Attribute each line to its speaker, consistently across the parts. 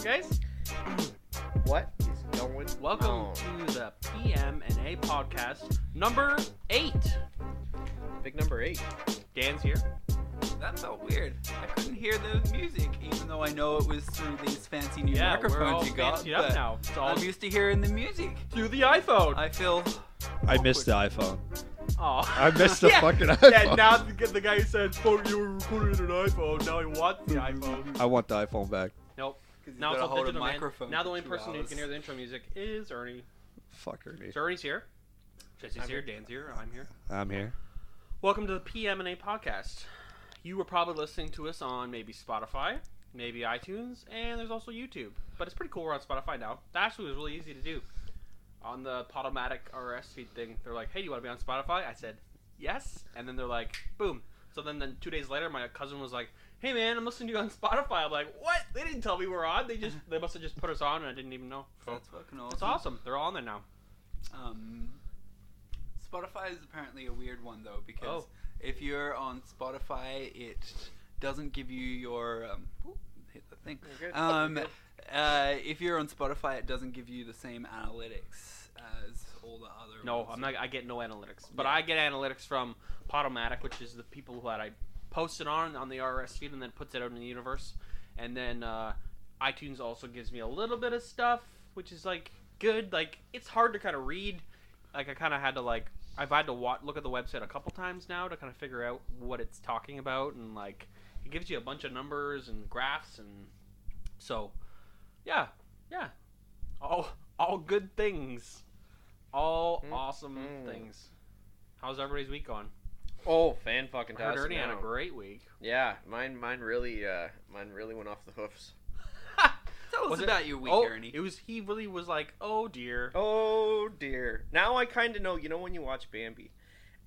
Speaker 1: guys?
Speaker 2: What is going
Speaker 1: Welcome
Speaker 2: on?
Speaker 1: to the PM&A Podcast number 8.
Speaker 2: Big number 8.
Speaker 1: Dan's here.
Speaker 3: That felt weird. I couldn't hear the music, even though I know it was through these fancy new
Speaker 1: We're all
Speaker 3: microphones you got.
Speaker 1: fancied up
Speaker 3: But
Speaker 1: now. It's all
Speaker 3: I'm used to hearing the music.
Speaker 1: through the iPhone.
Speaker 3: I feel.
Speaker 4: I missed the
Speaker 3: awkward.
Speaker 4: iPhone.
Speaker 1: Oh.
Speaker 4: I missed the
Speaker 1: Yeah.
Speaker 4: fucking iPhone.
Speaker 1: Yeah, now the guy said, "Oh, you were recording an iPhone." Now he wants the iPhone.
Speaker 4: I want the iPhone back.
Speaker 1: Nope.
Speaker 3: 'Cause you
Speaker 1: Now it's
Speaker 3: gotta
Speaker 1: all
Speaker 3: hold a
Speaker 1: digital, man.
Speaker 3: microphone
Speaker 1: Now the
Speaker 3: for
Speaker 1: only
Speaker 3: 2
Speaker 1: person who
Speaker 3: hours.
Speaker 1: can hear the intro music is Ernie.
Speaker 4: Fuck Ernie.
Speaker 1: So Ernie's here. Jesse's here. Dan's here. I'm here.
Speaker 4: I'm here.
Speaker 1: Welcome to the PM&A Podcast. You were probably listening to us on maybe Spotify, maybe iTunes, and there's also YouTube. But it's pretty cool we're on Spotify now. That actually was really easy to do. On the Podomatic RS feed thing, they're like, "Hey, do you want to be on Spotify?" I said, "Yes." And then they're like, boom. So then 2 days later, my cousin was like, "Hey, man, I'm listening to you on Spotify." I'm like, "What? They didn't tell me we're on. They must have just put us on, and I didn't even know." So
Speaker 3: That's fucking awesome.
Speaker 1: it's awesome. They're all on there now.
Speaker 3: Spotify is apparently a weird one though, because
Speaker 1: Oh.
Speaker 3: if you're on Spotify, it doesn't give you your hit the thing.
Speaker 2: You're good.
Speaker 3: If you're on Spotify, it doesn't give you the same analytics as all the other.
Speaker 1: No,
Speaker 3: ones.
Speaker 1: I'm not. I get no analytics, but
Speaker 3: Yeah.
Speaker 1: I get analytics from Podomatic, which is the people who I posted on the RS feed and then puts it out in the universe. And then iTunes also gives me a little bit of stuff, which is like good. Like it's hard to kind of read. Like I kind of had to like I've had to look at the website a couple times now to kind of figure out what it's talking about, and like it gives you a bunch of numbers and graphs, and so yeah, all good things. All awesome things. How's everybody's week going?
Speaker 2: Oh, fan-fucking-tastic.
Speaker 1: I heard Ernie had a
Speaker 2: now.
Speaker 1: great week.
Speaker 2: Yeah, mine really went off the hoofs.
Speaker 3: Tell
Speaker 1: Was
Speaker 3: us
Speaker 1: it-
Speaker 3: about your week,
Speaker 1: Oh,
Speaker 3: Ernie.
Speaker 1: he really was like, "Oh dear."
Speaker 2: Oh dear. Now I kind of know. You know when you watch Bambi,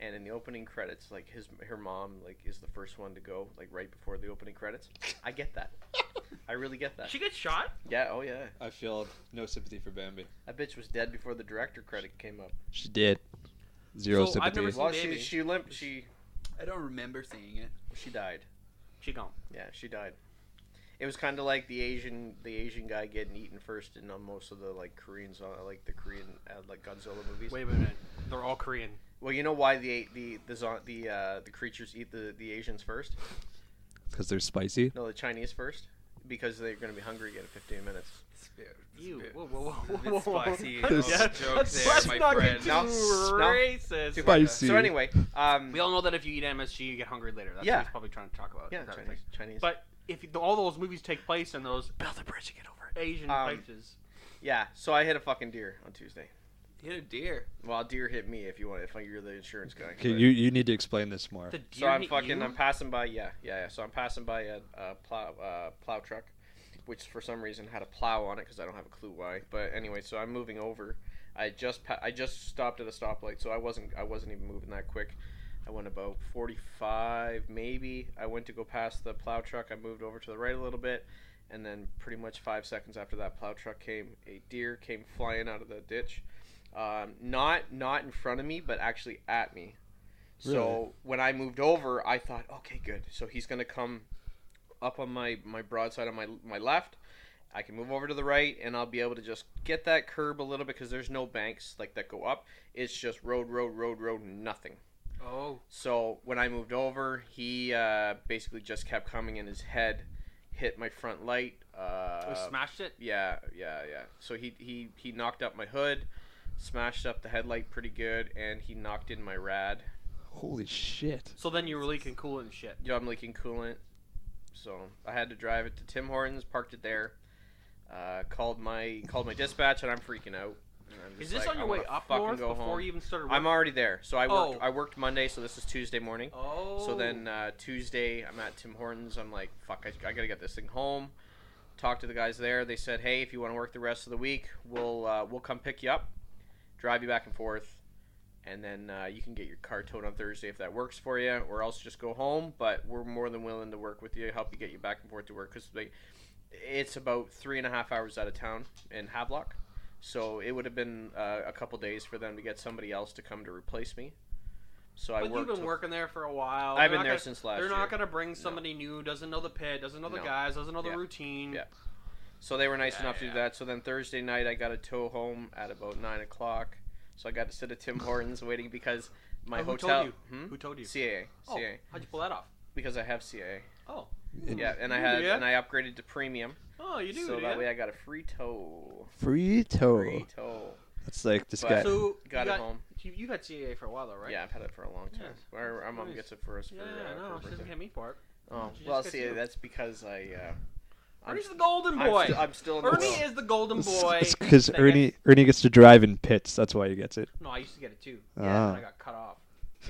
Speaker 2: and in the opening credits, like her mom like is the first one to go, like right before the opening credits. I get that. I really get that.
Speaker 1: She gets shot?
Speaker 2: Yeah. Oh yeah.
Speaker 4: I feel no sympathy for Bambi.
Speaker 2: That bitch was dead before the director credit came up.
Speaker 4: She did. Zero
Speaker 1: So, I've
Speaker 4: sympathy.
Speaker 1: never seen-
Speaker 2: Well,
Speaker 1: Baby.
Speaker 2: she limped. She
Speaker 3: I don't remember seeing it.
Speaker 2: died.
Speaker 1: She gone.
Speaker 2: Yeah, she died. It was kind of like the Asian guy getting eaten first in most of the like Koreans, like the Korean like Godzilla movies.
Speaker 1: Wait a minute. They're all Korean.
Speaker 2: Well, you know why the creatures eat the Asians first?
Speaker 4: Because they're spicy.
Speaker 2: No, the Chinese first, because they're going to be hungry again in 15 minutes.
Speaker 1: You.
Speaker 3: Bit-
Speaker 1: Whoa, whoa,
Speaker 3: a
Speaker 1: whoa,
Speaker 3: bit
Speaker 1: whoa, whoa.
Speaker 3: spicy.
Speaker 1: Yeah,
Speaker 3: Joke
Speaker 1: let's
Speaker 3: there, my
Speaker 1: not
Speaker 3: friend.
Speaker 1: get too
Speaker 2: No,
Speaker 1: racist.
Speaker 4: Spicy.
Speaker 2: So anyway,
Speaker 1: We all know that if you eat MSG, you get hungry later. That's
Speaker 2: Yeah.
Speaker 1: what he's probably trying to talk about.
Speaker 2: yeah,
Speaker 1: That
Speaker 2: Chinese,
Speaker 1: thing.
Speaker 2: Chinese.
Speaker 1: But if all those movies take place in those
Speaker 3: Build a bridge to get over it.
Speaker 1: Asian
Speaker 2: Um,
Speaker 1: places,
Speaker 2: yeah, so I hit a fucking deer on Tuesday.
Speaker 3: Hit a deer.
Speaker 2: Well, a deer hit me if you're the insurance guy.
Speaker 4: Okay,
Speaker 2: but-
Speaker 4: you need to explain this more.
Speaker 1: the
Speaker 2: So
Speaker 1: deer
Speaker 2: I'm
Speaker 1: hit
Speaker 2: fucking.
Speaker 1: you?
Speaker 2: I'm passing by. Yeah. So I'm passing by a plow truck, which for some reason had a plow on it because I don't have a clue why. But anyway, so I'm moving over. I just stopped at a stoplight, so I wasn't even moving that quick. I went about 45 maybe. I went to go past the plow truck. I moved over to the right a little bit, and then pretty much 5 seconds after that plow truck came, a deer came flying out of the ditch. Not in front of me, but actually at me.
Speaker 4: Really?
Speaker 2: So when I moved over, I thought, okay, good. So he's gonna come up on my broadside on my left. I can move over to the right, and I'll be able to just get that curb a little bit because there's no banks like that go up. It's just road, nothing.
Speaker 1: Oh.
Speaker 2: So when I moved over, he basically just kept coming, and his head hit my front light.
Speaker 1: We smashed it?
Speaker 2: Yeah. So he knocked up my hood, smashed up the headlight pretty good, and he knocked in my rad.
Speaker 4: Holy shit.
Speaker 1: So then you were leaking coolant and shit.
Speaker 2: Yeah, I'm leaking coolant. So I had to drive it to Tim Hortons, parked it there, called my dispatch, and I'm freaking out. And I'm
Speaker 1: Is
Speaker 2: just
Speaker 1: this
Speaker 2: like,
Speaker 1: on your
Speaker 2: I
Speaker 1: way
Speaker 2: wanna
Speaker 1: up
Speaker 2: fucking
Speaker 1: north
Speaker 2: go
Speaker 1: before
Speaker 2: home.
Speaker 1: you even started working?
Speaker 2: I'm already there. So
Speaker 1: Oh.
Speaker 2: I worked Monday, so this is Tuesday morning.
Speaker 1: Oh.
Speaker 2: So then Tuesday, I'm at Tim Hortons. I'm like, fuck, I gotta get this thing home. Talked to the guys there. They said, hey, if you want to work the rest of the week, we'll come pick you up, drive you back and forth, and then you can get your car towed on Thursday if that works for you, or else just go home. But we're more than willing to work with you, help you get you back and forth to work, because it's about 3.5 hours out of town in Havelock. So it would have been a couple days for them to get somebody else to come to replace me. So I
Speaker 1: But
Speaker 2: worked.
Speaker 1: you've been working there for a while.
Speaker 2: I've
Speaker 1: They're
Speaker 2: been
Speaker 1: not
Speaker 2: there
Speaker 1: gonna-
Speaker 2: since last
Speaker 1: They're
Speaker 2: year.
Speaker 1: not going to bring somebody new, doesn't know the pit, doesn't know the
Speaker 2: No.
Speaker 1: guys, doesn't know the
Speaker 2: Yeah.
Speaker 1: routine.
Speaker 2: Yeah. So they were nice
Speaker 3: Yeah,
Speaker 2: enough to do
Speaker 3: yeah.
Speaker 2: that. So then Thursday night, I got a tow home at about 9 o'clock. So I got to sit at Tim Hortons waiting because my
Speaker 1: Who
Speaker 2: hotel.
Speaker 1: told you? Who told you?
Speaker 2: CAA.
Speaker 1: Oh,
Speaker 2: CAA.
Speaker 1: how'd you pull that off?
Speaker 2: Because I have CAA.
Speaker 1: Oh.
Speaker 2: Yeah, and
Speaker 1: Yeah.
Speaker 2: I upgraded to premium.
Speaker 1: Oh, you do.
Speaker 2: So
Speaker 1: yeah?
Speaker 2: that way I got a free tow.
Speaker 4: Free tow.
Speaker 2: Free tow.
Speaker 4: That's like this
Speaker 2: But-
Speaker 4: guy.
Speaker 1: So
Speaker 2: Got
Speaker 1: you
Speaker 2: it home.
Speaker 1: You had CAA for a while though, right?
Speaker 2: Yeah, I've had it for a long time.
Speaker 1: Yeah.
Speaker 2: Our mom
Speaker 1: Nice.
Speaker 2: gets it for us
Speaker 1: Yeah,
Speaker 2: for,
Speaker 1: no,
Speaker 2: for
Speaker 1: she
Speaker 2: birthday.
Speaker 1: doesn't get me for it.
Speaker 2: Oh,
Speaker 1: She just
Speaker 2: well,
Speaker 1: gets
Speaker 2: see,
Speaker 1: you.
Speaker 2: that's because
Speaker 1: Ernie's the golden boy.
Speaker 2: I'm still in the
Speaker 1: Ernie
Speaker 2: will.
Speaker 1: is the golden boy.
Speaker 4: It's because
Speaker 1: that
Speaker 4: Ernie gets to drive in pits. That's why he gets it.
Speaker 1: No, I used to get it too.
Speaker 4: Ah.
Speaker 1: Yeah, and I got cut off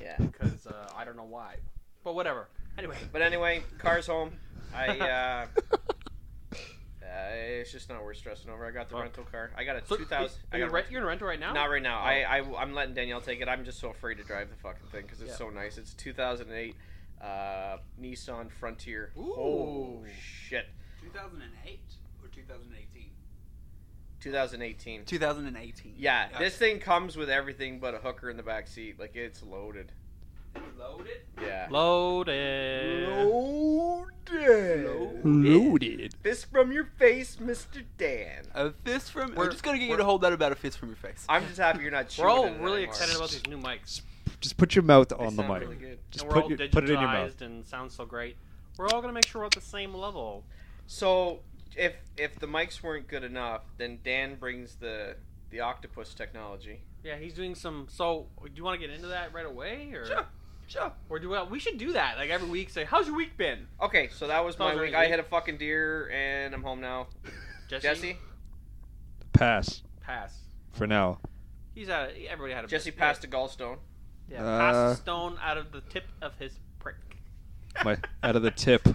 Speaker 2: Yeah.
Speaker 1: because I don't know why. But whatever. Anyway.
Speaker 2: But anyway, car's home. It's just not worth stressing over. I got the
Speaker 1: Oh.
Speaker 2: rental car. I got a
Speaker 1: So
Speaker 2: 2000. I got a
Speaker 1: you're in a rental right now?
Speaker 2: Not right now.
Speaker 1: Oh.
Speaker 2: I'm letting Danielle take it. I'm just so afraid to drive the fucking thing because it's
Speaker 1: Yeah.
Speaker 2: so nice. It's 2008 Nissan Frontier.
Speaker 1: Ooh.
Speaker 2: Oh shit.
Speaker 3: 2008 or 2018?
Speaker 2: 2018.
Speaker 3: 2018.
Speaker 2: Yeah,
Speaker 3: Gotcha.
Speaker 2: this thing comes with everything but a hooker in the back seat. Like it's loaded.
Speaker 3: Loaded.
Speaker 2: Yeah.
Speaker 1: Loaded.
Speaker 4: Loaded.
Speaker 2: Fist from your face, Mr. Dan.
Speaker 3: A fist from.
Speaker 1: We're-
Speaker 3: I'm just gonna get you
Speaker 1: we're-
Speaker 3: to hold that about a fist from your face.
Speaker 2: I'm just happy you're not chewing
Speaker 1: We're all
Speaker 2: it
Speaker 1: really
Speaker 2: anymore.
Speaker 1: excited about these new mics.
Speaker 4: Just put your mouth
Speaker 2: They
Speaker 4: on the
Speaker 2: sound
Speaker 4: mic.
Speaker 2: really good.
Speaker 4: Just
Speaker 1: And we're all
Speaker 4: put it in your mouth.
Speaker 1: digitized and sounds so great. We're all gonna make sure we're at the same level.
Speaker 2: So, if the mics weren't good enough, then Dan brings the octopus technology.
Speaker 1: Yeah, he's doing some. So, do you want to get into that right away, or
Speaker 3: Sure.
Speaker 1: or we should do that like every week? Say, how's your week been,
Speaker 2: Okay, so that was
Speaker 1: How's
Speaker 2: my
Speaker 1: your
Speaker 2: week.
Speaker 1: week?
Speaker 2: I hit a fucking deer, and I'm home now. Jesse?
Speaker 4: Pass
Speaker 1: Pass.
Speaker 4: for now.
Speaker 1: He's at. Everybody had a.
Speaker 2: Jesse passed a gallstone.
Speaker 1: Yeah, pass
Speaker 4: Uh,
Speaker 1: a stone out of the tip of his prick.
Speaker 4: My out of the tip.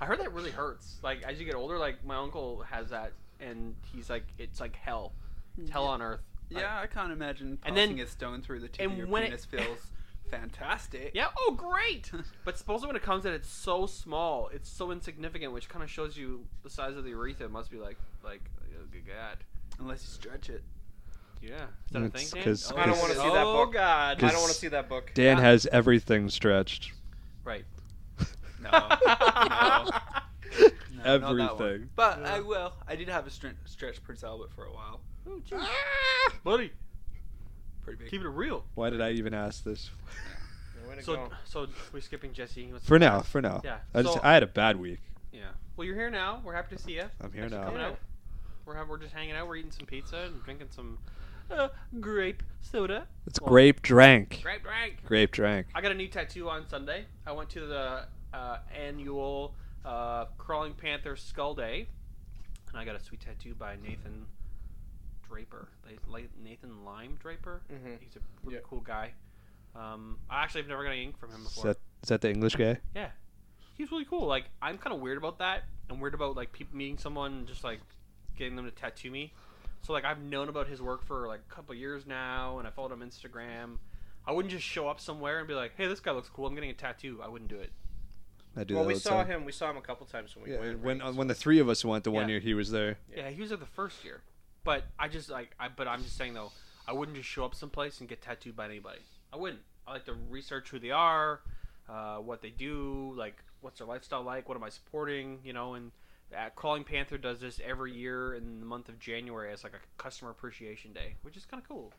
Speaker 1: I heard that really hurts. Like as you get older, like my uncle has that, and he's like, it's like hell. It's hell on earth. Like,
Speaker 3: Yeah, I can't imagine
Speaker 1: And
Speaker 3: passing
Speaker 1: then-
Speaker 3: a stone through the tip
Speaker 1: and
Speaker 3: of your
Speaker 1: when it-
Speaker 3: penis feels fantastic.
Speaker 1: Yeah. Oh, great. But supposedly when it comes in, it's so small, it's so insignificant, which kind of shows you the size of the urethra. It must be like, oh, good God.
Speaker 3: Unless you stretch it.
Speaker 1: Yeah. Is that a
Speaker 4: It's
Speaker 1: thing, Dan?
Speaker 4: 'cause-
Speaker 2: I don't want to see that
Speaker 1: Oh
Speaker 2: book.
Speaker 1: God.
Speaker 2: I don't want to see that book.
Speaker 4: Dan
Speaker 1: Yeah.
Speaker 4: has everything stretched.
Speaker 1: Right.
Speaker 3: No. No, not that one.
Speaker 4: Everything.
Speaker 3: But
Speaker 1: Yeah.
Speaker 3: I did have a stretch Prince Albert for a while.
Speaker 1: Oh, geez. Buddy,
Speaker 3: Pretty big.
Speaker 1: keep it real.
Speaker 4: Why did I even ask this?
Speaker 2: Way to
Speaker 1: So,
Speaker 2: go.
Speaker 1: so we're skipping Jesse. What's
Speaker 4: For
Speaker 1: the
Speaker 4: now,
Speaker 1: pass?
Speaker 4: for now.
Speaker 1: Yeah.
Speaker 4: I had a bad week.
Speaker 1: Yeah. Well, you're here now. We're happy to see you.
Speaker 4: I'm here
Speaker 1: Thanks for
Speaker 4: now.
Speaker 1: coming
Speaker 2: Yeah.
Speaker 1: out. We're just hanging out. We're eating some pizza and drinking some grape soda.
Speaker 4: It's
Speaker 1: Well,
Speaker 4: grape drank.
Speaker 1: Grape drink.
Speaker 4: Grape drank.
Speaker 1: I got a new tattoo on Sunday. I went to the annual Crawling Panther Skull Day, and I got a sweet tattoo by Nathan Draper. Nathan Lime Draper.
Speaker 2: Mhm.
Speaker 1: He's a really
Speaker 2: Yeah.
Speaker 1: cool guy. I actually have never got any ink from him
Speaker 4: Is
Speaker 1: before.
Speaker 4: that the English guy?
Speaker 1: Yeah, he's really cool. Like I'm kind of weird about that. I'm weird about like people meeting someone and just like getting them to tattoo me. So like I've known about his work for like a couple years now, and I followed him on Instagram. I wouldn't just show up somewhere and be like, "Hey, this guy looks cool. I'm getting a tattoo." I wouldn't do it.
Speaker 4: I do
Speaker 2: Well,
Speaker 4: that
Speaker 2: we
Speaker 4: all the
Speaker 2: saw
Speaker 4: time.
Speaker 2: him. We saw him a couple times when we
Speaker 4: Yeah,
Speaker 2: went.
Speaker 4: when the three of us went the one
Speaker 1: Yeah.
Speaker 4: year he was there.
Speaker 1: Yeah, he was there the first year. But I just like but I'm just saying though, I wouldn't just show up someplace and get tattooed by anybody. I wouldn't. I like to research who they are, what they do, like what's their lifestyle like, what am I supporting, you know, and Crawling Panther does this every year in the month of January as like a customer appreciation day, which is kind of cool.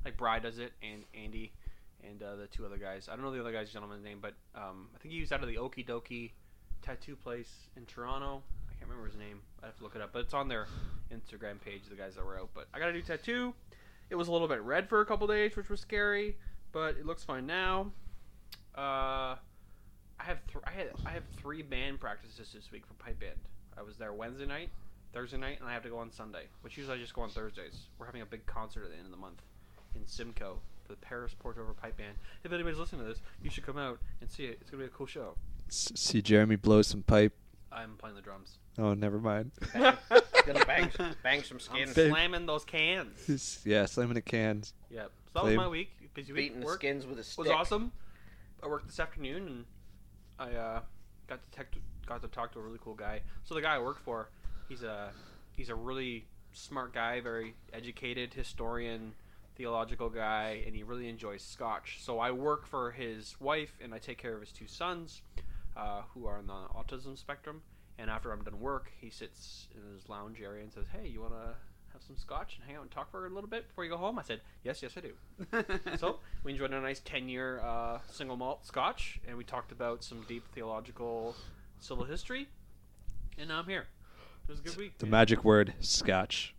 Speaker 1: Like Bri does it, and Andy, and the two other guys. I don't know the other guy's gentleman's name, but I think he was out of the Okie Dokie tattoo place in Toronto. I can't remember his name. I have to look it up, but it's on their Instagram page, the guys that were out. But I got a new tattoo. It was a little bit red for a couple days, which was scary, but it looks fine now. I have 3 band practices this week for pipe band. I was there Wednesday night, Thursday night, and I have to go on Sunday, which usually I just go on Thursdays. We're having a big concert at the end of the month in Simcoe for the Paris Portover Pipe Band. If anybody's listening to this, you should come out and see it. It's going to be a cool show.
Speaker 4: See Jeremy blow some pipe.
Speaker 1: I'm playing the drums.
Speaker 4: Oh, never mind.
Speaker 2: Gonna bang some
Speaker 1: I'm
Speaker 2: skins.
Speaker 1: slamming those cans.
Speaker 4: Yeah, slamming the cans.
Speaker 1: Yep. So that was
Speaker 4: Flame.
Speaker 1: my week. Busy week.
Speaker 2: Beating the
Speaker 1: Work
Speaker 2: skins with a stick.
Speaker 1: was awesome. I worked this afternoon, and I got to talk to a really cool guy. So the guy I work for, he's a really smart guy, very educated historian, theological guy, and he really enjoys Scotch. So I work for his wife, and I take care of his 2 sons, who are on the autism spectrum. And after I'm done work, he sits in his lounge area and says, "Hey, you want to have some scotch and hang out and talk for a little bit before you go home?" I said, yes, I do. So we enjoyed a nice 10-year single malt scotch, and we talked about some deep theological civil history, and now I'm here. It was a good week.
Speaker 4: The
Speaker 1: man.
Speaker 4: magic word, scotch.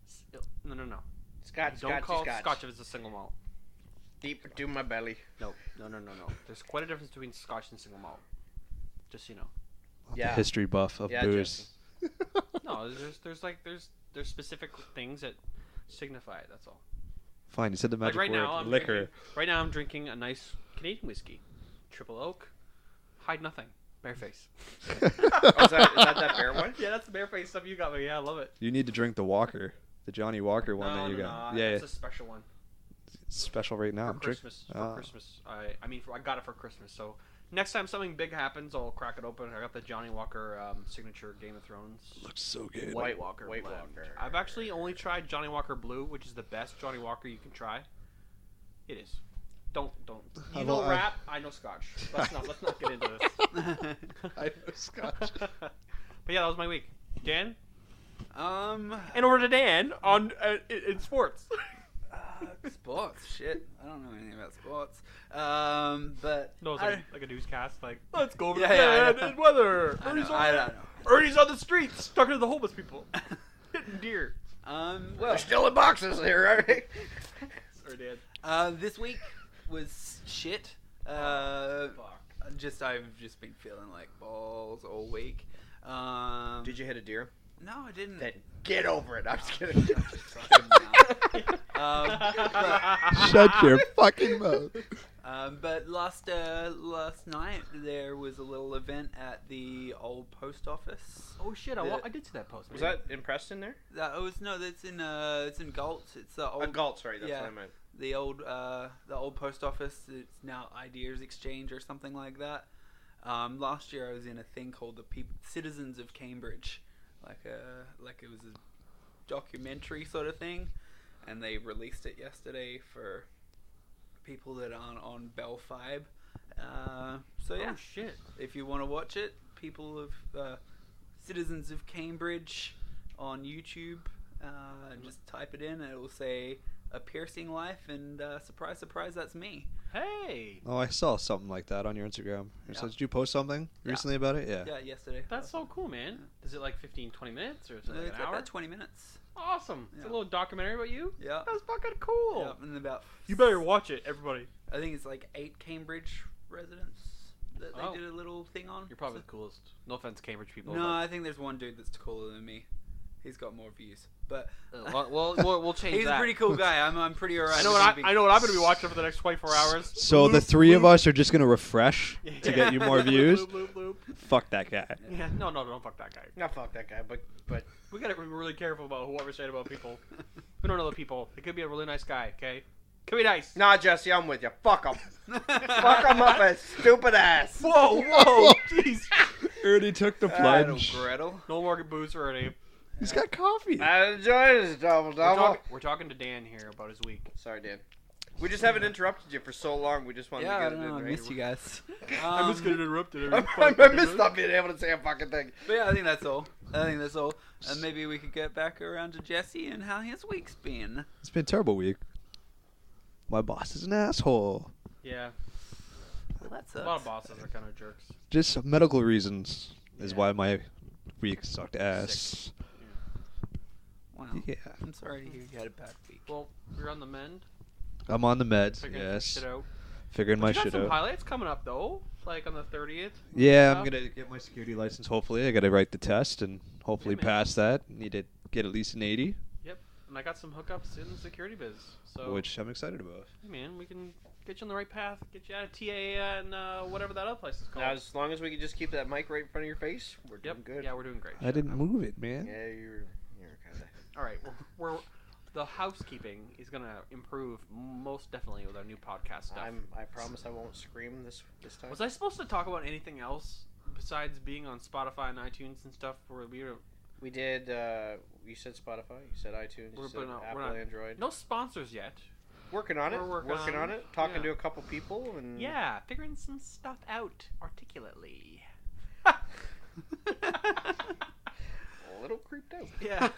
Speaker 1: No.
Speaker 2: Scotch,
Speaker 1: Don't call it
Speaker 2: scotch.
Speaker 1: scotch if it's a single malt.
Speaker 2: Deep into my belly.
Speaker 1: No. There's quite a difference between scotch and single malt. Just so you know.
Speaker 2: Yeah.
Speaker 4: History buff of booze.
Speaker 1: No, there's specific things that signify it. That's all.
Speaker 4: Fine, you said the
Speaker 1: Like
Speaker 4: magic
Speaker 1: right
Speaker 4: word.
Speaker 1: now,
Speaker 4: Liquor.
Speaker 1: I'm drinking a nice Canadian whiskey, triple oak, hide nothing, bareface.
Speaker 2: Oh, is that bear one?
Speaker 1: Yeah, that's the bareface stuff you got me. Yeah, I love it.
Speaker 4: You need to drink the Walker. The Johnny Walker one that you got. Yeah,
Speaker 1: It's a special one.
Speaker 4: it's special right now.
Speaker 1: For Christmas. I got it for Christmas. So next time something big happens, I'll crack it open. I got the Johnny Walker signature Game of Thrones.
Speaker 4: Looks so good.
Speaker 2: White
Speaker 1: Walker.
Speaker 2: White
Speaker 1: blend.
Speaker 2: Walker.
Speaker 1: I've actually only tried Johnny Walker Blue, which is the best Johnny Walker you can try. It is. Don't. You know rap. I know Scotch. Let's not get into this.
Speaker 4: I know Scotch.
Speaker 1: But yeah, that was my week. Dan.
Speaker 3: Um,
Speaker 1: And over to Dan on in sports.
Speaker 3: sports. Shit, I don't know anything about sports. But
Speaker 1: No, it's like a newscast. Like, let's go over
Speaker 3: Yeah,
Speaker 1: to
Speaker 3: yeah,
Speaker 1: Dan
Speaker 3: I know.
Speaker 1: and weather.
Speaker 3: I
Speaker 1: Ernie's
Speaker 3: know,
Speaker 1: over
Speaker 3: I
Speaker 1: there.
Speaker 3: don't know.
Speaker 1: Ernie's on the streets talking to the homeless people, hitting deer.
Speaker 3: well,
Speaker 2: We're still in boxes here, right?
Speaker 1: Sorry, Dan.
Speaker 3: this week was shit.
Speaker 1: Fuck.
Speaker 3: I've just been feeling like balls all week.
Speaker 2: Did you hit a deer?
Speaker 3: No, I didn't.
Speaker 2: Then get over it. I'm just kidding.
Speaker 4: Shut your fucking mouth.
Speaker 3: But last night there was a little event at the old post office.
Speaker 1: Oh shit! I did see that post.
Speaker 2: Was that in Preston there?
Speaker 3: That's in Galt. It's the old
Speaker 2: Galt, sorry. That's
Speaker 3: yeah.
Speaker 2: what I meant.
Speaker 3: the old post office. It's now Ideas Exchange or something like that. Last year I was in a thing called the Citizens of Cambridge, like it was a documentary sort of thing, and they released it yesterday for people that aren't on Bell Fibe. So yeah,
Speaker 1: Oh shit!
Speaker 3: if you want to watch it, people of Citizens of Cambridge on YouTube, just type it in and it will say A Piercing Life, and surprise, surprise, that's me.
Speaker 1: Hey,
Speaker 4: Oh, I saw something like that on your Instagram.
Speaker 3: Yeah.
Speaker 4: Did you post something recently about it? Yeah.
Speaker 3: Yeah, yesterday.
Speaker 1: that's so cool, man. Is it like 15, 20 minutes or is it like
Speaker 3: It's
Speaker 1: an hour?
Speaker 3: about 20 minutes.
Speaker 1: Awesome! It's a
Speaker 3: Yeah.
Speaker 1: little documentary about you.
Speaker 3: Yeah.
Speaker 1: That's fucking cool.
Speaker 3: Yeah, and about
Speaker 1: You better watch it, everybody.
Speaker 3: I think it's like 8 Cambridge residents that they
Speaker 1: Oh.
Speaker 3: did a little thing on.
Speaker 1: You're probably the coolest. No offense, Cambridge people.
Speaker 3: No, I think there's one dude that's cooler than me. He's got more views, but
Speaker 1: but, we'll change
Speaker 3: he's
Speaker 1: that.
Speaker 3: a pretty cool guy. I'm pretty alright.
Speaker 1: I know what I'm going to be watching for the next 24 hours.
Speaker 4: So the three of us are just gonna refresh to get you more views.
Speaker 1: Loop, loop, loop.
Speaker 4: Fuck that guy.
Speaker 1: Yeah, no, don't fuck that guy.
Speaker 2: Not fuck that guy, but
Speaker 1: We gotta be really careful about what we're saying about people. We don't know the people. It could be a really nice guy, okay? Could be nice.
Speaker 2: nah, Jesse, I'm with you. Fuck him. Fuck him up, his stupid ass.
Speaker 1: Whoa, jeez.
Speaker 4: Ernie took the plunge.
Speaker 3: Gretel.
Speaker 1: No more booze for Ernie.
Speaker 4: He's got coffee.
Speaker 2: I enjoy this double double.
Speaker 1: We're talking to Dan here about his week.
Speaker 2: Sorry, Dan. We just haven't interrupted you for so long. We just wanted
Speaker 3: Yeah, I
Speaker 2: to
Speaker 3: don't
Speaker 2: get
Speaker 3: know.
Speaker 2: it
Speaker 3: I
Speaker 2: in.
Speaker 3: missed you guys.
Speaker 1: I'm just getting interrupted.
Speaker 2: I missed not being able to say a fucking thing.
Speaker 3: But yeah, I think that's all. And maybe we could get back around to Jesse and how his week's been.
Speaker 4: It's been a terrible week. My boss is an asshole.
Speaker 1: Yeah,
Speaker 3: Well, that's
Speaker 1: a lot of bosses are kind of jerks.
Speaker 4: Just medical reasons is
Speaker 1: Yeah.
Speaker 4: why my week sucked ass.
Speaker 3: Wow.
Speaker 4: Yeah.
Speaker 3: I'm sorry to hear you had a bad week.
Speaker 1: Well, you're on the mend.
Speaker 4: I'm on the meds.
Speaker 1: Figuring your
Speaker 4: Yes.
Speaker 1: shit out.
Speaker 4: Figuring
Speaker 1: But
Speaker 4: my
Speaker 1: you got
Speaker 4: shit
Speaker 1: some
Speaker 4: out.
Speaker 1: highlights coming up though, like on the 30th.
Speaker 4: Yeah,
Speaker 1: stuff.
Speaker 4: I'm gonna get my security license. Hopefully, I gotta write the test and hopefully
Speaker 1: man.
Speaker 4: pass that. Need to get at least an 80,
Speaker 1: Yep, and I got some hookups in the security biz. So,
Speaker 4: which I'm excited about.
Speaker 1: hey man, we can get you on the right path, get you out of TA and whatever that other place is called.
Speaker 2: Now, as long as we can just keep that mic right in front of your face, we're doing
Speaker 1: Yep,
Speaker 2: good.
Speaker 1: yeah, we're doing great.
Speaker 4: I didn't move it, man.
Speaker 2: Yeah, you're kind of.
Speaker 1: All right, we're the housekeeping is gonna improve most definitely with our new podcast stuff.
Speaker 2: I promise I won't scream this time.
Speaker 1: Was I supposed to talk about anything else besides being on Spotify and iTunes and stuff? Where
Speaker 2: We did. You said Spotify. You said iTunes.
Speaker 1: We're
Speaker 2: You said
Speaker 1: not-
Speaker 2: Apple,
Speaker 1: we're not-
Speaker 2: Android.
Speaker 1: no sponsors yet.
Speaker 2: Working on it.
Speaker 1: We're working on it.
Speaker 2: Talking
Speaker 1: Yeah.
Speaker 2: to a couple people and.
Speaker 1: Yeah, figuring some stuff out articulately.
Speaker 2: little creeped out.
Speaker 1: Yeah.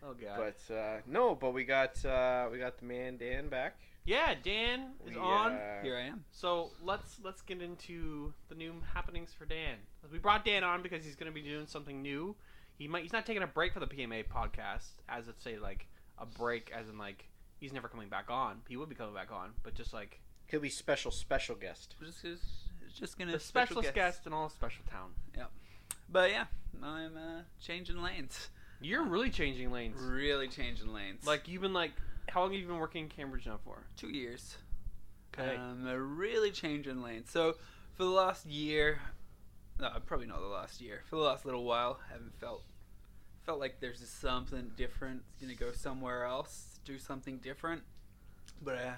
Speaker 1: Oh god.
Speaker 2: But no, but we got the man Dan back.
Speaker 1: Yeah, Dan is on.
Speaker 3: Here I am.
Speaker 1: So let's get into the new happenings for Dan. We brought Dan on because he's going to be doing something new. He's not taking a break for the PM&A podcast, as it's say like a break, as in like he's never coming back on. He would be coming back on, but just like
Speaker 2: he'll be special guest.
Speaker 3: Just gonna
Speaker 1: the specialist guest in all special town.
Speaker 3: Yep. But yeah, I'm changing lanes.
Speaker 1: You're really changing lanes.
Speaker 3: Really changing lanes.
Speaker 1: Like you've been like, how long have you been working in Cambridge now for?
Speaker 3: 2 years.
Speaker 1: Okay.
Speaker 3: Really changing lanes. So for the last year, no, probably not the last year. For the last little while, I haven't felt like there's just something different. Gonna go somewhere else, do something different. But I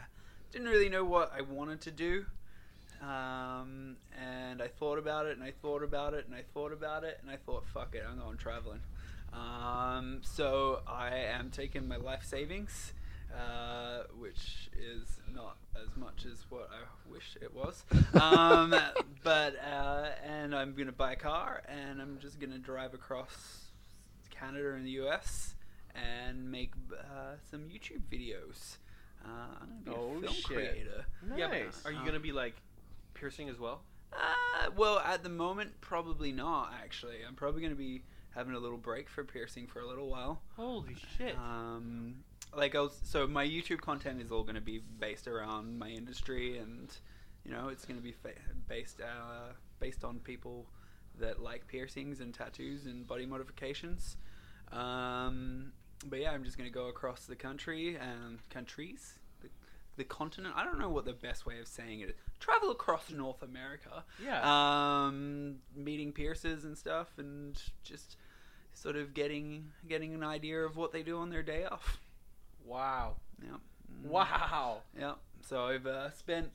Speaker 3: didn't really know what I wanted to do. And I thought about it, and I thought about it, and I thought about it, and I thought, fuck it, I'm going traveling. So I am taking my life savings, which is not as much as what I wish it was. But and I'm gonna buy a car, and I'm just gonna drive across Canada and the US and make some YouTube videos. I'm gonna be a film creator.
Speaker 2: Nice.
Speaker 1: Yeah, but are you gonna be like piercing as well?
Speaker 3: Well, at the moment, probably not. Actually, I'm probably gonna be having a little break for piercing for a little while.
Speaker 1: Holy shit!
Speaker 3: So my YouTube content is all going to be based around my industry, and it's going to be based on people that like piercings and tattoos and body modifications. But yeah, I'm just going to go across the country and countries, the continent. I don't know what the best way of saying it is. Travel across North America.
Speaker 1: Yeah.
Speaker 3: Meeting piercers and stuff, and just sort of getting an idea of what they do on their day off.
Speaker 1: Wow.
Speaker 3: Yeah.
Speaker 1: Wow.
Speaker 3: Yeah. So I've spent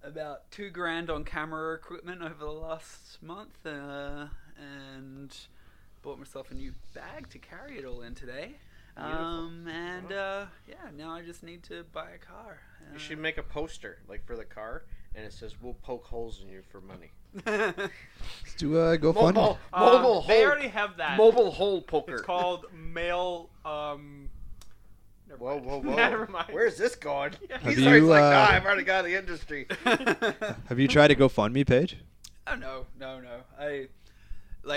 Speaker 3: about $2,000 on camera equipment over the last month, and bought myself a new bag to carry it all in today. Now I just need to buy a car.
Speaker 2: You should make a poster like for the car, and it says, "We'll poke holes in you for money."
Speaker 4: Let's do a GoFundMe.
Speaker 2: Mobile
Speaker 1: they
Speaker 2: hole.
Speaker 1: already have that.
Speaker 2: Mobile hole poker.
Speaker 1: It's called mail.
Speaker 2: Whoa.
Speaker 1: Never mind.
Speaker 2: Where's this going?
Speaker 1: Yeah.
Speaker 2: He's
Speaker 4: Have
Speaker 2: always
Speaker 4: you,
Speaker 2: like, nah, I've already got the industry.
Speaker 4: Have you tried a GoFundMe page?
Speaker 3: Oh no.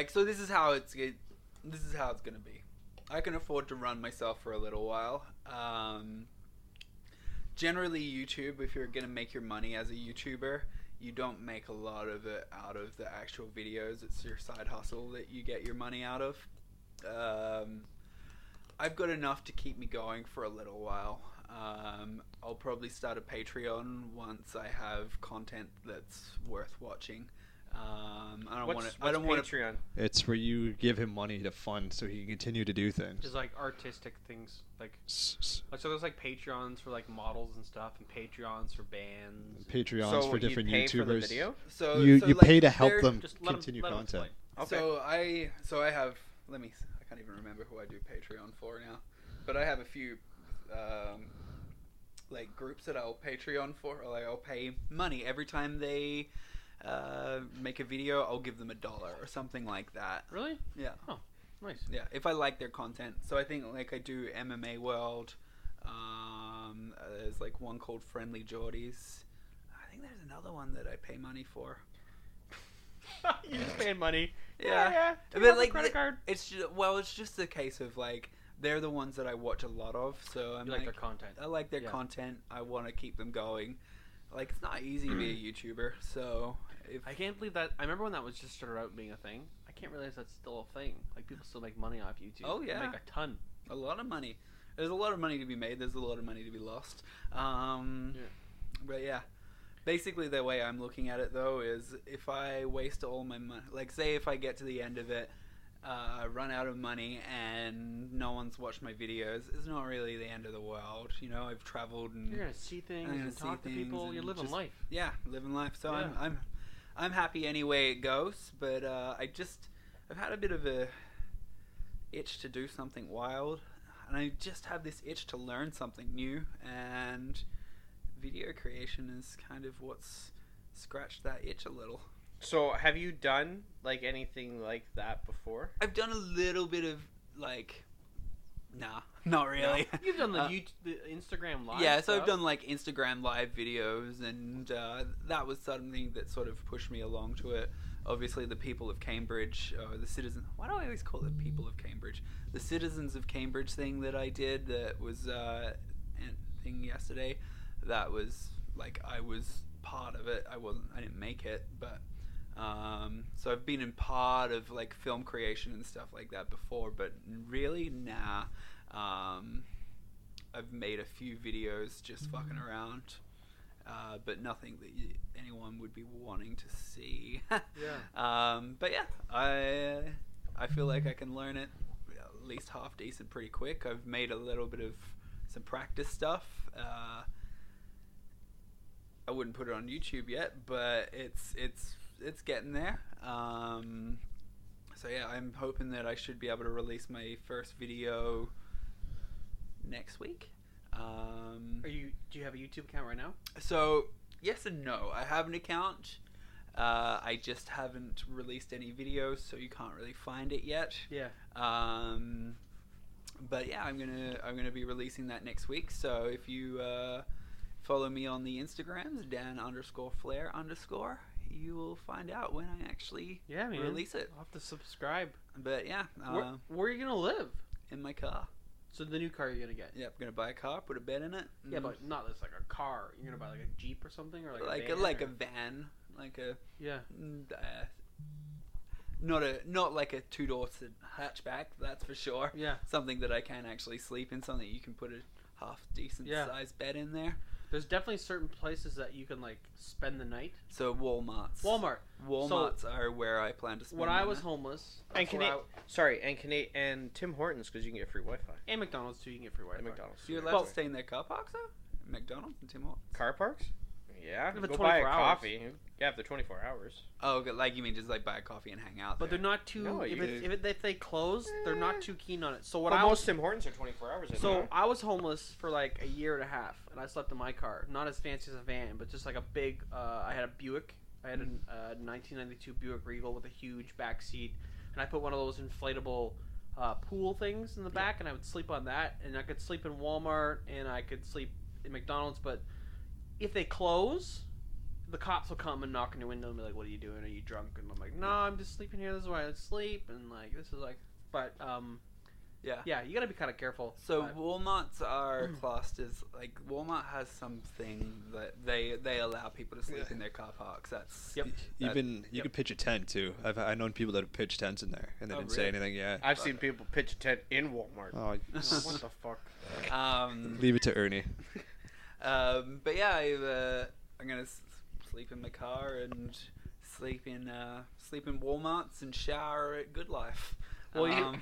Speaker 3: So this is how it's gonna be. I can afford to run myself for a little while. Generally, YouTube, if you're gonna make your money as a YouTuber, you don't make a lot of it out of the actual videos. It's your side hustle that you get your money out of. I've got enough to keep me going for a little while. I'll probably start a Patreon once I have content that's worth watching. I don't want
Speaker 2: Patreon.
Speaker 4: It's where you give him money to fund so he can continue to do things.
Speaker 1: Just like artistic things, like so there's like Patreons for like models and stuff, and Patreons for bands.
Speaker 4: Patreons for different
Speaker 2: you pay
Speaker 4: YouTubers.
Speaker 2: for the video?
Speaker 3: So
Speaker 4: you
Speaker 3: like,
Speaker 4: pay to help them
Speaker 1: Just let 'em-
Speaker 4: continue
Speaker 1: let 'em
Speaker 4: content.
Speaker 1: explain.
Speaker 2: Okay.
Speaker 3: So I have. I can't even remember who I do Patreon for now, but I have a few like groups that I'll Patreon for. Or like I'll pay money every time they make a video. I'll give them $1 or something like that.
Speaker 1: Really?
Speaker 3: Yeah.
Speaker 1: Oh, nice.
Speaker 3: Yeah, if I like their content. So I think like I do MMA World. There's like one called Friendly Geordies. I think there's another one that I pay money for.
Speaker 1: You just paying money.
Speaker 3: Yeah.
Speaker 1: But
Speaker 3: But like
Speaker 1: credit card.
Speaker 3: it's just a case of like they're the ones that I watch a lot of. So I'm
Speaker 1: You like their content.
Speaker 3: I like their
Speaker 1: Yeah.
Speaker 3: content. I want to keep them going. Like it's not easy to be a YouTuber. So if
Speaker 1: I can't believe that. I remember when that was just started out being a thing. I can't realize that's still a thing. Like people still make money off YouTube.
Speaker 3: Oh,
Speaker 1: They
Speaker 3: yeah.
Speaker 1: make a ton.
Speaker 3: a lot of money. There's a lot of money to be made. There's a lot of money to be lost. But yeah, basically the way I'm looking at it though is if I waste all my money, like say if I get to the end of it, run out of money and no one's watched my videos, it's not really the end of the world. I've traveled and
Speaker 1: You're gonna see things
Speaker 3: I'm gonna
Speaker 1: and
Speaker 3: see
Speaker 1: talk to
Speaker 3: things
Speaker 1: people.
Speaker 3: and
Speaker 1: You're living
Speaker 3: just-
Speaker 1: life.
Speaker 3: yeah, living life. So
Speaker 1: Yeah.
Speaker 3: I'm happy any way it goes. But I've had a bit of a itch to do something wild, and I just have this itch to learn something new, and video creation is kind of what's scratched that itch a little.
Speaker 2: So, have you done like anything like that before?
Speaker 3: I've done a little bit of like, nah, not really.
Speaker 1: You've done the Instagram live.
Speaker 3: Yeah, so
Speaker 1: stuff.
Speaker 3: I've done like Instagram live videos, and that was something that sort of pushed me along to it. Obviously, the people of Cambridge, the citizens. Why do I always call it people of Cambridge? The citizens of Cambridge thing that I did that was thing yesterday. That was like I was part of it. I didn't make it, but so I've been in part of like film creation and stuff like that before. But really, nah. I've made a few videos just fucking around, but nothing that anyone would be wanting to see.
Speaker 1: Yeah.
Speaker 3: But yeah, I feel like I can learn it at least half decent pretty quick. I've made a little bit of some practice stuff. I wouldn't put it on YouTube yet, but it's getting there. So yeah, I'm hoping that I should be able to release my first video next week.
Speaker 1: Do you have a YouTube account right now?
Speaker 3: So yes and no. I have an account. I just haven't released any videos, so you can't really find it yet.
Speaker 1: Yeah.
Speaker 3: But yeah, I'm gonna be releasing that next week. So if you follow me on the Instagrams, Dan_Flair_, you will find out when I actually release it.
Speaker 1: I'll have to subscribe.
Speaker 3: But yeah,
Speaker 1: where are you gonna live?
Speaker 3: in my car.
Speaker 1: So the new car you're gonna get?
Speaker 3: Yeah, I'm gonna buy a car, put a bed in it.
Speaker 1: Yeah, but not just like a car. You're gonna buy like a Jeep or something, or
Speaker 3: like
Speaker 1: a van,
Speaker 3: a van, like a
Speaker 1: yeah.
Speaker 3: Not like a 2-door hatchback, that's for sure.
Speaker 1: Yeah.
Speaker 3: Something that I can actually sleep in, something you can put a half decent sized bed in there.
Speaker 1: There's definitely certain places that you can like spend the night.
Speaker 3: So Walmarts are where I plan to spend.
Speaker 1: When I was homeless,
Speaker 2: and Tim Hortons, because you can get free Wi-Fi.
Speaker 1: And McDonald's too, you can get free Wi-Fi.
Speaker 2: And McDonald's.
Speaker 3: So you're allowed to stay in their car parks though? McDonald's and Tim Hortons.
Speaker 2: Car parks? Yeah.
Speaker 1: If it's
Speaker 2: Go buy a
Speaker 1: 24 hours.
Speaker 2: coffee. Yeah, after 24 hours.
Speaker 3: Oh, like you mean just like buy a coffee and hang out?
Speaker 1: But
Speaker 3: there.
Speaker 1: they're not too.
Speaker 2: No,
Speaker 1: if they close, they're not too keen on it. So what
Speaker 2: But
Speaker 1: I
Speaker 2: most Tim Hortons are 24 hours.
Speaker 1: So I was homeless for like a year and a half, and I slept in my car. Not as fancy as a van, but just like a big. I had a Buick. I had a 1992 Buick Regal with a huge back seat, and I put one of those inflatable pool things in the back, and I would sleep on that. And I could sleep in Walmart, and I could sleep in McDonald's. But if they close, the cops will come and knock on your window and be like, "What are you doing? Are you drunk?" And I'm like, "No, I'm just sleeping here. This is where I sleep." And like, this is like, but yeah, you gotta be kind of careful.
Speaker 3: So Walmarts are classed as like Walmart has something that they allow people to sleep in their car parks. That's
Speaker 4: Even you could pitch a tent too. I've known people that have pitched tents in there and they didn't say anything. Yeah,
Speaker 2: I've seen people pitch a tent in Walmart.
Speaker 4: Oh,
Speaker 2: what the fuck?
Speaker 4: leave it to Ernie.
Speaker 3: But yeah, I'm gonna sleep in my car and sleep in Walmarts and shower at Good Life.
Speaker 1: Well,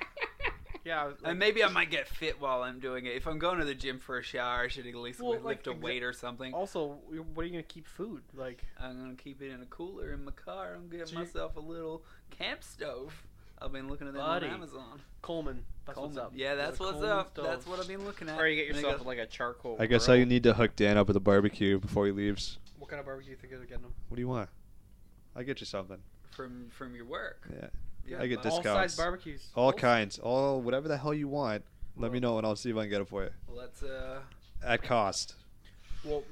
Speaker 1: yeah,
Speaker 3: and maybe I might get fit while I'm doing it. If I'm going to the gym for a shower, I should at least lift a weight or something.
Speaker 1: Also, what are you gonna keep food like?
Speaker 3: I'm gonna keep it in a cooler in my car. I'm gonna get myself a little camp stove. I've been looking at them on Amazon.
Speaker 1: Coleman, that's what's up.
Speaker 3: Yeah, that's what's up. That's what I've been looking at.
Speaker 2: Or you get yourself like a charcoal.
Speaker 4: I guess you need to hook Dan up with a barbecue before he leaves.
Speaker 1: What kind of barbecue you think you're getting him?
Speaker 4: What do you want? I'll get you something.
Speaker 3: From your work.
Speaker 4: Yeah, I get discounts.
Speaker 1: All size barbecues.
Speaker 4: All kinds. Whatever the hell you want. Let me know and I'll see if I can get it for you.
Speaker 3: Let's
Speaker 4: At cost.
Speaker 1: Well,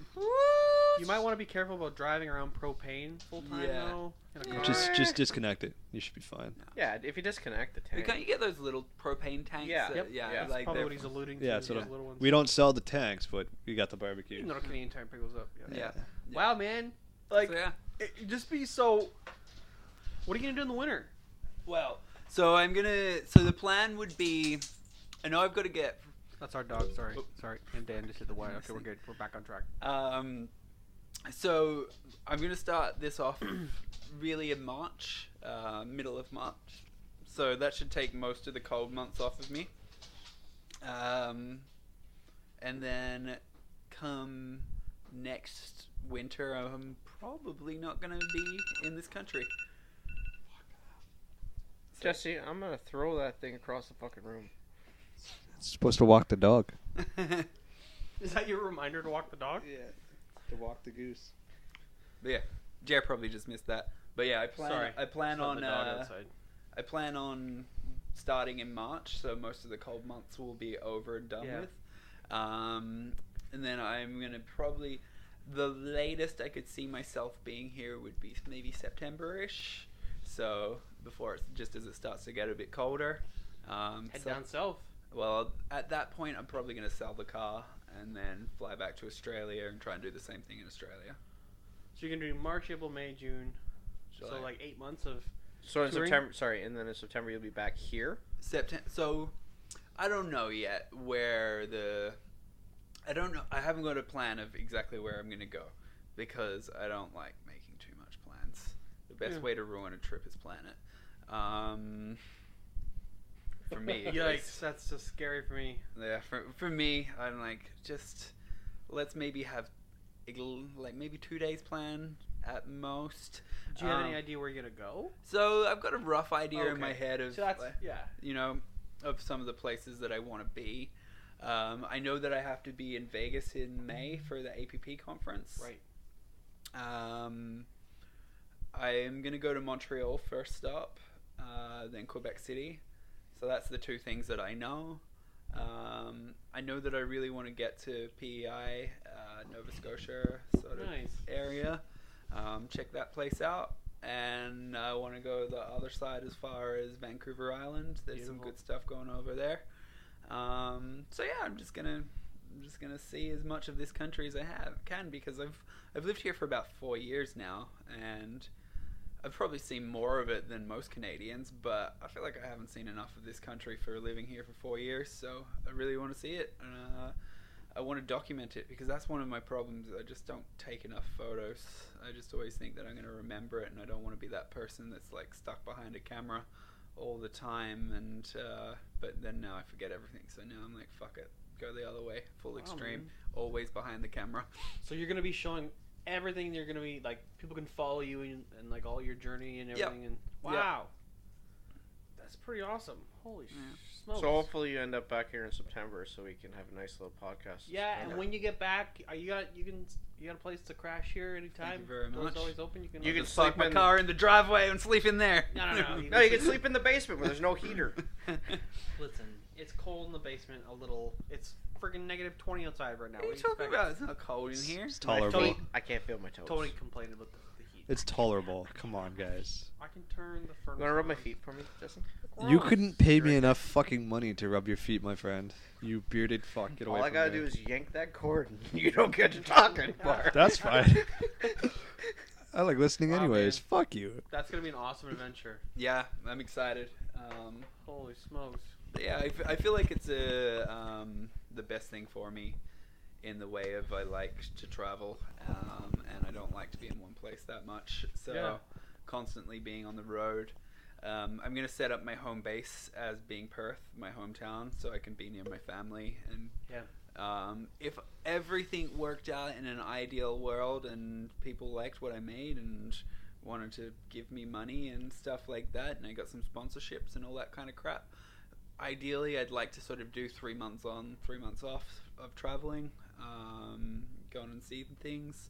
Speaker 1: you might want to be careful about driving around propane full time though. In a car.
Speaker 4: Just disconnect it. You should be fine.
Speaker 2: Yeah, if you disconnect the tank.
Speaker 3: Can't you get those little propane tanks?
Speaker 2: Yeah.
Speaker 1: That's
Speaker 3: like
Speaker 1: probably what he's alluding to.
Speaker 4: Yeah, so
Speaker 1: little ones.
Speaker 4: we don't sell the tanks, but we got the barbecue.
Speaker 1: You can go to Canadian Tire and pick those up.
Speaker 3: Yeah.
Speaker 1: Wow, man. Like,
Speaker 3: So,
Speaker 1: just be so. What are you gonna do in the winter?
Speaker 3: Well, so the plan would be, I know I've got to get.
Speaker 1: That's our dog. Sorry. And Dan just hit the wire. Okay, we're good. We're back on track.
Speaker 3: So I'm gonna start this off really in March, middle of March. So that should take most of the cold months off of me. And then come next winter, I'm probably not gonna be in this country.
Speaker 2: Jesse, I'm gonna throw that thing across the fucking room.
Speaker 4: It's supposed to walk the dog.
Speaker 1: Is that your reminder to walk the dog?
Speaker 4: Yeah. To walk the goose.
Speaker 3: But yeah, Jared probably just missed that. But yeah, I plan
Speaker 1: Saw
Speaker 3: on
Speaker 1: the dog outside.
Speaker 3: I plan on starting in March, so most of the cold months will be over and done
Speaker 1: Yeah.
Speaker 3: with. And then I'm gonna probably, the latest I could see myself being here would be maybe September-ish. So before it's just as it starts to get a bit colder.
Speaker 1: Head down south.
Speaker 3: Well, at that point, I'm probably gonna sell the car and then fly back to Australia and try and do the same thing in Australia.
Speaker 1: So you're gonna do March, April, May, June.
Speaker 3: July.
Speaker 1: So like 8 months of.
Speaker 2: So in
Speaker 1: touring?
Speaker 2: September, sorry, and then in September you'll be back here.
Speaker 3: So I don't know yet where I don't know. I haven't got a plan of exactly where I'm going to go because I don't like making too much plans. The best way to ruin a trip is plan it. For me, at
Speaker 1: Yikes,
Speaker 3: least.
Speaker 1: that's just scary for me.
Speaker 3: Yeah, for me, I'm like, just let's maybe have like maybe 2 days planned at most.
Speaker 1: Do you have any idea where you're gonna go?
Speaker 3: So I've got a rough idea in my
Speaker 1: Okay.
Speaker 3: head of
Speaker 1: So that's
Speaker 3: like,
Speaker 1: yeah.
Speaker 3: Of some of the places that I want to be. I know that I have to be in Vegas in May for the APP conference.
Speaker 1: Right.
Speaker 3: I am going to go to Montreal first stop, then Quebec City. So that's the two things that I know. I know that I really want to get to PEI, Nova Scotia sort of
Speaker 1: Nice.
Speaker 3: area. Check that place out. And I want to go the other side as far as Vancouver Island. There's some
Speaker 1: Beautiful.
Speaker 3: good stuff going over there. So yeah, I'm just gonna see as much of this country as I can because I've lived here for about 4 years now, and I've probably seen more of it than most Canadians. But I feel like I haven't seen enough of this country for living here for 4 years. So I really want to see it. I want to document it because that's one of my problems. I just don't take enough photos. I just always think that I'm going to remember it, and I don't want to be that person that's like stuck behind a camera all the time. And but then now I forget everything. So now I'm like, fuck it, go the other way, full extreme,
Speaker 1: man.
Speaker 3: always behind the camera.
Speaker 1: So you're gonna be showing everything. You're gonna be like people can follow you and like all your journey and everything. And wow, that's pretty awesome. Holy smokes!
Speaker 2: So hopefully you end up back here in September so we can have a nice little podcast.
Speaker 1: Yeah, and when you get back, you got a place to crash here anytime.
Speaker 3: Thank you very
Speaker 1: Doors
Speaker 3: much.
Speaker 1: always open. You can
Speaker 3: Just
Speaker 2: sleep
Speaker 3: park my
Speaker 2: in-
Speaker 3: car in the driveway and sleep in there.
Speaker 1: No.
Speaker 2: No, you can sleep in the basement where there's no heater.
Speaker 1: Listen, it's cold in the basement. A little. It's friggin' -20 outside right now.
Speaker 3: What are you
Speaker 1: do
Speaker 3: talking
Speaker 1: expect?
Speaker 3: about? It's not cold in here.
Speaker 4: It's
Speaker 2: My
Speaker 4: tolerable.
Speaker 2: feet, I can't feel my toes.
Speaker 1: Tony complained about the heat.
Speaker 4: It's tolerable. Come on, guys.
Speaker 1: I can turn the furnace.
Speaker 2: You want to rub my
Speaker 1: on.
Speaker 2: feet for me, Justin?
Speaker 4: You
Speaker 1: Gross.
Speaker 4: couldn't pay me
Speaker 2: Right.
Speaker 4: enough fucking money to rub your feet, my friend. You bearded fuck. Get away
Speaker 2: All I
Speaker 4: from
Speaker 2: gotta
Speaker 4: me.
Speaker 2: do is yank that cord and you don't get to talk anymore.
Speaker 4: That's fine. I like listening
Speaker 1: Wow,
Speaker 4: anyways.
Speaker 1: man.
Speaker 4: Fuck you.
Speaker 1: That's gonna be an awesome adventure.
Speaker 3: Yeah, I'm excited.
Speaker 1: Holy smokes!
Speaker 3: But yeah, I feel like it's the best thing for me in the way of I like to travel, and I don't like to be in one place that much. So
Speaker 1: Yeah.
Speaker 3: constantly being on the road. I'm going to set up my home base as being Perth, my hometown, so I can be near my family. And if everything worked out in an ideal world and people liked what I made and wanted to give me money and stuff like that, and I got some sponsorships and all that kind of crap, ideally I'd like to sort of do 3 months on, 3 months off of traveling, going and seeing things.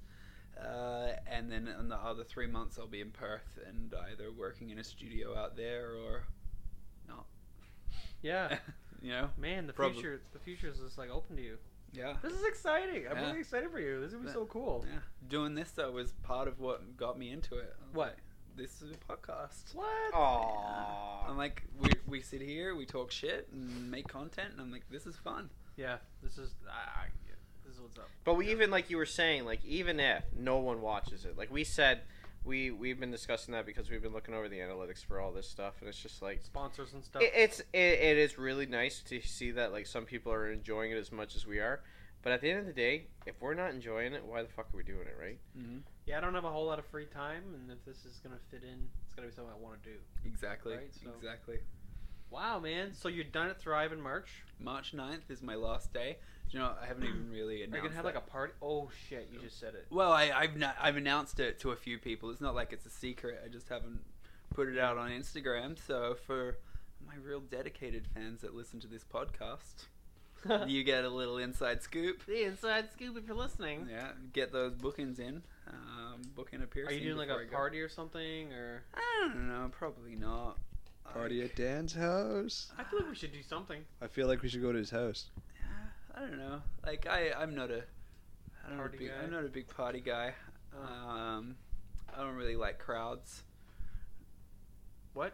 Speaker 3: And then in the other 3 months I'll be in Perth and either working in a studio out there or not.
Speaker 1: Yeah,
Speaker 3: You know?
Speaker 1: man, the
Speaker 3: Probably.
Speaker 1: future is just like open to you.
Speaker 3: Yeah.
Speaker 1: This is exciting. I'm
Speaker 3: Yeah.
Speaker 1: really excited for you. This is gonna be so cool.
Speaker 3: Yeah. Doing this though was part of what got me into it. I was
Speaker 1: What?
Speaker 3: like, this is a podcast.
Speaker 1: What?
Speaker 3: I'm
Speaker 2: Aww.
Speaker 3: like, we sit here, we talk shit and make content, and I'm like, this is fun.
Speaker 1: Yeah, this is this is what's up.
Speaker 2: But we even, like you were saying, like even if no one watches it, like we said, we've been discussing that because we've been looking over the analytics for all this stuff, and it's just like
Speaker 1: Sponsors and stuff.
Speaker 2: it is really nice to see that like some people are enjoying it as much as we are. But at the end of the day, if we're not enjoying it, why the fuck are we doing it, right?
Speaker 3: Mm-hmm.
Speaker 1: Yeah, I don't have a whole lot of free time, and if this is gonna fit in, it's gonna be something I want to do.
Speaker 3: Exactly.
Speaker 1: Right, so-
Speaker 3: Exactly.
Speaker 1: Wow, man! So you're done at Thrive in March?
Speaker 3: March 9th is my last day. Do you know, I haven't even really
Speaker 1: Are
Speaker 3: announced
Speaker 1: you gonna have
Speaker 3: that.
Speaker 1: like a party? Oh shit! You just said it.
Speaker 3: Well, I've announced it to a few people. It's not like it's a secret. I just haven't put it out on Instagram. So for my real dedicated fans that listen to this podcast, you get a little inside scoop.
Speaker 1: The inside scoop if you're listening.
Speaker 3: Yeah, get those bookings in. booking a
Speaker 1: Are
Speaker 3: piercing.
Speaker 1: you doing like
Speaker 3: before
Speaker 1: a
Speaker 3: I go.
Speaker 1: party or something, or?
Speaker 3: I don't know. Probably not.
Speaker 4: Party at Dan's house.
Speaker 1: I feel like we should do something.
Speaker 4: I feel like we should go to his house.
Speaker 3: I don't know. Like I'm not a
Speaker 1: Party guy?
Speaker 3: I'm not a big party guy. I don't really like crowds.
Speaker 1: What?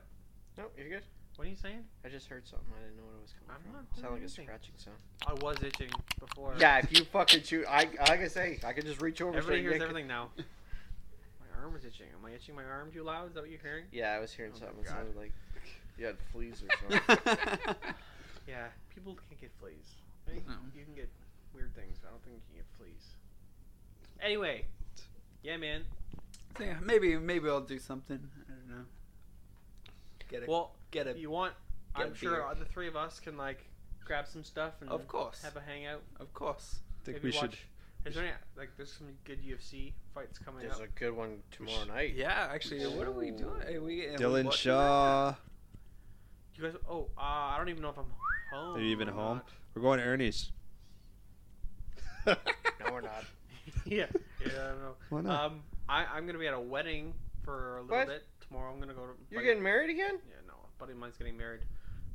Speaker 2: No, you're good.
Speaker 1: What are you saying?
Speaker 2: I just heard something. I didn't know what it was coming
Speaker 1: I'm
Speaker 2: from.
Speaker 1: not
Speaker 2: Sound like a
Speaker 1: doing anything.
Speaker 2: scratching sound.
Speaker 1: I was itching before.
Speaker 2: Yeah, if you fucking shoot, like I say, I can just reach over.
Speaker 1: Everybody
Speaker 2: start
Speaker 1: hears
Speaker 2: yanking.
Speaker 1: everything now. My arm is itching. Am I itching my arm too loud? Is that what you're hearing?
Speaker 2: Yeah, I was hearing
Speaker 1: Oh my
Speaker 2: something. It
Speaker 1: God.
Speaker 2: sounded like you had fleas or something.
Speaker 1: Yeah, people can't get fleas. Right?
Speaker 3: No.
Speaker 1: You can get weird things, but I don't think you can get fleas. Anyway, yeah, man.
Speaker 3: So yeah, maybe I'll do something. I don't know. Get a
Speaker 1: You want?
Speaker 3: get
Speaker 1: I'm
Speaker 3: a
Speaker 1: sure
Speaker 3: beer.
Speaker 1: the three of us can like grab some stuff and
Speaker 3: Of course.
Speaker 1: have a hangout.
Speaker 3: Of course.
Speaker 4: I think
Speaker 1: Maybe
Speaker 4: we should.
Speaker 1: watch. Is there any like? There's some good UFC fights coming
Speaker 2: There's
Speaker 1: up.
Speaker 2: a good one tomorrow night.
Speaker 3: Yeah, actually, what are we doing? Are we
Speaker 4: Dylan
Speaker 3: watching
Speaker 4: Shaw.
Speaker 1: You guys? Oh, I don't even know if I'm home.
Speaker 4: Are you even
Speaker 1: or
Speaker 4: home?
Speaker 1: not.
Speaker 4: We're going to Ernie's.
Speaker 2: No, we're not.
Speaker 1: yeah, I don't know.
Speaker 4: Why not?
Speaker 1: I'm gonna be at a wedding for a little
Speaker 2: What?
Speaker 1: bit tomorrow. I'm gonna go to.
Speaker 2: You're getting married again?
Speaker 1: Yeah, no, a buddy of mine's getting married,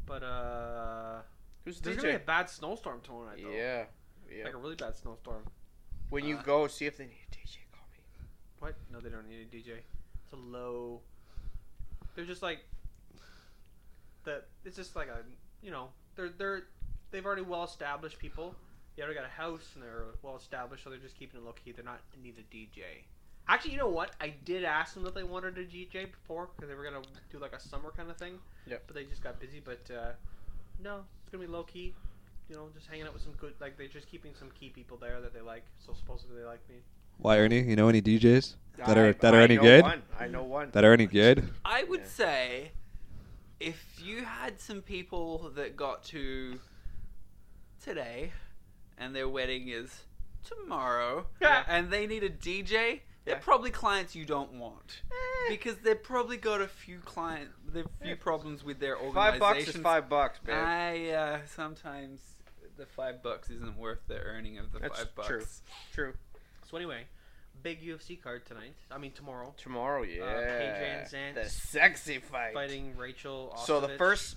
Speaker 1: but
Speaker 2: Who's
Speaker 1: there's
Speaker 2: DJ?
Speaker 1: gonna be a bad snowstorm tomorrow night though.
Speaker 2: Yeah, yeah.
Speaker 1: Like a really bad snowstorm.
Speaker 2: When you go, see if they need a DJ. Call me.
Speaker 1: What? No, they don't need a DJ. It's a low. They're just like. It's just like a they've already well established people. They already got a house and they're well established, so they're just keeping it low key. They're not in need a DJ. Actually, you know what? I did ask them if they wanted a DJ before because they were gonna do like a summer kind of thing.
Speaker 2: Yep.
Speaker 1: But they just got busy. But no, it's gonna be low key. You know, just hanging out with some good. Like they're just keeping some key people there that they like. So supposedly they like me.
Speaker 4: Why, Ernie? You know any DJs that are
Speaker 2: I
Speaker 4: any
Speaker 2: know
Speaker 4: good?
Speaker 2: One. I know one.
Speaker 4: That are any good?
Speaker 3: I would
Speaker 2: Yeah.
Speaker 3: say if you had some people that got to today and their wedding is tomorrow
Speaker 1: Yeah.
Speaker 3: and they need a DJ, they're
Speaker 1: Yeah.
Speaker 3: probably clients you don't want. Because they've probably got a few problems with their organizations.
Speaker 2: $5 is $5, babe.
Speaker 3: Sometimes the $5 isn't worth the earning of the
Speaker 2: That's
Speaker 3: $5.
Speaker 2: true. True.
Speaker 1: So anyway, big UFC card tonight. I mean tomorrow.
Speaker 2: Tomorrow, yeah.
Speaker 1: Paige Van
Speaker 2: The
Speaker 1: Zandt
Speaker 2: sexy fight.
Speaker 1: Fighting Rachel Ostovich.
Speaker 2: So the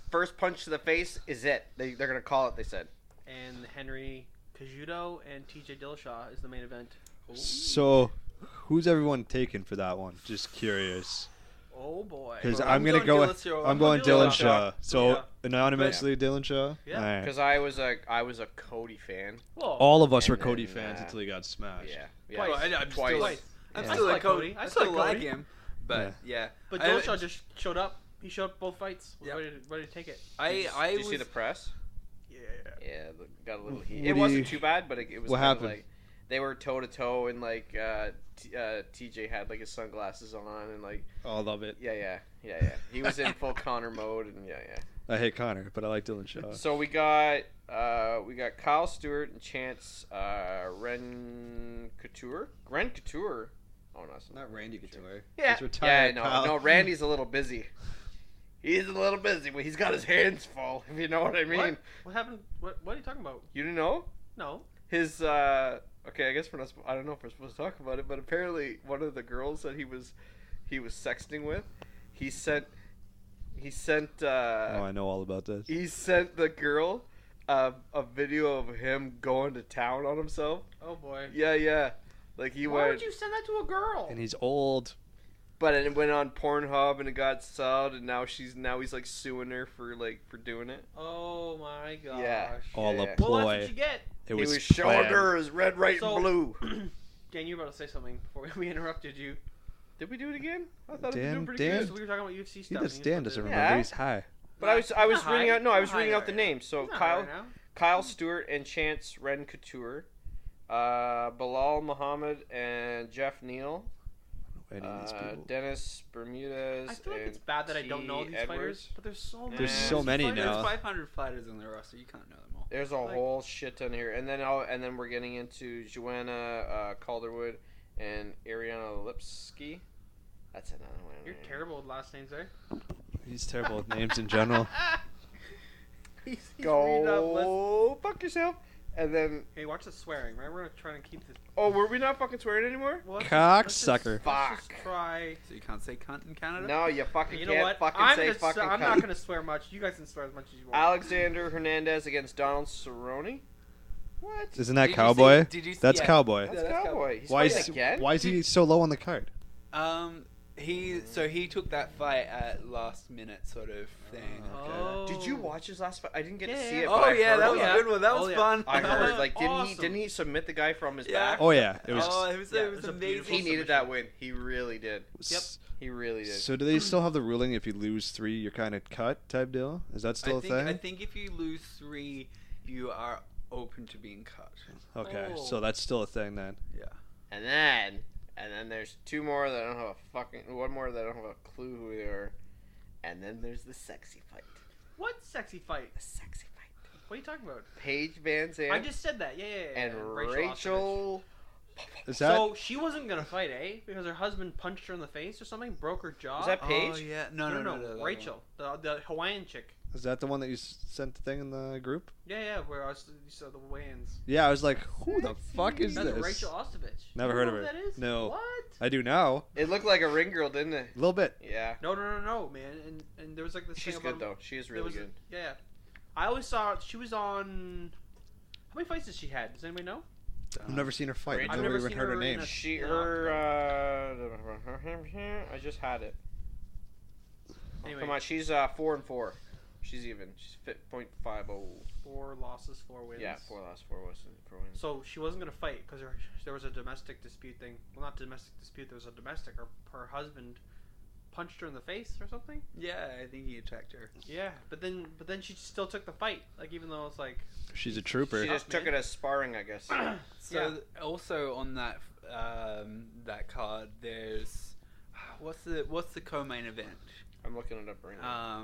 Speaker 2: first punch to the face is it. They're gonna call it. They said.
Speaker 1: And Henry Cejudo and TJ Dillashaw is the main event.
Speaker 4: So, who's everyone taking for that one? Just curious.
Speaker 1: Oh boy.
Speaker 4: Because
Speaker 3: Well,
Speaker 4: I'm
Speaker 3: I'm
Speaker 4: gonna
Speaker 3: going
Speaker 4: go.
Speaker 3: Dillashaw.
Speaker 4: I'm going
Speaker 1: Dillashaw.
Speaker 4: Dylan Shaw. So
Speaker 1: Yeah.
Speaker 4: anonymously, Dylan Shaw.
Speaker 1: Yeah.
Speaker 4: Alright.
Speaker 2: Because I was a Cody fan.
Speaker 1: Whoa.
Speaker 4: All of us were
Speaker 2: And
Speaker 4: Cody
Speaker 2: then,
Speaker 4: fans until he got smashed.
Speaker 2: Yeah.
Speaker 1: Twice.
Speaker 3: Well, I'm
Speaker 2: Twice.
Speaker 3: still, I'm
Speaker 4: Yeah.
Speaker 3: still
Speaker 1: I
Speaker 3: a
Speaker 1: like
Speaker 3: Cody.
Speaker 1: Cody.
Speaker 3: I
Speaker 1: I
Speaker 3: still
Speaker 1: like
Speaker 3: like
Speaker 1: Cody.
Speaker 3: him. But yeah.
Speaker 1: But
Speaker 3: I-
Speaker 1: Dillashaw just showed up. He showed up both fights. Was
Speaker 3: Yep.
Speaker 1: ready to take it.
Speaker 3: I
Speaker 2: Did you
Speaker 3: was
Speaker 2: see the press?
Speaker 1: Yeah.
Speaker 2: Yeah, got a little heat.
Speaker 4: What
Speaker 2: It
Speaker 4: do
Speaker 2: wasn't
Speaker 4: you-
Speaker 2: too bad, but it was.
Speaker 4: what
Speaker 2: kinda
Speaker 4: happened?
Speaker 2: Like, they were toe to toe, and like TJ had like his sunglasses on, and like
Speaker 4: Oh, I love it.
Speaker 2: yeah. He was in full Connor mode, and yeah.
Speaker 4: I hate Connor, but I like Dylan Shaw.
Speaker 2: So we got Kyle Stewart and Chance Ren Couture. Oh no, it's
Speaker 4: Not Randy Couture.
Speaker 2: Yeah,
Speaker 4: He's retired,
Speaker 2: no,
Speaker 4: Kyle.
Speaker 2: no. Randy's a little busy. He's a little busy, but he's got his hands full. If you know what I mean.
Speaker 1: What happened? What are you talking about?
Speaker 2: You didn't know?
Speaker 1: No.
Speaker 2: His okay, I guess we're not. I don't know if we're supposed to talk about it, but apparently one of the girls that he was sexting with, he sent.
Speaker 4: Oh, I know all about this.
Speaker 2: He sent the girl a video of him going to town on himself.
Speaker 1: Oh boy.
Speaker 2: Yeah. Like he
Speaker 1: Why
Speaker 2: went,
Speaker 1: would you send that to a girl?
Speaker 4: And he's old.
Speaker 2: but it went on Pornhub and it got subbed, and now he's like suing her for doing it.
Speaker 1: Oh my gosh.
Speaker 2: Yeah.
Speaker 4: All
Speaker 2: Yeah.
Speaker 4: a
Speaker 1: Well,
Speaker 4: ploy.
Speaker 1: that's what you get.
Speaker 4: It
Speaker 2: He
Speaker 4: was,
Speaker 2: was showing
Speaker 4: planned.
Speaker 2: her his red, white,
Speaker 1: So-
Speaker 2: and blue.
Speaker 1: Dan, you were about to say something before we interrupted you.
Speaker 2: Did we do it again? I thought it was
Speaker 4: Dan-
Speaker 2: doing pretty
Speaker 4: Dan-
Speaker 2: good.
Speaker 1: So we were talking about UFC
Speaker 4: He
Speaker 1: stuff.
Speaker 4: does,
Speaker 1: and you
Speaker 4: Dan
Speaker 1: just
Speaker 4: doesn't
Speaker 1: went
Speaker 4: remember.
Speaker 2: Yeah.
Speaker 4: He's high.
Speaker 2: But I was
Speaker 1: Not
Speaker 2: reading
Speaker 1: high.
Speaker 2: out. No, I was
Speaker 1: Not
Speaker 2: reading
Speaker 1: high
Speaker 2: out the
Speaker 1: right
Speaker 2: names. So
Speaker 1: He's not
Speaker 2: Kyle
Speaker 1: right now.
Speaker 2: Kyle Stewart and Chance Ren Couture, Bilal Muhammad and Jeff Neal,
Speaker 4: Any of these people.
Speaker 2: Dennis Bermudez.
Speaker 1: I feel like
Speaker 2: and
Speaker 1: it's bad that I don't know
Speaker 2: T.
Speaker 1: these
Speaker 2: Edwards.
Speaker 1: fighters, but there's so many.
Speaker 4: There's
Speaker 2: Yeah.
Speaker 4: so many
Speaker 1: fighters.
Speaker 4: now.
Speaker 3: There's 500 fighters on the roster. You can't know them all.
Speaker 2: There's a
Speaker 1: Like-
Speaker 2: whole shit ton here, and then we're getting into Joanna Calderwood and Ariana Lipsky. That's another one.
Speaker 1: You're terrible with last names there.
Speaker 4: He's terrible with names in general.
Speaker 1: He's reading up lists.
Speaker 2: Go fuck yourself. And then,
Speaker 1: Hey, watch the swearing, right? We're gonna try and keep this.
Speaker 2: oh, were we not fucking swearing anymore?
Speaker 1: Well,
Speaker 4: Cocksucker.
Speaker 1: Let's just
Speaker 2: Fuck.
Speaker 1: try.
Speaker 3: So you can't say cunt in Canada?
Speaker 2: No, you fucking
Speaker 1: You know
Speaker 2: can't
Speaker 1: what?
Speaker 2: fucking
Speaker 1: I'm
Speaker 2: say
Speaker 1: gonna
Speaker 2: fucking
Speaker 1: I'm
Speaker 2: cunt.
Speaker 1: not gonna swear much. You guys can swear as much as you want.
Speaker 2: Alexander Hernandez against Donald Cerrone? What?
Speaker 4: Isn't that
Speaker 3: Did you
Speaker 4: Cowboy?
Speaker 3: see- did you see-
Speaker 4: That's
Speaker 3: yeah.
Speaker 4: Cowboy.
Speaker 2: That's
Speaker 3: that's
Speaker 2: Cowboy. He's
Speaker 4: Why
Speaker 2: fighting
Speaker 4: is
Speaker 2: again?
Speaker 4: why is he so low on the card?
Speaker 3: He took that fight at last minute sort of thing.
Speaker 1: Oh.
Speaker 2: Did you watch his last fight? I didn't get to
Speaker 1: Yeah,
Speaker 2: see
Speaker 1: yeah.
Speaker 2: it.
Speaker 3: Oh
Speaker 2: but I
Speaker 3: yeah,
Speaker 2: heard
Speaker 3: that
Speaker 2: about
Speaker 3: was
Speaker 1: yeah.
Speaker 3: a good one. That
Speaker 1: Oh,
Speaker 3: was
Speaker 1: yeah.
Speaker 3: fun.
Speaker 2: I heard, like,
Speaker 1: Awesome.
Speaker 2: didn't he submit the guy from his
Speaker 3: Yeah.
Speaker 2: back?
Speaker 4: Oh yeah, it was.
Speaker 3: Oh, it was,
Speaker 1: Yeah,
Speaker 3: it
Speaker 1: it
Speaker 3: was
Speaker 1: was a
Speaker 3: amazing.
Speaker 1: beautiful
Speaker 2: He needed that win. He really did.
Speaker 1: Yep.
Speaker 2: He really did.
Speaker 4: So do they still have the ruling if you lose 3, you're kind of cut type deal? Is that still a thing?
Speaker 3: I think if you lose 3, you are open to being cut.
Speaker 4: Okay,
Speaker 1: Oh.
Speaker 4: so that's still a thing then.
Speaker 3: Yeah.
Speaker 2: And then there's 2 more that I don't have a fucking, 1 more that I don't have a clue who they are. And then there's the sexy fight.
Speaker 1: What sexy fight?
Speaker 2: The sexy fight.
Speaker 1: What are you talking about?
Speaker 2: Paige Van Zandt
Speaker 1: I just said that. Yeah.
Speaker 2: and
Speaker 1: Ostovich.
Speaker 2: Rachel.
Speaker 4: Is that
Speaker 1: So she wasn't gonna fight, eh? Because her husband punched her in the face or something, broke her jaw.
Speaker 2: Was that Paige?
Speaker 3: Oh yeah. No. that
Speaker 1: Rachel, the Hawaiian chick.
Speaker 4: the one that you sent the thing in the group?
Speaker 1: Yeah. Where you saw the weigh-ins.
Speaker 4: Yeah, I was like, who the fuck is
Speaker 1: That's
Speaker 4: this?
Speaker 1: Rachel Ostovich.
Speaker 4: Never
Speaker 1: You
Speaker 4: heard
Speaker 1: know
Speaker 4: of
Speaker 1: who
Speaker 4: her.
Speaker 1: That is?
Speaker 4: No.
Speaker 1: What?
Speaker 4: I do now.
Speaker 2: It looked like a ring girl, didn't it?
Speaker 4: A little bit.
Speaker 2: Yeah.
Speaker 1: No, man. And there was like this.
Speaker 2: She's
Speaker 1: thing
Speaker 2: good
Speaker 1: about,
Speaker 2: though. She is
Speaker 1: there
Speaker 2: really
Speaker 1: was
Speaker 2: good.
Speaker 1: Yeah. I always saw she was on. How many fights did she had? Does anybody know?
Speaker 4: I've never seen her fight.
Speaker 2: Rachel-
Speaker 4: I've
Speaker 1: I've
Speaker 4: never
Speaker 1: never
Speaker 4: even
Speaker 1: seen
Speaker 4: heard her
Speaker 1: her in
Speaker 4: name.
Speaker 1: a-
Speaker 2: She
Speaker 1: Yeah.
Speaker 2: I just had it.
Speaker 1: Anyway,
Speaker 2: Come on, she's 4-4. She's even. She's 0.50.
Speaker 1: 4 losses, 4 wins.
Speaker 2: Yeah, 4 losses, 4 wins.
Speaker 1: So she wasn't gonna fight because there was a domestic dispute thing. Well, not domestic dispute. There was a domestic. Her husband punched her in the face or something.
Speaker 3: Yeah, I think he attacked her.
Speaker 1: Yeah, but then she still took the fight. Like even though it's like.
Speaker 4: She's a trooper.
Speaker 2: She just took it as sparring, I guess.
Speaker 3: So also on that that card, there's what's the co-main event?
Speaker 2: I'm looking it up right now.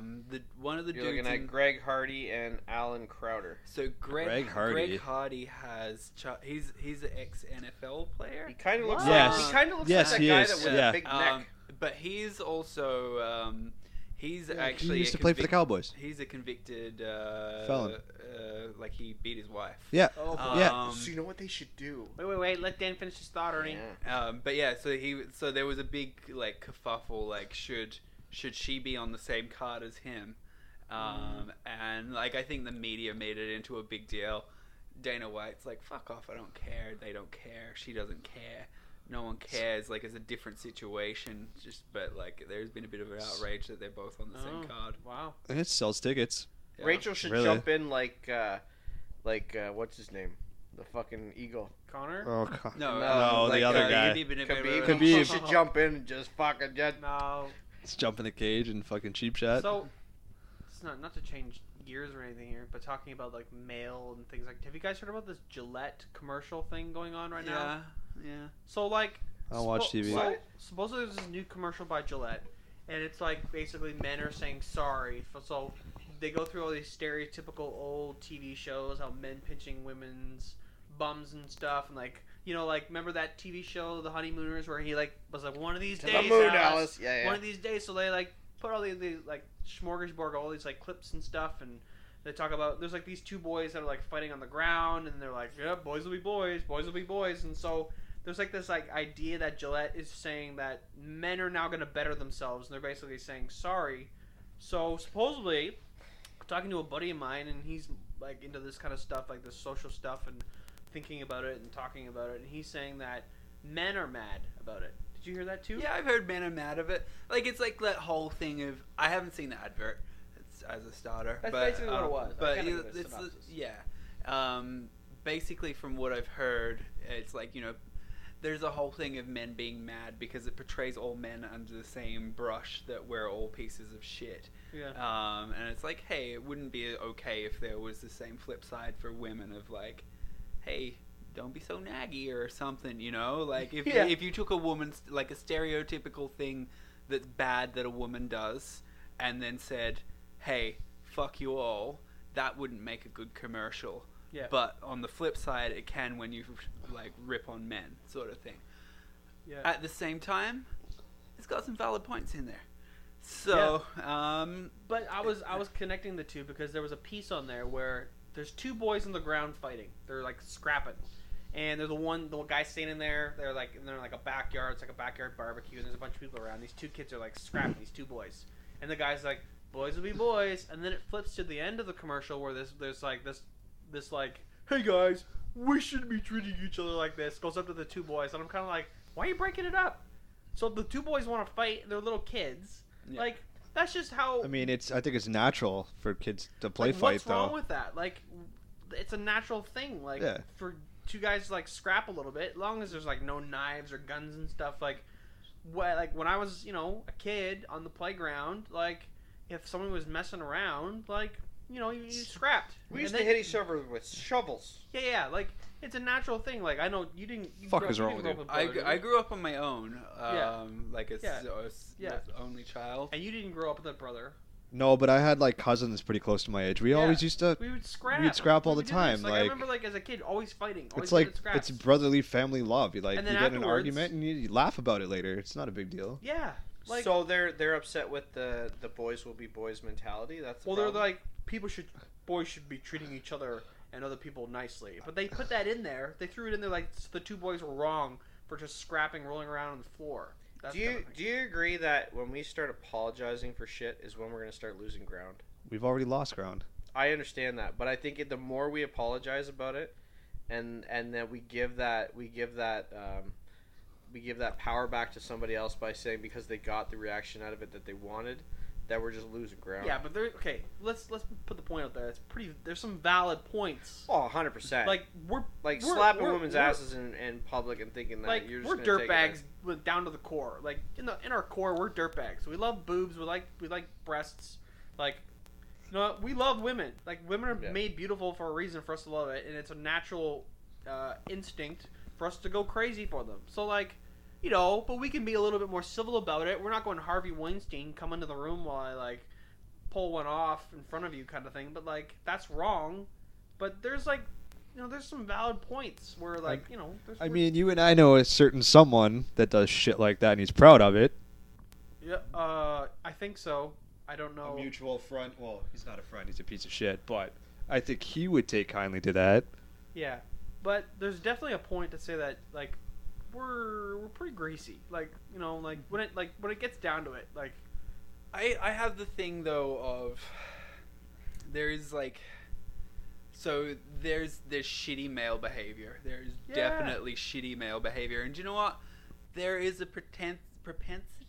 Speaker 3: One of the
Speaker 2: You're
Speaker 3: dudes
Speaker 2: looking
Speaker 3: in,
Speaker 2: at Greg Hardy and Alan Crowder.
Speaker 3: So
Speaker 4: Greg Hardy.
Speaker 3: Greg Hardy has he's an ex NFL player.
Speaker 2: He kind of looks
Speaker 4: Yes.
Speaker 2: like he kind of looks
Speaker 4: Yes,
Speaker 2: like that
Speaker 4: he
Speaker 2: guy
Speaker 4: is.
Speaker 2: that with
Speaker 4: Yeah.
Speaker 2: a big neck.
Speaker 3: But he's also he's
Speaker 4: He
Speaker 3: actually
Speaker 4: used to play for the Cowboys.
Speaker 3: He's a convicted
Speaker 4: Felon.
Speaker 3: Like he beat his wife.
Speaker 4: Yeah.
Speaker 1: Oh,
Speaker 4: Yeah.
Speaker 2: So you know what they should do?
Speaker 1: Wait. Let Dan finish his thought, Ernie.
Speaker 2: Yeah.
Speaker 3: But yeah, so there was a big like kerfuffle. Like should she be on the same card as him? And like I think the media made it into a big deal. Dana White's like, fuck off, I don't care. They don't care. She doesn't care. No one cares. Like it's a different situation. But like there's been a bit of an outrage that they're both on the same card.
Speaker 1: Wow.
Speaker 4: And it sells tickets.
Speaker 3: Yeah.
Speaker 2: Rachel should
Speaker 4: Really?
Speaker 2: jump in like what's his name? The fucking eagle.
Speaker 1: Connor.
Speaker 4: Oh, God.
Speaker 3: No,
Speaker 4: No, the other guy.
Speaker 2: Khabib.
Speaker 4: Khabib.
Speaker 2: She should jump in and just fucking just.
Speaker 1: No.
Speaker 4: Let's jump in the cage and fucking cheap shot.
Speaker 1: So, it's not to change gears or anything here, but talking about like mail and things like. Have you guys heard about this Gillette commercial thing going on right now?
Speaker 3: Yeah.
Speaker 1: So like.
Speaker 4: I don't watch TV.
Speaker 1: So, supposedly there's this new commercial by Gillette, and it's like basically men are saying sorry. So they go through all these stereotypical old TV shows, how men pinching women's bums and stuff, and like. You know, like, remember that TV show, The Honeymooners, where he, like, was like, one of these
Speaker 2: To
Speaker 1: days,
Speaker 2: the moon,
Speaker 1: Alice.
Speaker 2: Alice. Yeah.
Speaker 1: One of these days, so they, like, put all these like, smorgasbord, all these, like, clips and stuff, and they talk about, there's, like, these 2 boys that are, like, fighting on the ground, and they're like, yeah, boys will be boys, and so there's, like, this, like, idea that Gillette is saying that men are now going to better themselves, and they're basically saying sorry. So, supposedly, talking to a buddy of mine, and he's, like, into this kind of stuff, like, this social stuff, and thinking about it and talking about it, and he's saying that men are mad about it. Did you hear that too?
Speaker 3: Yeah, I've heard men are mad of it. Like it's like that whole thing of I haven't seen the advert as a starter.
Speaker 1: That's
Speaker 3: but,
Speaker 1: basically what it was. I
Speaker 3: But
Speaker 1: can't think of a
Speaker 3: it's
Speaker 1: synopsis.
Speaker 3: basically from what I've heard, it's like there's a whole thing of men being mad because it portrays all men under the same brush that we're all pieces of shit.
Speaker 1: Yeah.
Speaker 3: And it's like, hey, it wouldn't be okay if there was the same flip side for women of like. Hey, don't be so naggy or something, Like if you took a woman's like a stereotypical thing that's bad that a woman does, and then said, "Hey, fuck you all," that wouldn't make a good commercial.
Speaker 1: Yeah.
Speaker 3: But on the flip side, it can when you like rip on men, sort of thing.
Speaker 1: Yeah.
Speaker 3: At the same time, it's got some valid points in there. So,
Speaker 1: But I was connecting the two because there was a piece on there where there's two boys on the ground fighting. They're like scrapping, and there's the guy standing there. They're like a backyard. It's like a backyard barbecue, and there's a bunch of people around. These two kids are like scrapping. These two boys, and the guy's like, "Boys will be boys," and then it flips to the end of the commercial where there's like this like, "Hey guys, we shouldn't be treating each other like this." Goes up to the two boys, and I'm kind of like, "Why are you breaking it up?" So the two boys want to fight. They're little kids. Yeah. Like, that's just how.
Speaker 4: I mean, I think it's natural for kids to play fight,
Speaker 1: what's
Speaker 4: though.
Speaker 1: What's wrong with that? Like, it's a natural thing. Like, for two guys to, like, scrap a little bit, as long as there's, like, no knives or guns and stuff. Like when I was, a kid on the playground, like, if someone was messing around, like, you scrapped.
Speaker 2: We used to hit each other with shovels.
Speaker 1: Yeah, like, it's a natural thing. Like, I know you didn't.
Speaker 4: Fuck is wrong with you?
Speaker 3: I grew up on my own. Like a only child.
Speaker 1: And you didn't grow up with a brother.
Speaker 4: No, but I had like cousins pretty close to my age. We always used to.
Speaker 1: We would scrap.
Speaker 4: We'd scrap all the time.
Speaker 1: Like, I remember, like, as a kid, always fighting. Always
Speaker 4: it's brotherly family love. You get in an argument and you laugh about it later. It's not a big deal.
Speaker 1: Yeah. Like,
Speaker 2: so they're upset with the boys will be boys mentality. That's the problem.
Speaker 1: They're like boys should be treating each other and other people nicely. But they put that in there. They threw it in there like the two boys were wrong for just scrapping, rolling around on the floor.
Speaker 2: Do you agree that when we start apologizing for shit is when we're going to start losing ground?
Speaker 4: We've already lost ground.
Speaker 2: I understand that, but I think the more we apologize about it, and then we give that power back to somebody else by saying because they got the reaction out of it that they wanted, that we're just losing ground.
Speaker 1: Yeah, but let's put the point out there. There's some valid points.
Speaker 2: Oh, 100%.
Speaker 1: Like we're
Speaker 2: slapping women's asses in public and thinking that
Speaker 1: like
Speaker 2: you're just
Speaker 1: we're dirtbags down to the core. Like in our core, we're dirtbags. We love boobs. We like breasts. Like, we love women. Like, women are made beautiful for a reason for us to love it, and it's a natural instinct for us to go crazy for them. So like, but we can be a little bit more civil about it. We're not going Harvey Weinstein, come into the room while I, like, pull one off in front of you kind of thing. But, like, that's wrong. But there's, like, there's some valid points where, like,
Speaker 4: I mean, you and I know a certain someone that does shit like that, and he's proud of it.
Speaker 1: Yeah, I think so. I don't know.
Speaker 4: A mutual friend. Well, he's not a friend. He's a piece of shit. But I think he would take kindly to that.
Speaker 1: Yeah. But there's definitely a point to say that, like, we're pretty greasy, like, like when it gets down to it, like,
Speaker 3: I have the thing though of there's like, so there's shitty male behavior. There's definitely shitty male behavior, and you know what? There is a propensity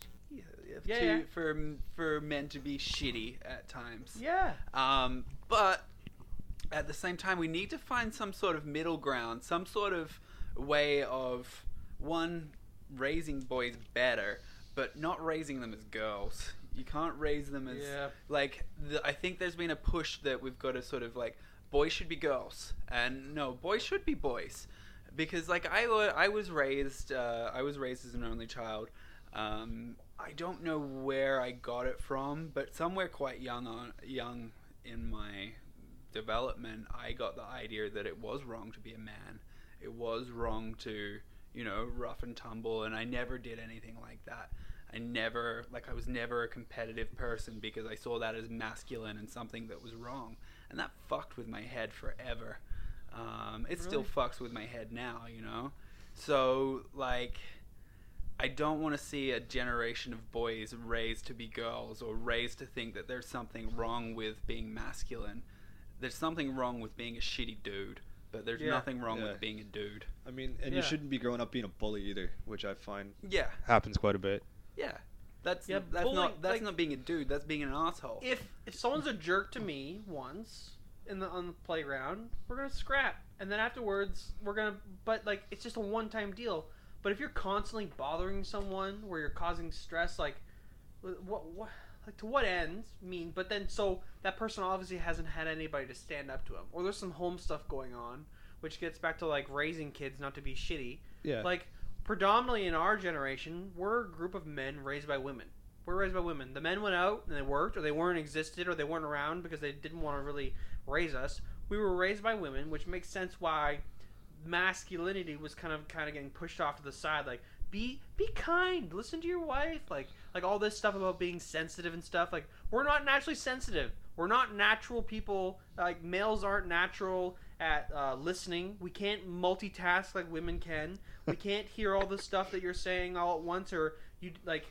Speaker 3: for men to be shitty at times.
Speaker 1: Yeah.
Speaker 3: But at the same time, we need to find some sort of middle ground, some sort of way of raising boys better, but not raising them as girls. You can't raise them as like. I think there's been a push that we've got to sort of like boys should be girls, and no, boys should be boys, because like I was raised as an only child. I don't know where I got it from, but somewhere quite young in my development, I got the idea that it was wrong to be a man. It was wrong to rough and tumble, and I never did anything like that. I was never a competitive person because I saw that as masculine and something that was wrong, and that fucked with my head forever. It still fucks with my head now, So, like, I don't want to see a generation of boys raised to be girls or raised to think that there's something wrong with being masculine. There's something wrong with being a shitty dude. But there's nothing wrong with being a dude.
Speaker 4: I mean, and you shouldn't be growing up being a bully either, which I find
Speaker 3: happens
Speaker 4: quite a bit.
Speaker 3: Yeah. That's not being a dude, that's being an asshole.
Speaker 1: If someone's a jerk to me once on the playground, we're going to scrap. And then afterwards, but like, it's just a one-time deal. But if you're constantly bothering someone where you're causing stress, like, what like, to what ends? But then, so that person obviously hasn't had anybody to stand up to him, or there's some home stuff going on, which gets back to like raising kids not to be shitty.
Speaker 4: Yeah.
Speaker 1: Like, predominantly in our generation, we're a group of men raised by women. We're raised by women. The men went out and they worked, or they weren't existed, or they weren't around because they didn't want to really raise us. We were raised by women, which makes sense why masculinity was kind of getting pushed off to the side. Like, be kind, listen to your wife, like all this stuff about being sensitive and stuff. Like, we're not naturally sensitive. We're not natural people. Like, males aren't natural at listening. We can't multitask like women can. We can't hear all the stuff that you're saying all at once, or you like.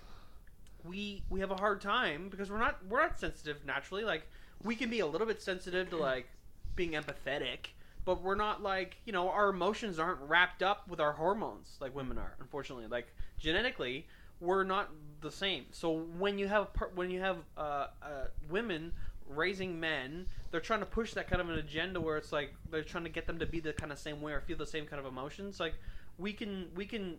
Speaker 1: We have a hard time because we're not sensitive naturally. Like, we can be a little bit sensitive to like being empathetic, but we're not like, you know, our emotions aren't wrapped up with our hormones like women are. Unfortunately, like genetically, we're not the same. So when you have women raising men, they're trying to push that kind of an agenda where it's like they're trying to get them to be the kind of same way or feel the same kind of emotions. Like, we can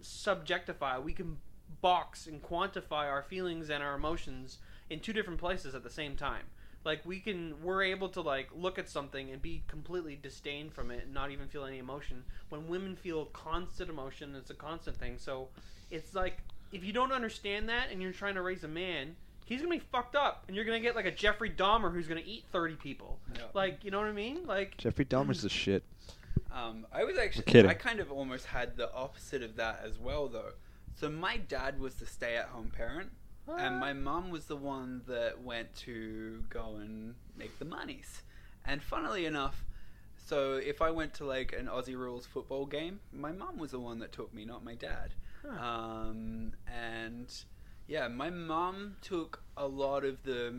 Speaker 1: subjectify, we can box and quantify our feelings and our emotions in two different places at the same time. Like, we're able to like look at something and be completely disdained from it and not even feel any emotion, when women feel constant emotion. It's a constant thing. So it's like, if you don't understand that and you're trying to raise a man, he's gonna be fucked up, and you're gonna get like a Jeffrey Dahmer who's gonna eat 30 people.
Speaker 3: Yeah.
Speaker 1: Like, you know what I mean? Like,
Speaker 4: Jeffrey Dahmer's the shit.
Speaker 3: I was actually,
Speaker 4: kidding.
Speaker 3: I kind of almost had the opposite of that as well, though. So my dad was the stay-at-home parent, and my mum was the one that went to go and make the monies. And funnily enough, so if I went to like an Aussie Rules football game, my mum was the one that took me, not my dad. And yeah, my mum took a lot of the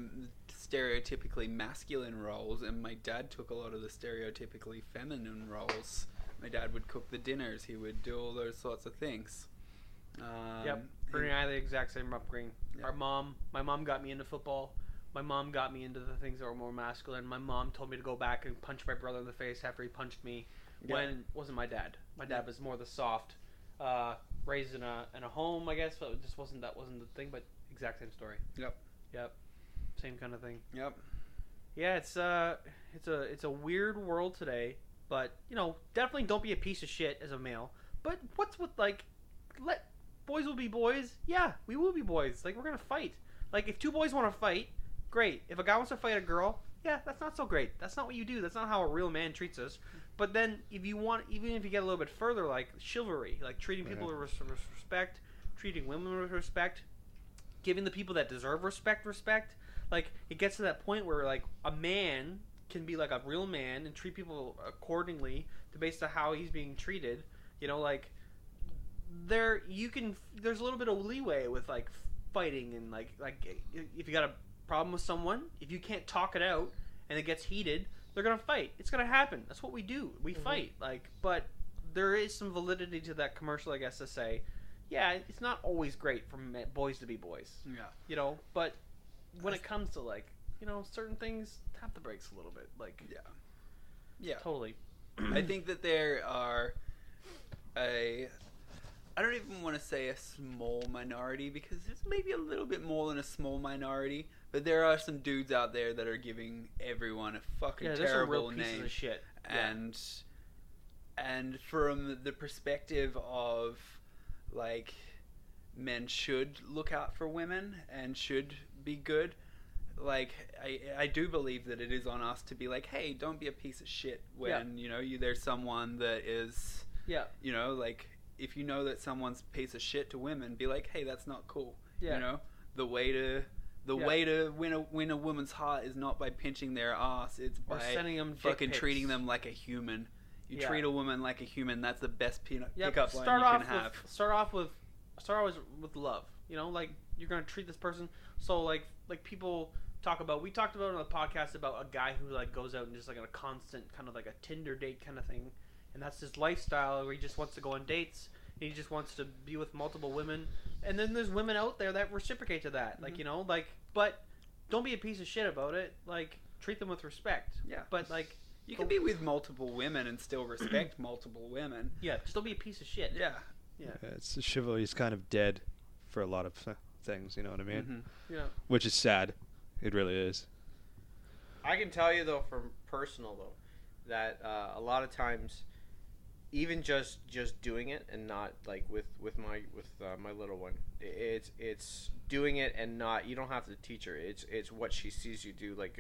Speaker 3: stereotypically masculine roles, and my dad took a lot of the stereotypically feminine roles. My dad would cook the dinners. He would do all those sorts of things.
Speaker 1: yep. Brittany and I had the exact same upbringing.
Speaker 3: Yeah.
Speaker 1: My mom got me into football. My mom got me into the things that were more masculine. My mom told me to go back and punch my brother in the face after he punched me.
Speaker 3: Yeah.
Speaker 1: When it wasn't my dad. My dad was more the soft, raised in a home, I guess, but it just wasn't the thing. But exact same story. Yep. Same kind of thing.
Speaker 3: Yep.
Speaker 1: Yeah, it's a weird world today, but you know, definitely don't be a piece of shit as a male. But what's with like, boys will be boys. Yeah, we will be boys. Like, we're gonna fight. Like, if two boys want to fight, great. If a guy wants to fight a girl, yeah, that's not so great. That's not what you do. That's not how a real man treats us. But then, if you want, even if you get a little bit further, like chivalry, like treating people with respect, treating women with respect, giving the people that deserve respect. Like, it gets to that point where like a man can be like a real man and treat people accordingly based on how he's being treated. You know, like there's a little bit of leeway with like fighting, and like if you got a problem with someone, if you can't talk it out and it gets heated, they're gonna fight. It's gonna happen. That's what we do. We fight. Like, but there is some validity to that commercial, I guess, to say, yeah, it's not always great for boys to be boys.
Speaker 3: Yeah.
Speaker 1: You know, but when it comes to like, you know, certain things, tap the brakes a little bit. Like,
Speaker 3: Yeah.
Speaker 1: totally.
Speaker 3: I think that there are I don't even want to say a small minority, because it's maybe a little bit more than a small minority, but there are some dudes out there that are giving everyone a fucking
Speaker 1: Yeah, there's some
Speaker 3: terrible
Speaker 1: real pieces
Speaker 3: name.
Speaker 1: of shit.
Speaker 3: And from the perspective of like, men should look out for women and should be good, like I do believe that it is on us to be like, hey, don't be a piece of shit when you know there's someone that is, you know, like, if you know that someone's a piece of shit to women, be like, hey, that's not cool. You know, the way to win a woman's heart is not by pinching their ass, it's by
Speaker 1: sending them
Speaker 3: fucking
Speaker 1: dick pics.
Speaker 3: treating them like a human. You treat a woman like a human, that's the best pickup line
Speaker 1: Start
Speaker 3: you
Speaker 1: off
Speaker 3: can have.
Speaker 1: Start off with love. You know, like, you're gonna treat this person. So like people talk about, we talked about on the podcast about a guy who like goes out and just like on a constant kind of like a Tinder date kind of thing, and that's his lifestyle where he just wants to go on dates. And he just wants to be with multiple women, and then there's women out there that reciprocate to that. Like, you know, like, but don't be a piece of shit about it. Like, treat them with respect.
Speaker 3: Yeah.
Speaker 1: But like,
Speaker 3: You can be with multiple women and still respect multiple women.
Speaker 1: Yeah, just don't be a piece of shit.
Speaker 3: Yeah.
Speaker 4: It's chivalry's kind of dead for a lot of things. You know what I mean?
Speaker 3: Mm-hmm.
Speaker 1: Yeah.
Speaker 4: Which is sad. It really is.
Speaker 2: I can tell you though, from personal though, that a lot of times, even just doing it and not like with my little one, it's doing it and not, you don't have to teach her. It's what she sees you do. Like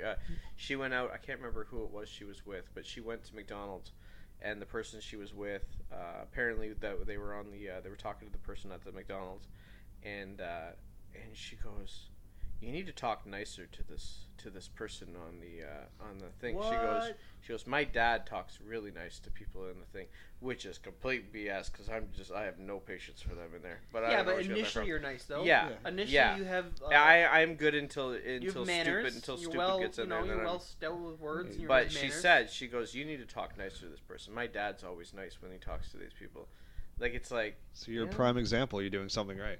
Speaker 2: she went out. I can't remember who it was she was with, but she went to McDonald's, and the person she was with, apparently that they were on the they were talking to the person at the McDonald's, and she goes, you need to talk nicer to this person on the thing.
Speaker 1: What?
Speaker 2: She goes, my dad talks really nice to people in the thing, which is complete BS because I have no patience for them in there. But
Speaker 1: yeah, but initially you're nice though.
Speaker 2: Yeah.
Speaker 1: Initially you have.
Speaker 2: I'm good until
Speaker 1: you have manners.
Speaker 2: stupid gets in there.
Speaker 1: You're well stowed with words. And
Speaker 2: But she goes, you need to talk nicer to this person. My dad's always nice when he talks to these people. Like it's like.
Speaker 4: So you're a prime example. You're doing something right.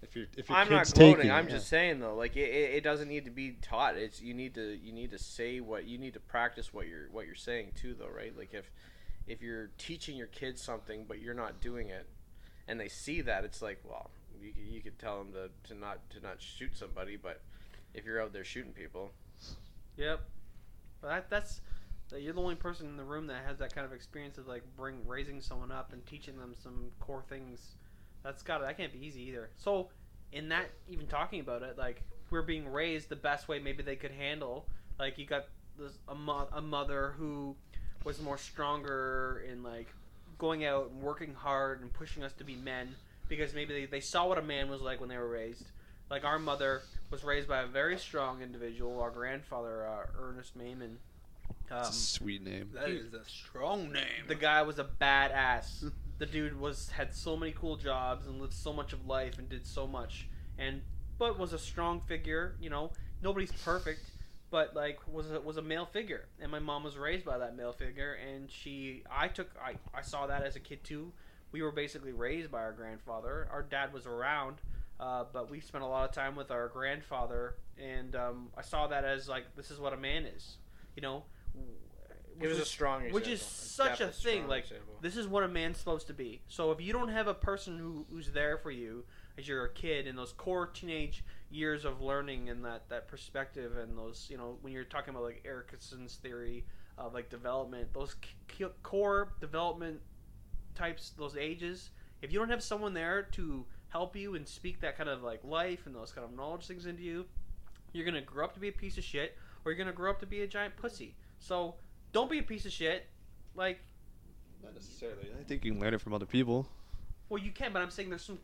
Speaker 4: If your
Speaker 2: I'm not
Speaker 4: kid's
Speaker 2: quoting.
Speaker 4: taking,
Speaker 2: I'm just saying though. Like it doesn't need to be taught. It's you need to say what you need to practice what you're saying too though, right? Like if you're teaching your kids something but you're not doing it, and they see that, it's like, well, you could tell them to not shoot somebody, but if you're out there shooting people.
Speaker 1: Yep. But that's you're the only person in the room that has that kind of experience of like raising someone up and teaching them some core things. That can't be easy either. So, in that, even talking about it, like, we're being raised the best way maybe they could handle. Like, you got a mother who was more stronger in, like, going out and working hard and pushing us to be men. Because maybe they saw what a man was like when they were raised. Like, our mother was raised by a very strong individual, our grandfather, Ernest Mayman.
Speaker 4: That's a sweet name.
Speaker 3: That is a strong name.
Speaker 1: The guy was a badass. The dude had so many cool jobs and lived so much of life and did so much, but was a strong figure. You know, nobody's perfect, but like was a male figure. And my mom was raised by that male figure, and I saw that as a kid too. We were basically raised by our grandfather. Our dad was around, but we spent a lot of time with our grandfather, and I saw that as like, this is what a man is. You know.
Speaker 2: It was a strong example.
Speaker 1: Which is such a thing. Like, this is what a man's supposed to be. So if you don't have a person who's there for you as you're a kid in those core teenage years of learning and that perspective and those, you know, when you're talking about like Erickson's theory of like development, those core development types, those ages, if you don't have someone there to help you and speak that kind of like life and those kind of knowledge things into you, you're going to grow up to be a piece of shit, or you're going to grow up to be a giant pussy. So don't be a piece of shit. Like,
Speaker 4: not necessarily. I think you can learn it from other people.
Speaker 1: Well, you can, but I'm saying there's some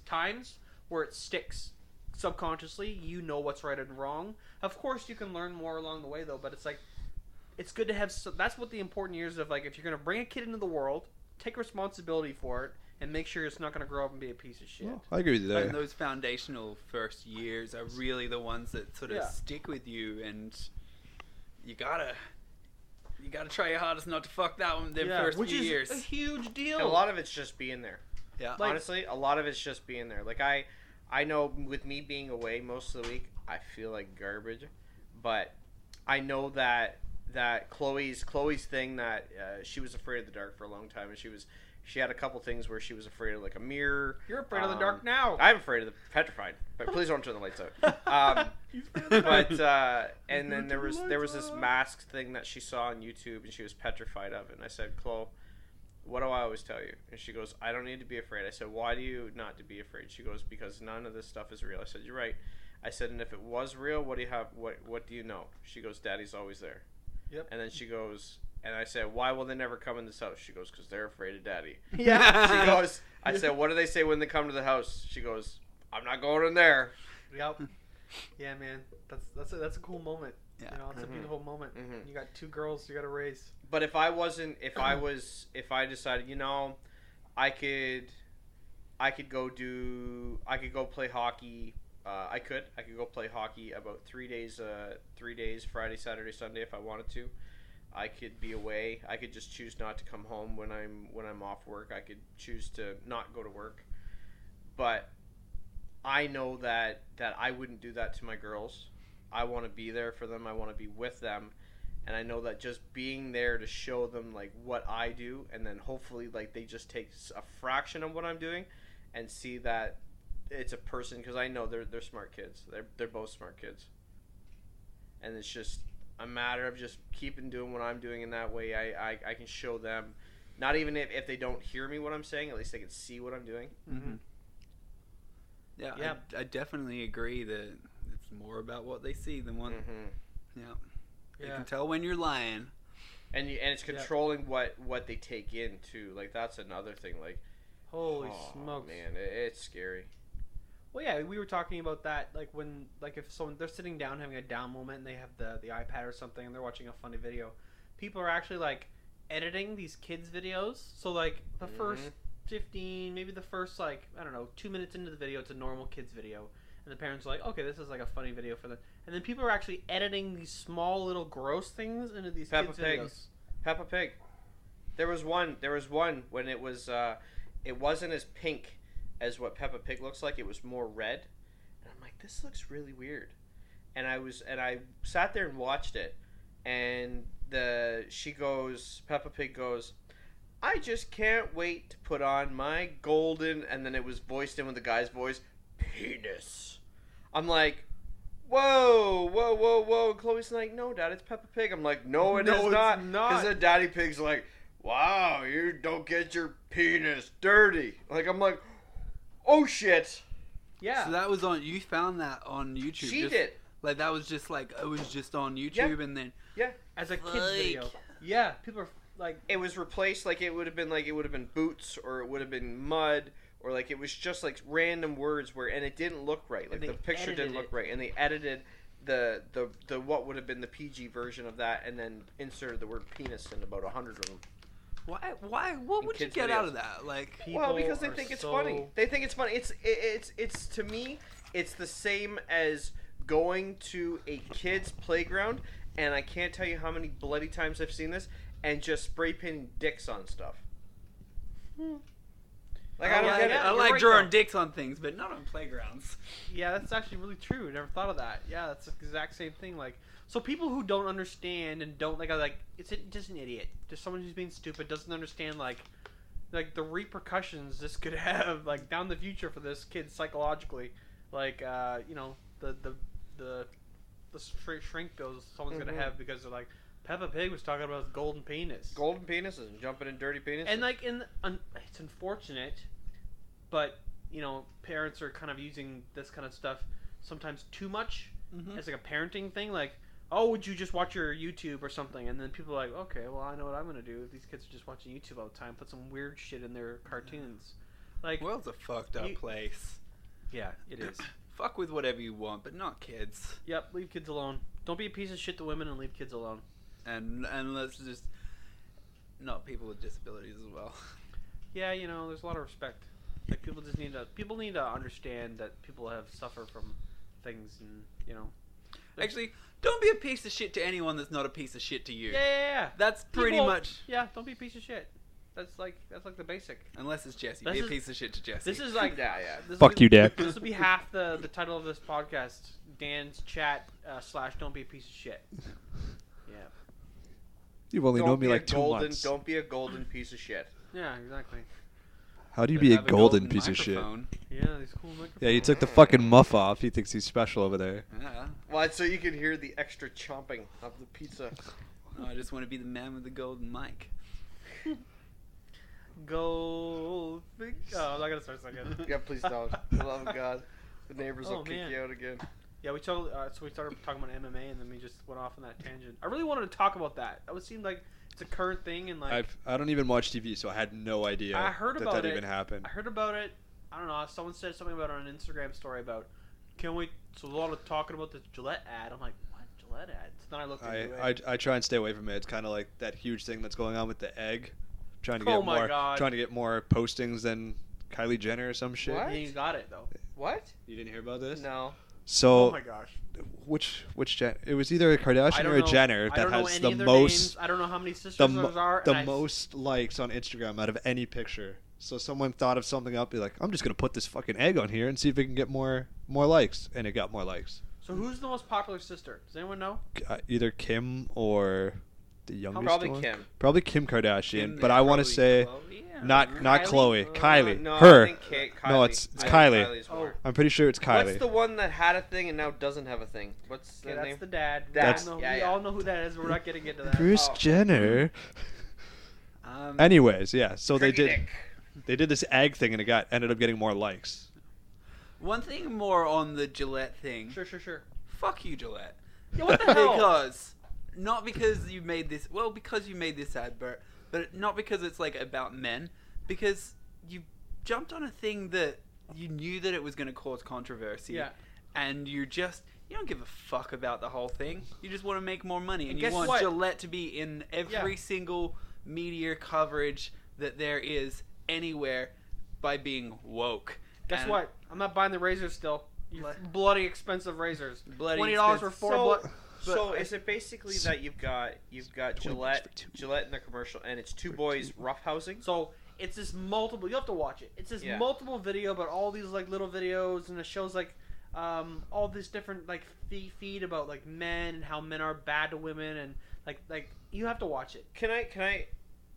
Speaker 1: times where it sticks subconsciously. You know what's right and wrong. Of course, you can learn more along the way, though. But it's like, it's good to have. That's what the important years of like, if you're gonna bring a kid into the world, take responsibility for it, and make sure it's not gonna grow up and be a piece of shit.
Speaker 4: Well, I agree with you there.
Speaker 3: And those foundational first years are really the ones that sort of stick with you, and you gotta try your hardest not to fuck that one the first few years.
Speaker 1: Which is a huge deal.
Speaker 2: And a lot of it's just being there.
Speaker 3: Yeah.
Speaker 1: Like,
Speaker 2: honestly, a lot of it's just being there. Like I know with me being away most of the week, I feel like garbage, but I know that Chloe's thing that she was afraid of the dark for a long time, and she had a couple things where she was afraid of like a mirror.
Speaker 1: You're afraid of the dark now.
Speaker 2: I'm afraid of the petrified, but please don't turn the lights out. But and then there was this mask thing that she saw on YouTube, and she was petrified of it. And I said, Chloe, what do I always tell you? And she goes, I don't need to be afraid. I said, why do you not to be afraid? She goes, because none of this stuff is real. I said, you're right. I said, and if it was real, what do you have? What do you know? She goes, Daddy's always there.
Speaker 1: Yep.
Speaker 2: And then she goes, and I said, why will they never come in this house? She goes, because they're afraid of Daddy.
Speaker 1: Yeah.
Speaker 2: She goes, I said, what do they say when they come to the house? She goes, I'm not going in there.
Speaker 1: Yep. Yeah, man. That's a cool moment.
Speaker 3: Yeah.
Speaker 1: You know, it's a beautiful moment.
Speaker 2: Mm-hmm.
Speaker 1: You got two girls you got to raise.
Speaker 2: But if I decided, you know, I could go play hockey. I could go play hockey about 3 days, Friday, Saturday, Sunday if I wanted to. I could be away. I could just choose not to come home when I'm off work. I could choose to not go to work. But I know that I wouldn't do that to my girls. I want to be there for them. I want to be with them. And I know that just being there to show them like what I do, and then hopefully like they just take a fraction of what I'm doing and see that it's a person, because I know they're smart kids. They're both smart kids. And it's just a matter of just keeping doing what I'm doing, in that way I can show them, not even if they don't hear me what I'm saying, at least they can see what I'm doing.
Speaker 3: Mm-hmm. Yeah. I definitely agree that it's more about what they see than what.
Speaker 2: Mm-hmm.
Speaker 3: Yeah. You can tell when you're lying.
Speaker 2: And it's controlling what they take in too. Like that's another thing. Like,
Speaker 1: holy smokes,
Speaker 2: man, it's scary.
Speaker 1: Well, yeah, we were talking about that, like when, like if someone they're sitting down having a down moment and they have the iPad or something and they're watching a funny video, people are actually like editing these kids' videos. So like the first 15, maybe the first like I don't know 2 minutes into the video, it's a normal kids video, and the parents are like, okay, this is like a funny video for them, and then people are actually editing these small little gross things into these kids' videos.
Speaker 2: Peppa Pig. There was one when it wasn't as pink as what Peppa Pig looks like. It was more red, and I'm like, this looks really weird. And I sat there and watched it, and Peppa Pig goes, I just can't wait to put on my golden, and then it was voiced in with the guy's voice, penis. I'm like, whoa. And Chloe's like, no, Dad, it's Peppa Pig. I'm like, no, it's not. Because the Daddy Pig's like, wow, you don't get your penis dirty. Like, I'm like, oh shit.
Speaker 1: Yeah.
Speaker 3: So that was you found that on YouTube.
Speaker 2: She did.
Speaker 3: Like that was just like, it was just on YouTube and then.
Speaker 2: Yeah.
Speaker 1: As a kid's video. Yeah. People are like.
Speaker 2: It was replaced it would have been boots or it would have been mud or like it was just like random words and it didn't look right. Like the picture didn't look right and they edited the what would have been the PG version of that and then inserted the word penis in about 100 of them.
Speaker 3: Why? What would you get out of that? Like,
Speaker 2: well, because they think it's funny. They think it's funny. It's to me, it's the same as going to a kid's playground, and I can't tell you how many bloody times I've seen this, and just spray painting dicks on stuff. Like I don't get it.
Speaker 3: I like drawing dicks on things, but not on playgrounds.
Speaker 1: Yeah, that's actually really true. I never thought of that. Yeah, that's the exact same thing. Like. So people who don't understand and don't it's just an idiot. Just someone who's being stupid doesn't understand like the repercussions this could have like down the future for this kid psychologically. Like the shrink bills someone's gonna have because they're like Peppa Pig was talking about golden penis.
Speaker 2: Golden penises and jumping in dirty penises.
Speaker 1: And it's unfortunate, but parents are kind of using this kind of stuff sometimes too much as like a parenting thing. Like, oh, would you just watch your YouTube or something? And then people are like, okay, well, I know what I'm going to do. If these kids are just watching YouTube all the time, put some weird shit in their cartoons. Like,
Speaker 3: the world's a fucked up place.
Speaker 1: Yeah, it is.
Speaker 3: Fuck with whatever you want, but not kids.
Speaker 1: Yep, leave kids alone. Don't be a piece of shit to women and leave kids alone.
Speaker 3: And let's just... Not people with disabilities as well.
Speaker 1: Yeah, there's a lot of respect. Like, people need to understand that people have suffered from things and,
Speaker 3: Actually, don't be a piece of shit to anyone that's not a piece of shit to you.
Speaker 1: Yeah.
Speaker 3: That's pretty much...
Speaker 1: Yeah, don't be a piece of shit. That's like the basic.
Speaker 3: Unless it's Jesse. Be a piece of shit to Jesse.
Speaker 1: This is like...
Speaker 2: yeah.
Speaker 4: Fuck you, Dad.
Speaker 1: This will be half the title of this podcast. Dan's chat / don't be a piece of shit. Yeah.
Speaker 4: You've only known me like 2 months.
Speaker 2: Don't be a golden piece of shit.
Speaker 1: Yeah, exactly.
Speaker 4: How do you be a golden piece of shit?
Speaker 1: Yeah, these cool microphones.
Speaker 4: Yeah, he took the fucking muff off. He thinks he's special over there.
Speaker 3: Yeah.
Speaker 2: Well, so you can hear the extra chomping of the pizza.
Speaker 3: Oh, I just want to be the man with the golden mic.
Speaker 1: Oh, I'm not gonna start singing.
Speaker 2: Yeah, please don't. For the love of God, the neighbors will kick you out again.
Speaker 1: Yeah, we started talking about MMA, and then we just went off on that tangent. I really wanted to talk about that. It would seem like it's a current thing, and like
Speaker 4: I don't even watch TV, so I had no idea.
Speaker 1: I heard about
Speaker 4: that
Speaker 1: it.
Speaker 4: even happened.
Speaker 1: I heard about it. I don't know. Someone said something about it on an Instagram story about can't wait. So a lot of talking about this Gillette ad. I'm like, what Gillette ad? So then I looked into it.
Speaker 4: I try and stay away from it. It's kind of like that huge thing that's going on with the egg. Trying to get more postings than Kylie Jenner or some shit.
Speaker 2: What?
Speaker 1: And you got it though.
Speaker 2: What?
Speaker 4: You didn't hear about this?
Speaker 2: No.
Speaker 4: So,
Speaker 1: oh my gosh.
Speaker 4: Which Jenner? It was either a Kardashian or a Jenner that has the most.
Speaker 1: Names. I don't know how many sisters there are.
Speaker 4: The most likes on Instagram out of any picture. So someone thought of something up, be like, I'm just gonna put this fucking egg on here and see if it can get more likes, and it got more likes.
Speaker 1: So who's the most popular sister? Does anyone know?
Speaker 4: Either Kim or the youngest one.
Speaker 2: Probably Kim.
Speaker 4: Probably Kim Kardashian, but I want to say not
Speaker 1: Kylie?
Speaker 4: Kylie.
Speaker 2: No,
Speaker 4: her.
Speaker 2: I think Kylie.
Speaker 4: No, it's Kylie.
Speaker 2: Oh.
Speaker 4: I'm pretty sure it's Kylie.
Speaker 2: What's the one that had a thing and now doesn't have a thing? What's the name?
Speaker 1: That's the dad.
Speaker 2: We
Speaker 1: all know who that is. We're not getting into that.
Speaker 4: Bruce Jenner. Anyways, yeah. So they did this egg thing and it ended up getting more likes.
Speaker 3: One thing more on the Gillette thing.
Speaker 1: Sure.
Speaker 3: Fuck you, Gillette.
Speaker 1: Yeah, what the hell?
Speaker 3: Because you made this. Well, because you made this ad, but not because it's like about men. Because you jumped on a thing that you knew that it was going to cause controversy.
Speaker 1: Yeah.
Speaker 3: And you don't give a fuck about the whole thing. You just want to make more money. And you
Speaker 1: guess
Speaker 3: want
Speaker 1: what?
Speaker 3: Gillette to be in every single media coverage that there is anywhere by being woke.
Speaker 1: Guess
Speaker 3: And
Speaker 1: what? I'm not buying the razors still. You bloody expensive razors.
Speaker 3: Bloody
Speaker 1: $20 for
Speaker 3: expensive.
Speaker 1: four.
Speaker 2: So is it basically that you've got Gillette in their commercial, and it's two boys roughhousing?
Speaker 1: So it's this multiple. You have to watch it. It's this multiple video about all these like little videos, and it shows like all this different like feed about like men and how men are bad to women, and like you have to watch it.
Speaker 2: Can I?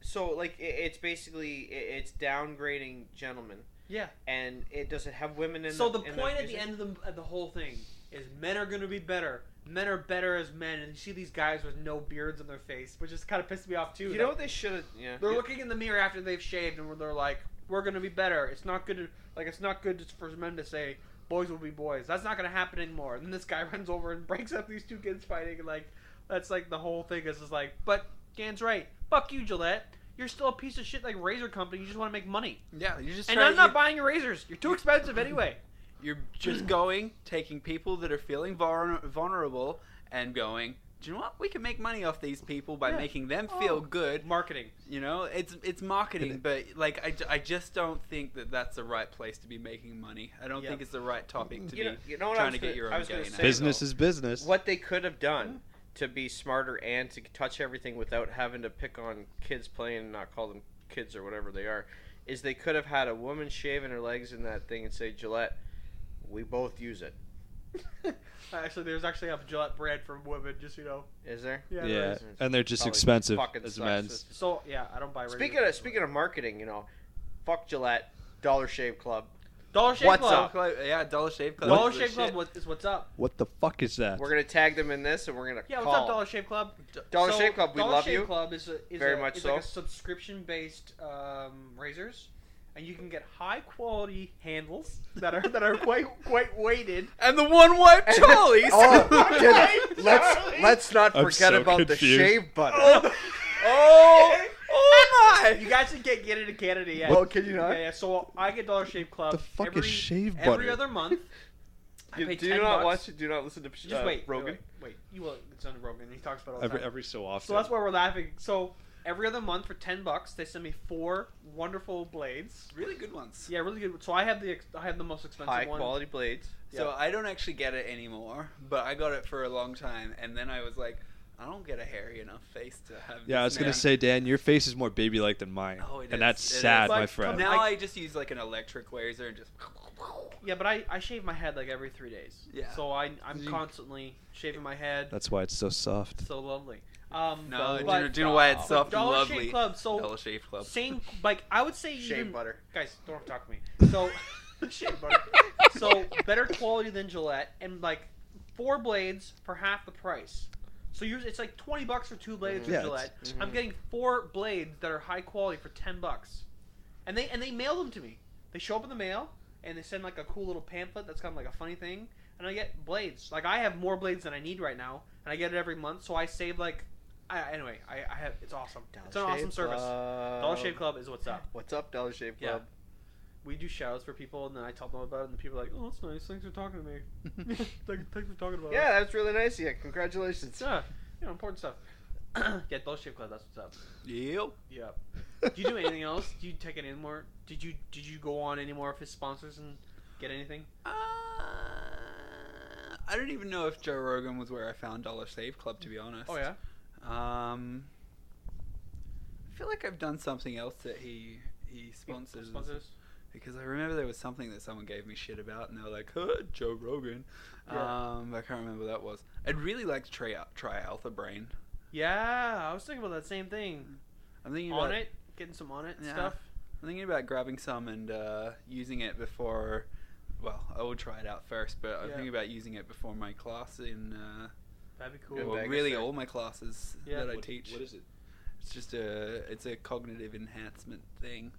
Speaker 2: So like it's basically it's downgrading gentlemen.
Speaker 1: Yeah.
Speaker 2: And does it have women in?
Speaker 1: So the point at the end of the whole thing is men are going to be better. Men are better as men, and you see these guys with no beards on their face, which just kind of pissed me off too.
Speaker 2: You know what they should have? Yeah.
Speaker 1: They're looking in the mirror after they've shaved, and they're like, "We're going to be better." It's not good. It's not good just for men to say boys will be boys. That's not going to happen anymore. And then this guy runs over and breaks up these two kids fighting, and like that's like the whole thing is just like. But Gan's right. Fuck you, Gillette. You're still a piece of shit like razor company. You just want to make money.
Speaker 3: Yeah, you're just.
Speaker 1: And I'm not buying your razors. You're too expensive anyway.
Speaker 3: You're just taking people that are feeling vulnerable and going, do you know what? We can make money off these people by making them feel good.
Speaker 1: Marketing.
Speaker 3: You know, it's marketing, but like I just don't think that that's the right place to be making money. I don't think it's the right topic to be trying to get your own gain.
Speaker 4: Business is business.
Speaker 2: What they could have done to be smarter and to touch everything without having to pick on kids playing and not call them kids or whatever they are, is they could have had a woman shaving her legs in that thing and say, Gillette, we both use it.
Speaker 1: Actually, there's actually a Gillette brand for women, just
Speaker 2: Is there?
Speaker 1: Yeah.
Speaker 4: Yeah, and they're just
Speaker 2: Probably
Speaker 4: expensive
Speaker 2: fucking
Speaker 4: as
Speaker 2: sucks.
Speaker 4: men's.
Speaker 1: So yeah, I don't buy razors.
Speaker 2: Speaking of marketing, fuck Gillette, Dollar Shave Club.
Speaker 1: Dollar Shave
Speaker 2: What's
Speaker 1: Club.
Speaker 2: up?
Speaker 3: Yeah, Dollar Shave Club.
Speaker 1: Dollar Shave Club is what's up.
Speaker 4: What the fuck is that?
Speaker 2: We're gonna tag them in this, and we're gonna
Speaker 1: Yeah,
Speaker 2: call.
Speaker 1: what's up, Dollar Shave Club?
Speaker 2: Dollar Shave Club, we
Speaker 1: Dollar
Speaker 2: love
Speaker 1: Shave
Speaker 2: you.
Speaker 1: Club is
Speaker 2: Very much so.
Speaker 1: like a subscription-based razors, and you can get high-quality handles that are quite weighted.
Speaker 3: And the one wipe Charlie's.
Speaker 2: Let's not
Speaker 4: I'm
Speaker 2: forget
Speaker 4: so
Speaker 2: about the
Speaker 4: confused.
Speaker 2: shave butter.
Speaker 3: Oh my!
Speaker 1: You guys can't get it in Canada yet.
Speaker 2: Well, can you not?
Speaker 1: Yeah. So I get Dollar Shave Club.
Speaker 4: The fuck is
Speaker 1: every,
Speaker 4: shave
Speaker 1: Every
Speaker 4: butter?
Speaker 1: other month. I pay
Speaker 2: Do
Speaker 1: $10.
Speaker 2: you not watch? Do you not listen to
Speaker 1: Just wait.
Speaker 2: Rogan?
Speaker 1: Wait. You will. It's on Rogan. He talks about it all the time.
Speaker 4: Every so often.
Speaker 1: So that's why we're laughing. So every other month for $10, they send me 4 wonderful blades.
Speaker 3: Really good ones.
Speaker 1: Yeah, really good. So I have the most expensive
Speaker 2: High
Speaker 1: one.
Speaker 2: quality blades.
Speaker 3: So I don't actually get it anymore, but I got it for a long time, and then I was like, I don't get a hairy enough face to have.
Speaker 4: Yeah, I was gonna say, Dan, your face is more baby-like than mine,
Speaker 3: Oh, it
Speaker 4: and
Speaker 3: is.
Speaker 4: that's
Speaker 3: It
Speaker 4: sad,
Speaker 3: is.
Speaker 4: my
Speaker 1: Like,
Speaker 4: friend.
Speaker 3: Now I just use like an electric razor and just.
Speaker 1: Yeah, but I shave my head like every 3 days.
Speaker 3: Yeah.
Speaker 1: So I'm constantly shaving my head.
Speaker 4: That's why it's so soft.
Speaker 1: So lovely.
Speaker 3: No,
Speaker 1: but
Speaker 3: do you know why it's soft and
Speaker 1: Dollar
Speaker 3: lovely?
Speaker 1: Shave Club. So
Speaker 3: Dollar Shave Club.
Speaker 1: same, like I would say
Speaker 2: Shave
Speaker 1: even
Speaker 2: butter.
Speaker 1: guys, don't talk to me. So shave butter. So better quality than Gillette, and like 4 blades for half the price. So it's like $20 for 2 blades from
Speaker 4: Yeah,
Speaker 1: Gillette. I'm getting 4 blades that are high quality for $10, and they mail them to me. They show up in the mail, and they send like a cool little pamphlet that's kind of like a funny thing, and I get blades. Like I have more blades than I need right now, and I get it every month. So I save like. Anyway, I have. It's awesome. It's an awesome service. Dollar Shave Club is what's up.
Speaker 2: What's up, Dollar Shave
Speaker 1: Yeah.
Speaker 2: Club?
Speaker 1: We do shout outs for people, and then I tell them about it, and the people are like, "Oh, that's nice. Thanks for talking to me. Thanks for talking about it."
Speaker 2: Yeah, that's really nice. Yeah, congratulations.
Speaker 1: Yeah, important stuff. Yeah, Dollar Shave Club. That's what's up.
Speaker 3: Yep.
Speaker 1: Yep. Do you do anything else? Do you take any more? Did you go on any more of his sponsors and get anything?
Speaker 3: I don't even know if Joe Rogan was where I found Dollar Shave Club, to be honest.
Speaker 1: Oh yeah.
Speaker 3: I feel like I've done something else that he sponsors. Because I remember there was something that someone gave me shit about, and they were like, huh, Joe Rogan.
Speaker 1: Yeah.
Speaker 3: I can't remember what that was. I'd really like to try Alpha Brain.
Speaker 1: Yeah, I was thinking about that same thing.
Speaker 3: I'm thinking
Speaker 1: On
Speaker 3: about
Speaker 1: it, getting some on it and
Speaker 3: Yeah.
Speaker 1: stuff.
Speaker 3: I'm thinking about grabbing some and using it before. Well, I will try it out first, but I'm
Speaker 1: Yeah.
Speaker 3: thinking about using it before my class in.
Speaker 1: That'd be cool.
Speaker 2: In
Speaker 3: Well,
Speaker 2: Vegas,
Speaker 3: really,
Speaker 2: right?
Speaker 3: all my classes
Speaker 1: Yeah.
Speaker 3: that I teach.
Speaker 4: What is it?
Speaker 3: It's just it's a cognitive enhancement thing.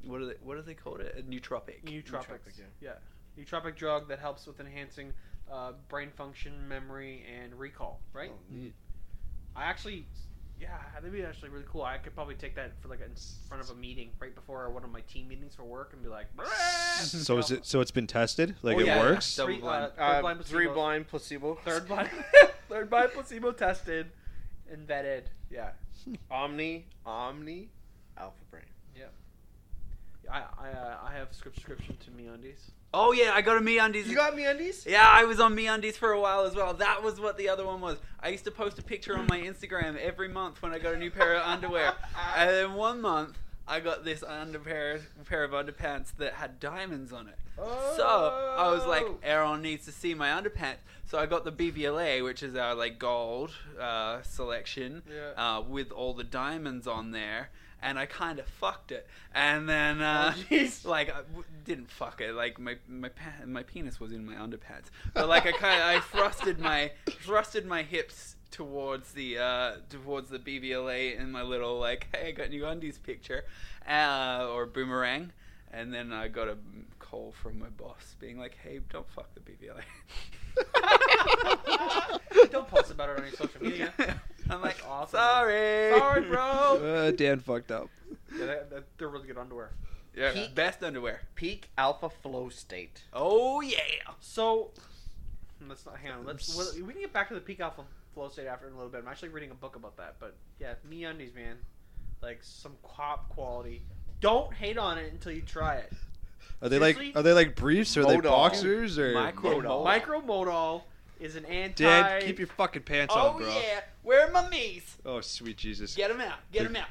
Speaker 3: What do they call it? A nootropic.
Speaker 1: Nootropics. Yeah. Nootropic drug that helps with enhancing brain function, memory, and recall. Right.
Speaker 4: Oh, neat.
Speaker 1: I actually Yeah, that'd be actually really cool. I could probably take that for like in front of a meeting right before one of my team meetings for work and be like,
Speaker 4: So is it? So it's been tested? Like
Speaker 1: Oh,
Speaker 4: it
Speaker 1: yeah,
Speaker 4: works?
Speaker 3: yeah.
Speaker 1: Three,
Speaker 3: blind.
Speaker 1: third blind placebo.
Speaker 2: 3 blind placebo.
Speaker 1: Third blind, third blind placebo tested and vetted. Yeah.
Speaker 2: Omni, Alpha Brain.
Speaker 1: I have subscription to MeUndies.
Speaker 3: Oh yeah, I got a MeUndies.
Speaker 2: You got MeUndies?
Speaker 3: Yeah, I was on MeUndies for a while as well. That was what the other one was. I used to post a picture on my Instagram every month when I got a new pair of underwear. And then one month, I got this pair of underpants that had diamonds on it.
Speaker 2: Oh.
Speaker 3: So I was like, Aaron needs to see my underpants. So I got the BVLA, which is our like gold selection,
Speaker 2: Yeah.
Speaker 3: with all the diamonds on there. And I kind of fucked it, and then like I didn't fuck it. Like my penis was in my underpants, but like I thrusted my hips towards the BVLA in my little like, hey, I got new undies picture, or boomerang, and then I got a call from my boss being like, hey, don't fuck the BVLA.
Speaker 1: Don't post about it on your social media.
Speaker 3: I'm like,
Speaker 1: That's awesome.
Speaker 3: sorry,
Speaker 1: bro.
Speaker 4: Dan fucked up.
Speaker 1: Yeah, they're really good underwear.
Speaker 3: Yeah,
Speaker 2: Peak-
Speaker 3: best underwear.
Speaker 2: Peak alpha flow state.
Speaker 3: Oh yeah.
Speaker 1: So let's not hang on. We can get back to the peak alpha flow state after in a little bit. I'm actually reading a book about that. But yeah, MeUndies, man, like some top quality. Don't hate on it until you try it.
Speaker 4: Are they
Speaker 1: Seriously?
Speaker 4: like briefs? Or are they
Speaker 2: Modal.
Speaker 4: boxers? Or
Speaker 1: Micromodal is an anti.
Speaker 4: Dan, keep your fucking pants on,
Speaker 3: Oh
Speaker 4: bro.
Speaker 3: yeah. Where are my me's?
Speaker 4: Oh sweet Jesus.
Speaker 3: Get them out. Get them out.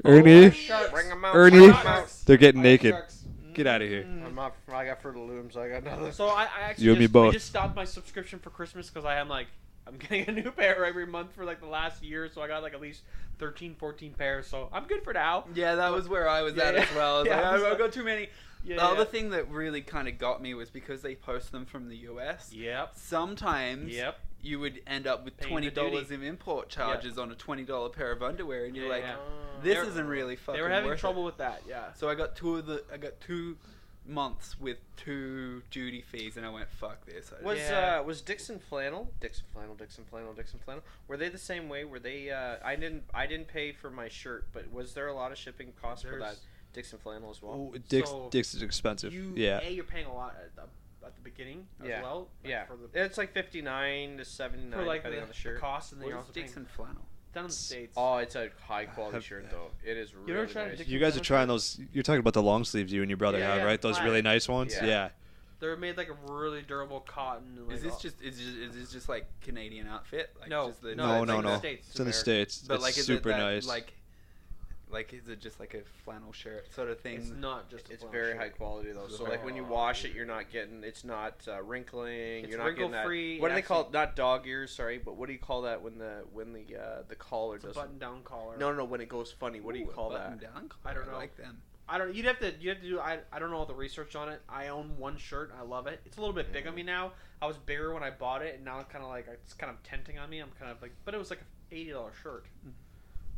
Speaker 4: Ernie,
Speaker 1: Sharks.
Speaker 2: Bring them out.
Speaker 4: Ernie.
Speaker 2: Bring 'em out.
Speaker 4: they're getting
Speaker 1: I
Speaker 4: naked.
Speaker 1: have sharks.
Speaker 4: Get out of here.
Speaker 2: I'm not. I got Fruit of the Looms. I got nothing.
Speaker 1: So I actually
Speaker 4: You and me both.
Speaker 1: I just stopped my subscription for Christmas because I'm getting a new pair every month for like the last year, so I got like at least 13, 14 pairs. So I'm good for now.
Speaker 3: Yeah, that was where I was
Speaker 1: Yeah,
Speaker 3: at
Speaker 1: yeah.
Speaker 3: as well. I was
Speaker 1: Yeah,
Speaker 3: like,
Speaker 1: I was
Speaker 3: I've got too many.
Speaker 1: Yeah.
Speaker 3: The other thing that really kind of got me was because they post them from the US.
Speaker 1: Yep.
Speaker 3: Sometimes
Speaker 1: Yep.
Speaker 3: you would end up with
Speaker 1: Paying the
Speaker 3: $20
Speaker 1: duty.
Speaker 3: in import charges on a $20 pair of underwear, and you're
Speaker 1: Yeah,
Speaker 3: like,
Speaker 1: yeah.
Speaker 3: this
Speaker 1: They were-
Speaker 3: isn't really fucking
Speaker 1: They were having
Speaker 3: worth
Speaker 1: trouble
Speaker 3: it.
Speaker 1: with that. Yeah.
Speaker 3: So I got 2 months with 2 duty fees, and I went, fuck this.
Speaker 2: Was Dixon Flannel? Dixon Flannel. Were they the same way? Were they? I didn't pay for my shirt, but was there a lot of shipping costs for that
Speaker 1: There's-
Speaker 2: Dixon Flannel as well?
Speaker 4: Oh,
Speaker 1: So,
Speaker 4: Dick's is expensive.
Speaker 1: You're paying a lot at the beginning as
Speaker 2: Yeah.
Speaker 1: well. Like,
Speaker 2: Yeah,
Speaker 1: For the,
Speaker 2: it's like $59 to $79
Speaker 1: for like
Speaker 2: depending on the shirt.
Speaker 1: cost, and then
Speaker 3: What
Speaker 1: you're
Speaker 3: is
Speaker 1: also paying
Speaker 3: Dixon flannel?
Speaker 1: down in the States.
Speaker 2: Oh, it's a high quality
Speaker 4: Have-
Speaker 2: shirt though. It is
Speaker 1: ever
Speaker 2: really
Speaker 1: tried
Speaker 2: nice.
Speaker 1: Dixon
Speaker 4: You guys are
Speaker 1: Flannel
Speaker 4: trying
Speaker 1: shirt?
Speaker 4: those. You're talking about the long sleeves you and your brother
Speaker 1: Yeah,
Speaker 4: have,
Speaker 1: yeah.
Speaker 4: right? Those
Speaker 1: Flat.
Speaker 4: really nice ones.
Speaker 2: Yeah.
Speaker 4: Yeah.
Speaker 1: They're made like a really durable cotton. And, like,
Speaker 3: Is this just like Canadian outfit? Like
Speaker 1: No,
Speaker 3: just the,
Speaker 4: No,
Speaker 1: it's
Speaker 4: no,
Speaker 1: like
Speaker 4: no.
Speaker 1: the States.
Speaker 4: It's in the
Speaker 1: America.
Speaker 4: States.
Speaker 3: But
Speaker 4: It's
Speaker 3: like, is
Speaker 4: super
Speaker 3: it that,
Speaker 4: nice.
Speaker 3: like is it just like a flannel shirt sort of thing?
Speaker 1: It's not just. A
Speaker 2: It's
Speaker 1: flannel
Speaker 2: very
Speaker 1: shirt.
Speaker 2: high quality though. So
Speaker 3: Okay.
Speaker 2: like when you wash it, you're not getting. It's not wrinkling.
Speaker 1: It's
Speaker 2: You're not getting that.
Speaker 1: wrinkle-free.
Speaker 2: What do they call
Speaker 1: Actually,
Speaker 2: it? Not dog ears. Sorry, but what do you call that when the collar
Speaker 1: It's a
Speaker 2: doesn't?
Speaker 1: button-down collar.
Speaker 2: No, when it goes funny. What do you
Speaker 3: Ooh, a
Speaker 2: call
Speaker 3: button
Speaker 2: that?
Speaker 3: down
Speaker 1: I don't
Speaker 3: collar.
Speaker 1: know.
Speaker 3: like them.
Speaker 1: I don't. You'd have to do. I don't know all the research on it. I own one shirt. I love it. It's a little bit big on me now. I was bigger when I bought it, and now it's kind of like it's kind of tempting on me. I'm kind of like, but it was like a $80 shirt,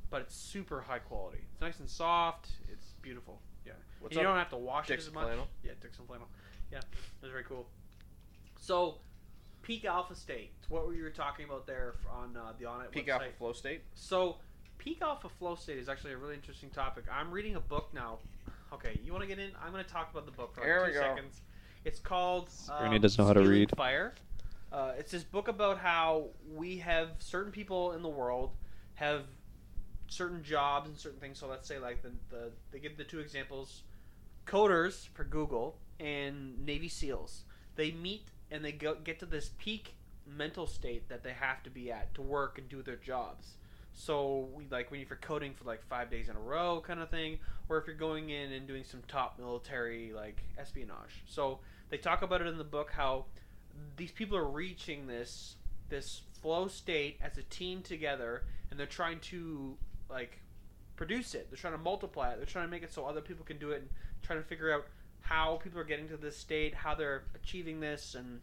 Speaker 1: but it's super high quality. It's nice and soft. It's beautiful. Yeah.
Speaker 2: What's
Speaker 1: You
Speaker 2: up?
Speaker 1: don't have to wash
Speaker 2: Dixon
Speaker 1: it as much.
Speaker 2: flannel?
Speaker 1: Yeah, Dixon flannel. Yeah, that's very cool. So, peak alpha state. What were you talking about there on the On It
Speaker 2: Peak
Speaker 1: website?
Speaker 2: alpha flow state.
Speaker 1: So, peak alpha flow state is actually a really interesting topic. I'm reading a book now. Okay, you want to get in? I'm going to talk about the book for
Speaker 2: Here
Speaker 1: like
Speaker 2: we
Speaker 1: 2
Speaker 2: go.
Speaker 1: seconds. It's called
Speaker 4: Ernie doesn't know how to
Speaker 1: Stealing
Speaker 4: read.
Speaker 1: Fire. It's this book about how we have certain people in the world have certain jobs and certain things. So let's say like they give the 2 examples: coders for Google and Navy SEALs. They meet and they get to this peak mental state that they have to be at to work and do their jobs. So we like when you're coding for like 5 days in a row kind of thing, or if you're going in and doing some top military like espionage. So they talk about it in the book how these people are reaching this flow state as a team together, and they're trying to like produce it. They're trying to multiply it. They're trying to make it so other people can do it, and trying to figure out how people are getting to this state, how they're achieving this, and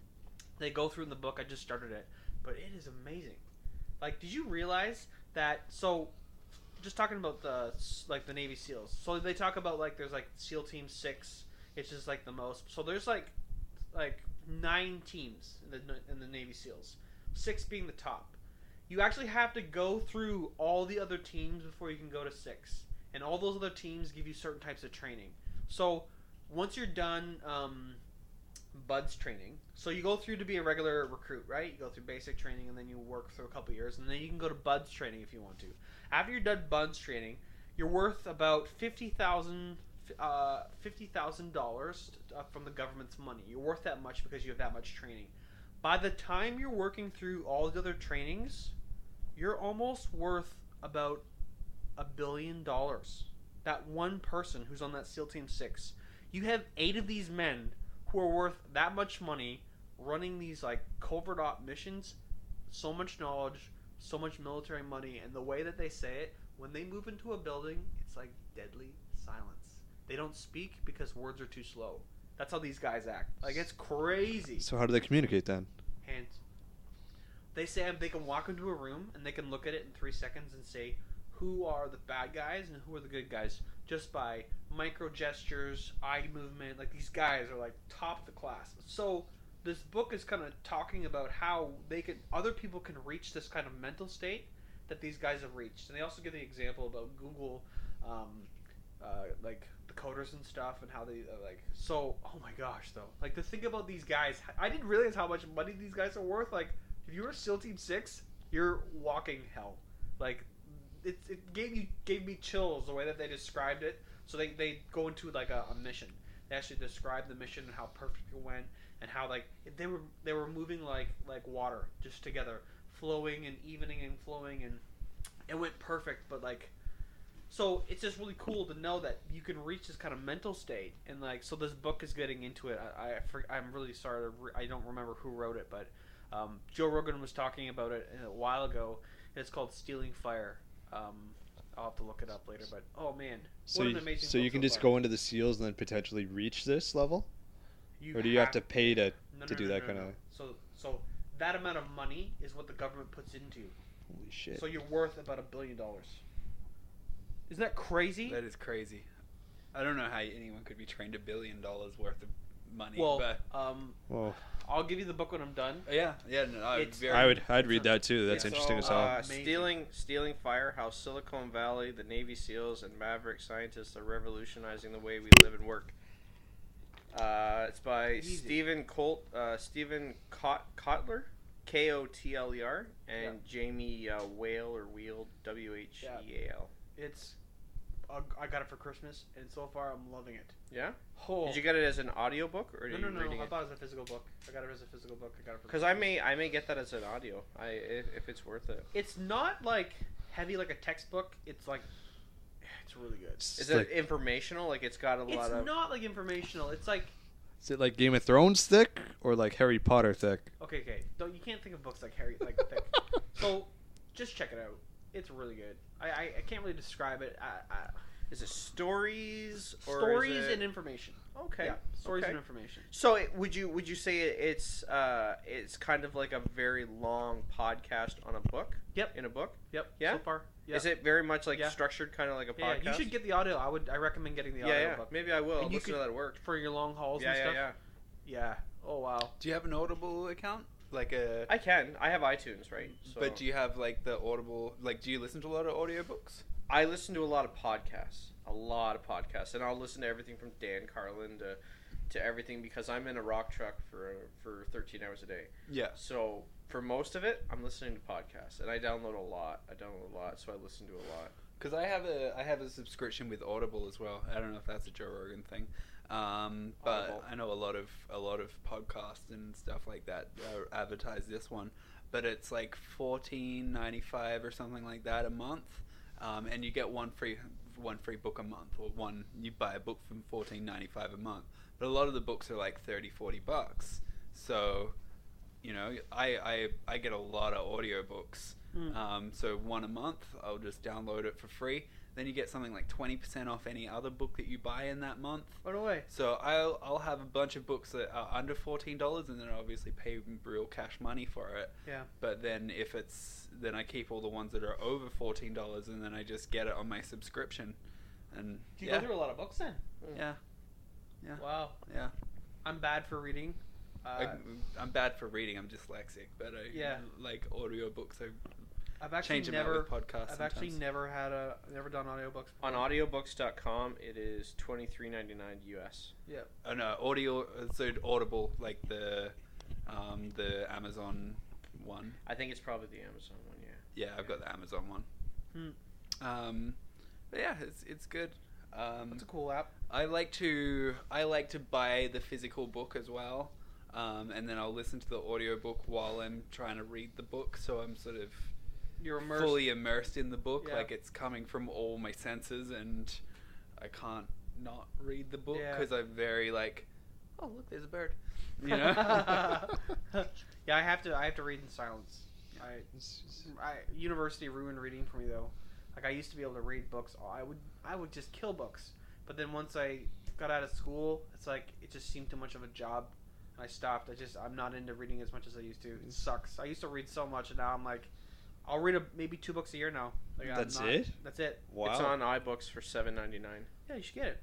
Speaker 1: they go through in the book. I just started it, but it is amazing. Like, did you realize that? So, just talking about the Navy SEALs. So they talk about like there's like SEAL Team 6. It's just like the most. So there's like 9 teams in the Navy SEALs, 6 being the top. you actually have to go through all the other teams before you can go to 6. And all those other teams give you certain types of training. So once you're done BUDS training, so you go through to be a regular recruit, right? You go through basic training and then you work through a couple years, and then you can go to BUDS training if you want to. After you're done BUDS training, you're worth about $50,000 from the government's money. You're worth that much because you have that much training. By the time you're working through all the other trainings, you're almost worth about $1 billion. That one person who's on that SEAL Team 6. You have 8 of these men who are worth that much money running these like covert op missions, so much knowledge, so much military money, and the way that they say it, when they move into a building, it's like deadly silence. They don't speak because words are too slow. That's how these guys act. Like, it's crazy.
Speaker 4: So how do they communicate then?
Speaker 1: Hands. They say they can walk into a room and they can look at it in 3 seconds and say who are the bad guys and who are the good guys just by micro gestures, eye movement. Like, these guys are like top of the class. So this book is kind of talking about how other people can reach this kind of mental state that these guys have reached. And they also give the example about Google, like the coders and stuff, and how they so. Oh my gosh, though, like to think about these guys. I didn't realize how much money these guys are worth. Like, if you were SEAL Team 6, you're walking hell. Like, it gave me chills the way that they described it. So they go into like a mission. They actually describe the mission and how perfect it went, and how like they were moving like water just together, flowing and evening and flowing, and it went perfect. But like, so it's just really cool to know that you can reach this kind of mental state, and like, so this book is getting into it. I'm really sorry I don't remember who wrote it, but Joe Rogan was talking about it a while ago. And it's called Stealing Fire. I'll have to look it up later, but oh man, what an amazing book.
Speaker 4: So you can just go into the SEALs and then potentially reach this level, or do you have to pay to do that kind of?
Speaker 1: So that amount of money is what the government puts into you.
Speaker 4: Holy shit!
Speaker 1: So you're worth about $1 billion. Isn't that crazy?
Speaker 3: That is crazy. I don't know how anyone could be trained $1 billion worth of money.
Speaker 1: Well,
Speaker 3: but
Speaker 1: I'll give you the book when I'm done.
Speaker 3: Yeah. No,
Speaker 4: I'd read that too. That's interesting as hell.
Speaker 2: Stealing Fire: How Silicon Valley, the Navy SEALs, and maverick scientists are revolutionizing the way we live and work. It's by Stephen Kotler, Kotler, and Jamie Whale Wheal,
Speaker 1: It's I got it for Christmas, and so far I'm loving it.
Speaker 2: Yeah?
Speaker 1: Oh.
Speaker 2: Did you get it as an audio book, or
Speaker 1: No.
Speaker 2: reading
Speaker 1: I bought it as a physical book. I got it as a physical book.
Speaker 2: Because I may get that as an audio. If it's worth it.
Speaker 1: It's not like heavy like a textbook. It's like it's really good.
Speaker 2: Is it informational? Like it's got a lot of.
Speaker 1: It's not like informational. It's like.
Speaker 4: Is it like Game of Thrones thick or like Harry Potter thick?
Speaker 1: Okay. You can't think of books like Harry thick. So just check it out. It's really good. I can't really describe it.
Speaker 2: Is it stories or
Speaker 1: stories and information?
Speaker 2: Okay.
Speaker 1: Yeah, stories
Speaker 2: okay.
Speaker 1: and information.
Speaker 2: So would you say it's kind of like a very long podcast on a book?
Speaker 1: Yep.
Speaker 2: In a book?
Speaker 1: Yep.
Speaker 2: Yeah.
Speaker 1: So far. Yeah.
Speaker 2: Is it very much like structured, kind of like a podcast?
Speaker 1: Yeah. You should get the audio. I recommend getting the audio book.
Speaker 2: Maybe I will. I'll listen to that at work
Speaker 1: for your long hauls and stuff. Yeah. Oh wow.
Speaker 3: Do you have an Audible account?
Speaker 2: I can. I have iTunes, right? So.
Speaker 3: But do you have like the Audible? Like, do you listen to a lot of audiobooks?
Speaker 2: I listen to a lot of podcasts. And I'll listen to everything from Dan Carlin to everything because I'm in a rock truck for 13 hours a day.
Speaker 3: Yeah.
Speaker 2: So for most of it, I'm listening to podcasts, and I download a lot, so I listen to a lot.
Speaker 3: Because I have a subscription with Audible as well. I don't know if that's a Joe Rogan thing, but Audible. I know a lot of podcasts and stuff like that advertise this one, but it's like $14.95 or something like that a month, and you get one free book a month, or you buy a book from $14.95 a month. But a lot of the books are like $30-$40. So, you know, I get a lot of audiobooks. So one a month, I'll just download it for free. Then you get something like 20% off any other book that you buy in that month.
Speaker 1: Right away.
Speaker 3: So I'll have a bunch of books that are under $14, and then I obviously pay real cash money for it.
Speaker 1: Yeah.
Speaker 3: But then then I keep all the ones that are over $14, and then I just get it on my subscription. And
Speaker 1: do you go through a lot of books then?
Speaker 3: Yeah.
Speaker 1: Wow.
Speaker 3: Yeah.
Speaker 1: I'm bad for reading.
Speaker 3: I'm bad for reading. I'm dyslexic, but I like audiobooks.
Speaker 1: I've actually
Speaker 3: change them out
Speaker 1: never
Speaker 3: with podcasts.
Speaker 1: I've actually
Speaker 3: sometimes.
Speaker 1: never done audiobooks before.
Speaker 2: On audiobooks.com, it is $23.99 US.
Speaker 1: Yeah.
Speaker 3: Oh no, audio. So Audible, like the Amazon one.
Speaker 2: I think it's probably the Amazon one. Yeah.
Speaker 3: Yeah, I've got the Amazon one. But yeah, it's good.
Speaker 1: It's a cool app.
Speaker 3: I like to buy the physical book as well, and then I'll listen to the audiobook while I'm trying to read the book. So I'm sort of
Speaker 1: You're immersed.
Speaker 3: fully immersed in the book,
Speaker 1: Yeah.
Speaker 3: like it's coming from all my senses, and I can't not read the book
Speaker 1: Yeah.
Speaker 3: because I'm very like, oh look, there's a bird, you know.
Speaker 1: Yeah, I have to read in silence. University ruined reading for me though. Like I used to be able to read books. I would just kill books. But then once I got out of school, it's like it just seemed too much of a job. I stopped. I'm not into reading as much as I used to. It sucks. I used to read so much, and now I'm like, I'll read maybe 2 books a year now. Like,
Speaker 4: That's it?
Speaker 1: That's it.
Speaker 4: Wow.
Speaker 2: It's on iBooks for $7.99.
Speaker 1: Yeah, you should get it.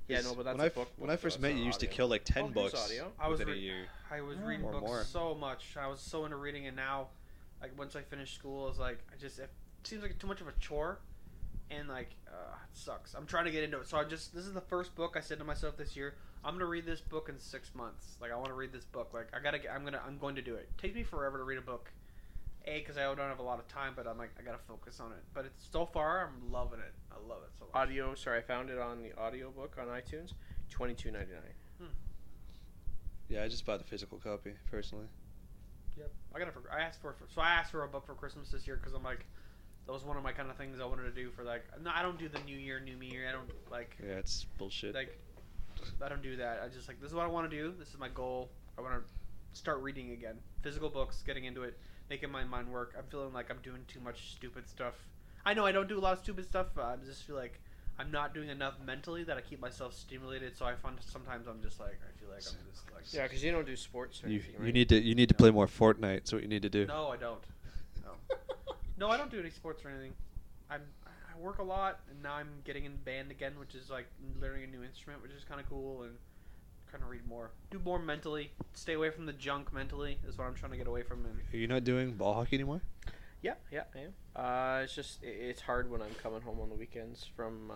Speaker 2: Yeah, no, but that's
Speaker 4: when
Speaker 2: a book.
Speaker 4: When I first
Speaker 2: so
Speaker 4: met
Speaker 2: it's
Speaker 4: you, you
Speaker 2: not
Speaker 4: used to
Speaker 2: audio.
Speaker 4: kill like 10
Speaker 2: Oh, here's
Speaker 4: books
Speaker 2: audio.
Speaker 1: I was
Speaker 4: within a
Speaker 1: re-
Speaker 4: year.
Speaker 1: I was reading
Speaker 4: Or
Speaker 1: books
Speaker 4: more.
Speaker 1: so much. I was so into reading, and now, like once I finished school, it's like it seems like too much of a chore, and like it sucks. I'm trying to get into it, so this is the first book I said to myself this year. I'm gonna read this book in 6 months. Like I want to read this book. Like I'm going to do it. It takes me forever to read a book. Because I don't have a lot of time, but I'm like I gotta focus on it. But it's so far I'm loving it. I love it so much.
Speaker 2: I found it on the audiobook on iTunes, $22.99.
Speaker 4: Yeah, I just bought the physical copy personally.
Speaker 1: Yep. I asked for a book for Christmas this year because I'm like, that was one of my kind of things I wanted to do for like. No, I don't do the New Year, New Me. I don't like.
Speaker 4: Yeah, it's bullshit.
Speaker 1: Like, I don't do that. I just like this is what I want to do. This is my goal. I want to start reading again, physical books, getting into it, making my mind work. I'm feeling like I'm doing too much stupid stuff. I know I don't do a lot of stupid stuff. I just feel like I'm not doing enough mentally that I keep myself stimulated. So I find sometimes I'm just like I feel like I'm just like.
Speaker 2: Yeah, because you don't do sports or
Speaker 4: you
Speaker 2: anything,
Speaker 4: you
Speaker 2: right?
Speaker 4: need to play more Fortnite. That's what you need to do.
Speaker 1: No, I don't. No. No, I don't do any sports or anything. I work a lot, and now I'm getting in band again, which is like learning a new instrument, which is kind of cool, and kind of read more, do more mentally, stay away from the junk mentally. Is what I'm trying to get away from. And
Speaker 4: Are you not doing ball hockey anymore?
Speaker 2: Yeah, I am. It's just it's hard when I'm coming home on the weekends from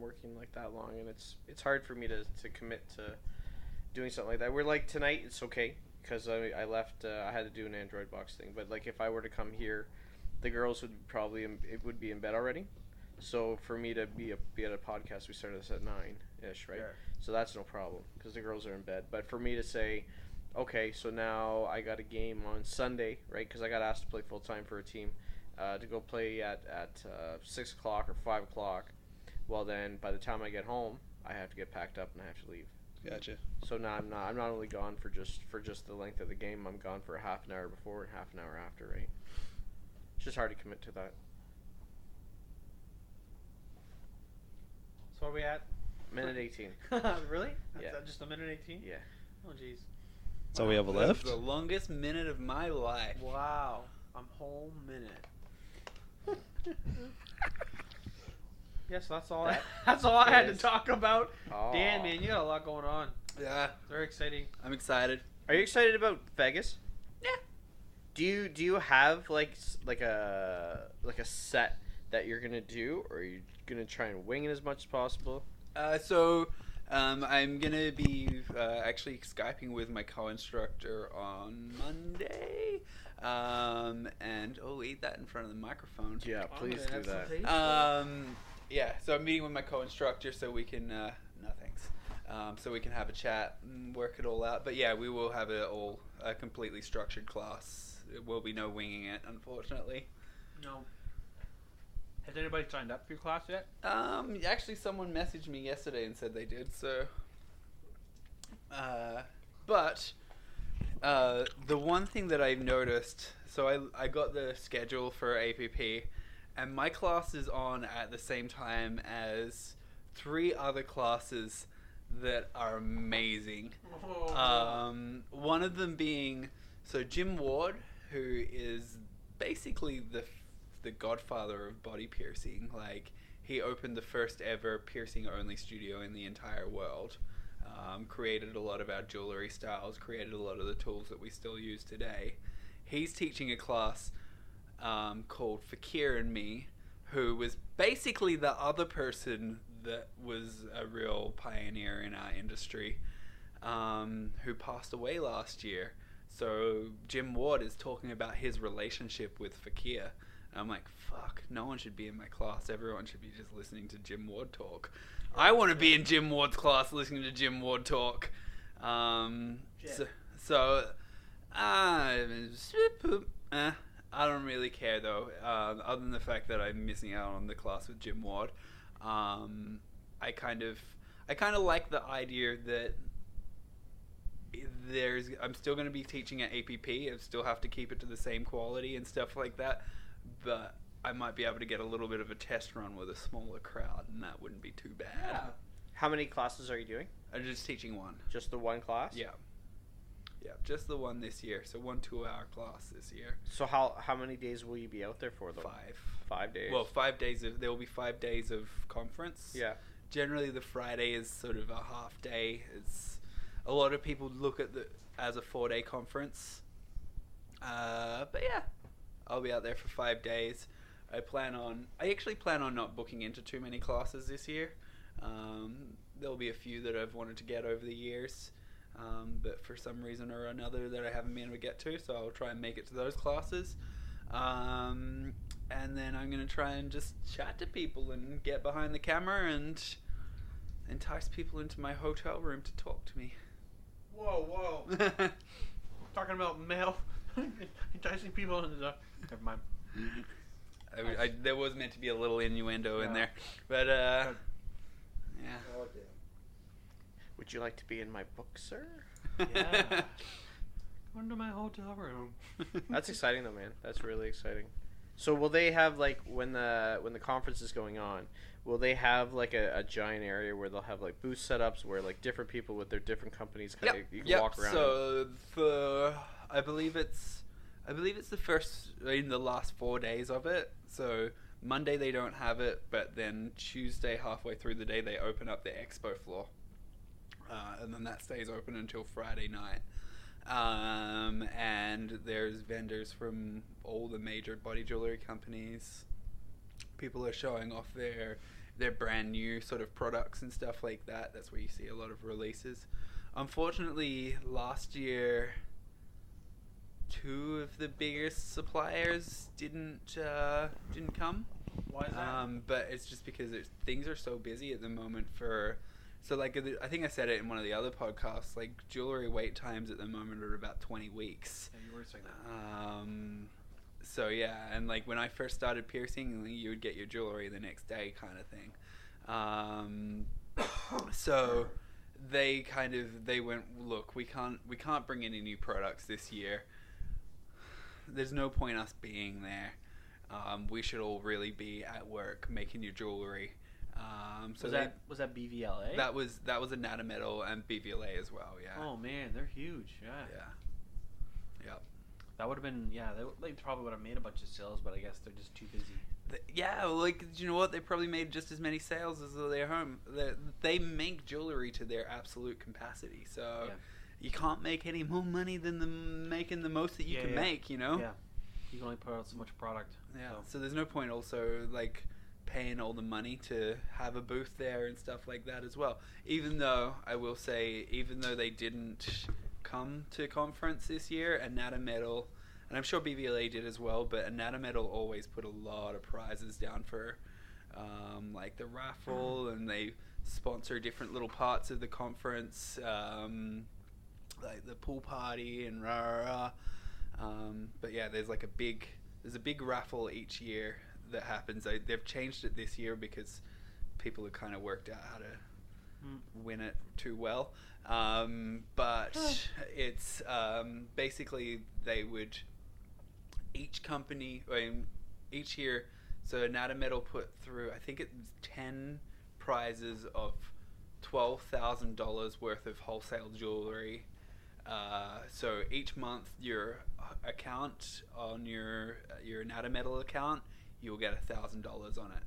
Speaker 2: working like that long, and it's hard for me to commit to doing something like that. We're like tonight, it's okay because I left. I had to do an Android box thing, but like if I were to come here, the girls would probably would be in bed already. So for me to be at a podcast, we started this at 9-ish, right?
Speaker 1: Yeah.
Speaker 2: So that's no problem because the girls are in bed. But for me to say, okay, so now I got a game on Sunday, right? Because I got asked to play full time for a team, to go play at 6 o'clock or 5 o'clock. Well, then by the time I get home, I have to get packed up and I have to leave.
Speaker 4: Gotcha.
Speaker 2: So now I'm not only gone for just the length of the game. I'm gone for a half an hour before and half an hour after, right? It's just hard to commit to that.
Speaker 1: so where are we at?
Speaker 2: Minute 18.
Speaker 1: Really?
Speaker 2: Yeah.
Speaker 1: That's just a minute 18?
Speaker 2: Yeah.
Speaker 1: Oh jeez.
Speaker 4: That's all we have
Speaker 3: That
Speaker 4: left.
Speaker 3: was the longest minute of my life.
Speaker 1: Wow. I'm whole minute. Yes, that's all. That's all I had to
Speaker 2: is-
Speaker 1: talk about.
Speaker 2: Oh.
Speaker 1: Dan, man, you got a lot going on.
Speaker 3: Yeah,
Speaker 1: Very exciting.
Speaker 3: I'm excited.
Speaker 2: Are you excited about Vegas?
Speaker 1: Yeah.
Speaker 2: Do you have like a set that you're gonna do, or are you gonna try and wing it as much as possible?
Speaker 3: I'm gonna be actually Skyping with my co-instructor on Monday, and eat that in front of the microphone.
Speaker 2: Yeah,
Speaker 1: I'm
Speaker 2: please
Speaker 1: gonna
Speaker 2: do
Speaker 1: have
Speaker 2: that.
Speaker 1: some taste.
Speaker 3: Yeah, so I'm meeting with my co-instructor so we can no thanks, so we can have a chat and work it all out. But yeah, we will have a completely structured class. There will be no winging it, unfortunately.
Speaker 1: No. Has anybody signed up for your class yet?
Speaker 3: Actually, someone messaged me yesterday and said they did. So, but the one thing that I've noticed, so I got the schedule for APP, and my class is on at the same time as 3 other classes that are amazing. One of them being Jim Ward, who is basically the godfather of body piercing. Like, he opened the first ever piercing only studio in the entire world, created a lot of our jewelry styles, created a lot of the tools that we still use today. He's teaching a class called Fakir and Me, who was basically the other person that was a real pioneer in our industry, who passed away last year. So Jim Ward is talking about his relationship with Fakir. And I'm like, fuck, no one should be in my class. Everyone should be just listening to Jim Ward talk. I want to be in Jim Ward's class listening to Jim Ward talk. I don't really care though, other than the fact that I'm missing out on the class with Jim Ward. I kind of like the idea that I'm still going to be teaching at APP. I still have to keep it to the same quality and stuff like that, but I might be able to get a little bit of a test run with a smaller crowd, and that wouldn't be too bad.
Speaker 2: Yeah. How many classes are you doing?
Speaker 3: I'm just teaching one.
Speaker 2: Just the one class?
Speaker 3: Yeah, just the one this year. So 1 2-hour class this year.
Speaker 2: So how many days will you be out there for, though?
Speaker 3: 5.
Speaker 2: 5 days?
Speaker 3: Well, 5 days. There will be 5 days of conference.
Speaker 2: Yeah.
Speaker 3: Generally, the Friday is sort of a half day. A lot of people look at as a 4-day conference. But yeah, I'll be out there for 5 days. I actually plan on not booking into too many classes this year. There'll be a few that I've wanted to get over the years, but for some reason or another that I haven't been able to get to, so I'll try and make it to those classes. And then I'm going to try and just chat to people and get behind the camera and entice people into my hotel room to talk to me.
Speaker 1: Whoa. Talking about male enticing people into the... Never mind.
Speaker 3: There was meant to be a little innuendo in there, but yeah.
Speaker 4: Oh, damn.
Speaker 2: Would you like to be in my book, sir?
Speaker 1: Yeah. Go into my hotel room.
Speaker 2: That's exciting, though, man. That's really exciting. So will they have, like, when the conference is going on, will they have, like, a giant area where they'll have, like, booth setups where, like, different people with their different companies kind of you can walk around?
Speaker 3: So I believe it's the first in the last 4 days of it. So Monday they don't have it, but then Tuesday halfway through the day they open up the expo floor, and then that stays open until Friday night. And there's vendors from all the major body jewelry companies. People are showing off their brand new sort of products and stuff like that. That's where you see a lot of releases. Unfortunately, last year, 2 of the biggest suppliers didn't come.
Speaker 1: Why is that?
Speaker 3: But it's just because things are so busy at the moment so like I think I said it in one of the other podcasts, like jewelry wait times at the moment are about 20 weeks.
Speaker 1: Yeah, you were saying that.
Speaker 3: So yeah, and like when I first started piercing, you would get your jewelry the next day kind of thing. So they went, look, we can't bring any new products this year. There's no point us being there. We should all really be at work making your jewelry. So
Speaker 1: was that BVLA?
Speaker 3: That was Anatometal and BVLA as well. Yeah.
Speaker 1: Oh man, they're huge. Yeah.
Speaker 3: Yep.
Speaker 1: That would have been they probably would have made a bunch of sales, but I guess they're just too busy.
Speaker 3: Yeah, like you know what? They probably made just as many sales as their home. They make jewelry to their absolute capacity, so you can't make any more money than making the most that you can make. You know.
Speaker 1: Yeah. You can only put out so much product.
Speaker 3: Yeah. So there's no point also like paying all the money to have a booth there and stuff like that as well. Even though I will say, even though they didn't come to conference this year, Anatometal, and I'm sure BVLA did as well, but Anatometal always put a lot of prizes down for like the raffle, and they sponsor different little parts of the conference, like the pool party and rah. But yeah, there's a big raffle each year that happens. They've changed it this year because people have kind of worked out how to win it too well. But it's basically they would each year. So Anatometal put through, I think it was 10 prizes of $12,000 worth of wholesale jewelry. So each month your account on your Anatometal account, you'll get $1,000 on it